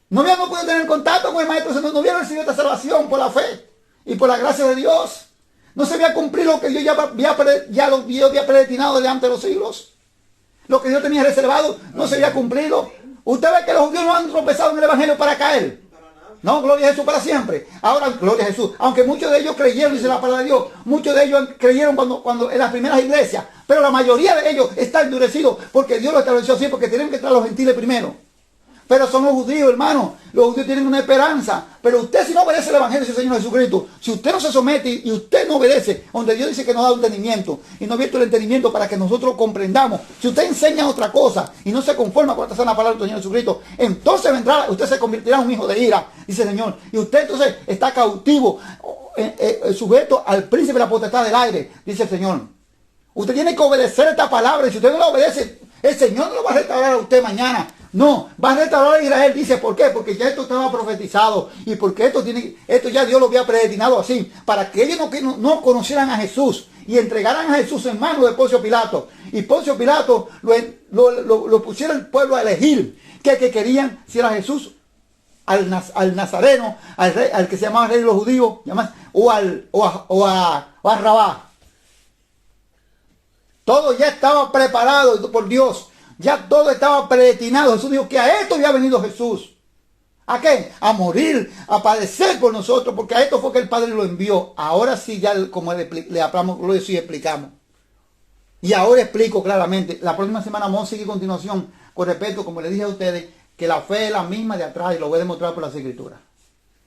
No habíamos podido tener contacto con el Maestro, no habían recibido esta salvación por la fe y por la gracia de Dios. No se había cumplido lo que Dios ya había predestinado delante de los siglos. Lo que Dios tenía reservado no se había cumplido. Usted ve que los judíos no han tropezado en el evangelio para caer. No, gloria a Jesús para siempre. Ahora, gloria a Jesús. Aunque muchos de ellos creyeron, dice la palabra de Dios, muchos de ellos creyeron cuando en las primeras iglesias, pero la mayoría de ellos está endurecidos porque Dios lo estableció así, porque tienen que estar los gentiles primero. Pero son los judíos, hermano. Los judíos tienen una esperanza. Pero usted, si no obedece el evangelio del Señor Jesucristo, si usted no se somete y usted no obedece, donde Dios dice que nos da entendimiento y no ha abierto el entendimiento para que nosotros comprendamos, si usted enseña otra cosa y no se conforma con esta sana palabra del Señor Jesucristo, entonces vendrá, usted se convertirá en un hijo de ira, dice el Señor. Y usted entonces está cautivo, sujeto al príncipe de la potestad del aire, dice el Señor. Usted tiene que obedecer esta palabra y si usted no la obedece, el Señor no lo va a restaurar a usted mañana. No, va a restaurar a Israel. Dice, ¿por qué? Porque ya esto estaba profetizado y porque esto ya Dios lo había predestinado así, para que ellos no conocieran a Jesús y entregaran a Jesús en manos de Poncio Pilato. Y Poncio Pilato lo pusiera el pueblo a elegir que querían, si era Jesús, al Nazareno, al que se llamaba rey de los judíos, o a Rabá. Todo ya estaba preparado por Dios. Ya todo estaba predestinado. Jesús dijo que a esto había venido Jesús. ¿A qué? A morir, a padecer por nosotros, porque a esto fue que el Padre lo envió. Ahora sí, ya como le hablamos, lo explicamos. Y ahora explico claramente. La próxima semana vamos a seguir a continuación con respecto, como le dije a ustedes, que la fe es la misma de atrás y lo voy a demostrar por las Escrituras.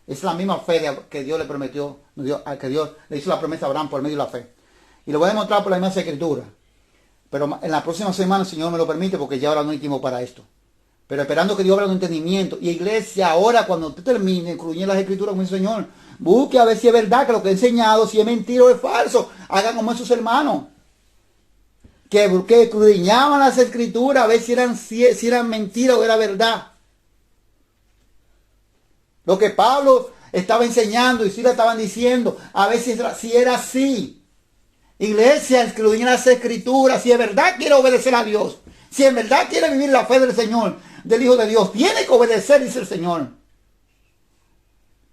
Es la misma fe que Dios le prometió, que Dios le hizo la promesa a Abraham por medio de la fe. Y lo voy a demostrar por las mismas Escrituras. Pero en la próxima semana el Señor me lo permite porque ya ahora no hay tiempo para esto. Pero esperando que Dios abra un entendimiento. Y iglesia, ahora cuando usted termine, incluye las Escrituras, como dice el Señor, busque a ver si es verdad que lo que he enseñado, si es mentira o es falso. Hagan como esos hermanos. Que escudriñaban las Escrituras a ver si eran mentiras o era verdad. Lo que Pablo estaba enseñando y si le estaban diciendo, a ver si era así. Iglesia, escudriñen las Escrituras, si en verdad quiere obedecer a Dios, si en verdad quiere vivir la fe del Señor, del Hijo de Dios, tiene que obedecer, dice el Señor.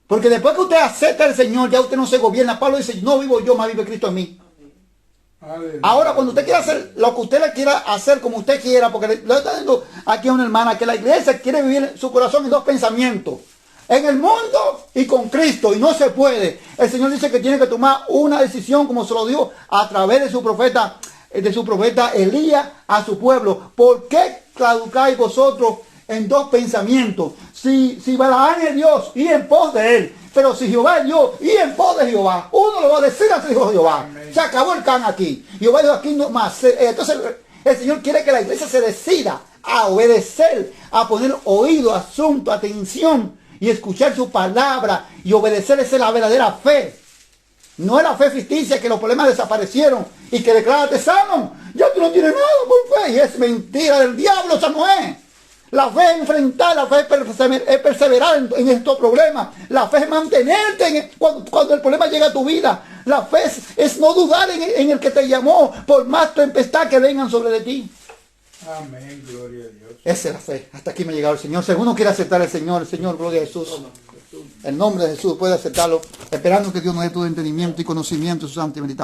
Porque después que usted acepta al Señor, ya usted no se gobierna. Pablo dice, no vivo yo, más vive Cristo en mí. Aleluya. Ahora, cuando usted quiera hacer lo que usted le quiera hacer como usted quiera, porque lo está diciendo aquí a una hermana, que la iglesia quiere vivir su corazón en dos pensamientos. En el mundo y con Cristo, y no se puede. El Señor dice que tiene que tomar una decisión, como se lo dio a través de su profeta Elías a su pueblo. ¿Por qué caducáis vosotros en dos pensamientos? Si Balaam es Dios, y en pos de él. Pero si Jehová es Dios, y en pos de Jehová. Uno lo va a decir así, dijo Jehová. Amén. Se acabó el can aquí. Jehová dijo aquí no más. Entonces el Señor quiere que la iglesia se decida a obedecer, a poner oído, asunto, atención, y escuchar su palabra y obedecer. Esa es la verdadera fe. No es la fe ficticia que los problemas desaparecieron y que declárate sano. Ya tú no tienes nada por fe. Y es mentira del diablo, esa no es. La fe es enfrentar, la fe es perseverar en estos problemas. La fe es mantenerte cuando el problema llega a tu vida. La fe es no dudar en el que te llamó, por más tempestad que vengan sobre de ti. Amén, gloria a Dios. Esa es la fe. Hasta aquí me ha llegado el Señor. Si alguno quiere aceptar al Señor, gloria a Jesús. El nombre de Jesús puede aceptarlo, esperando que Dios nos dé todo entendimiento y conocimiento de su santa y bendita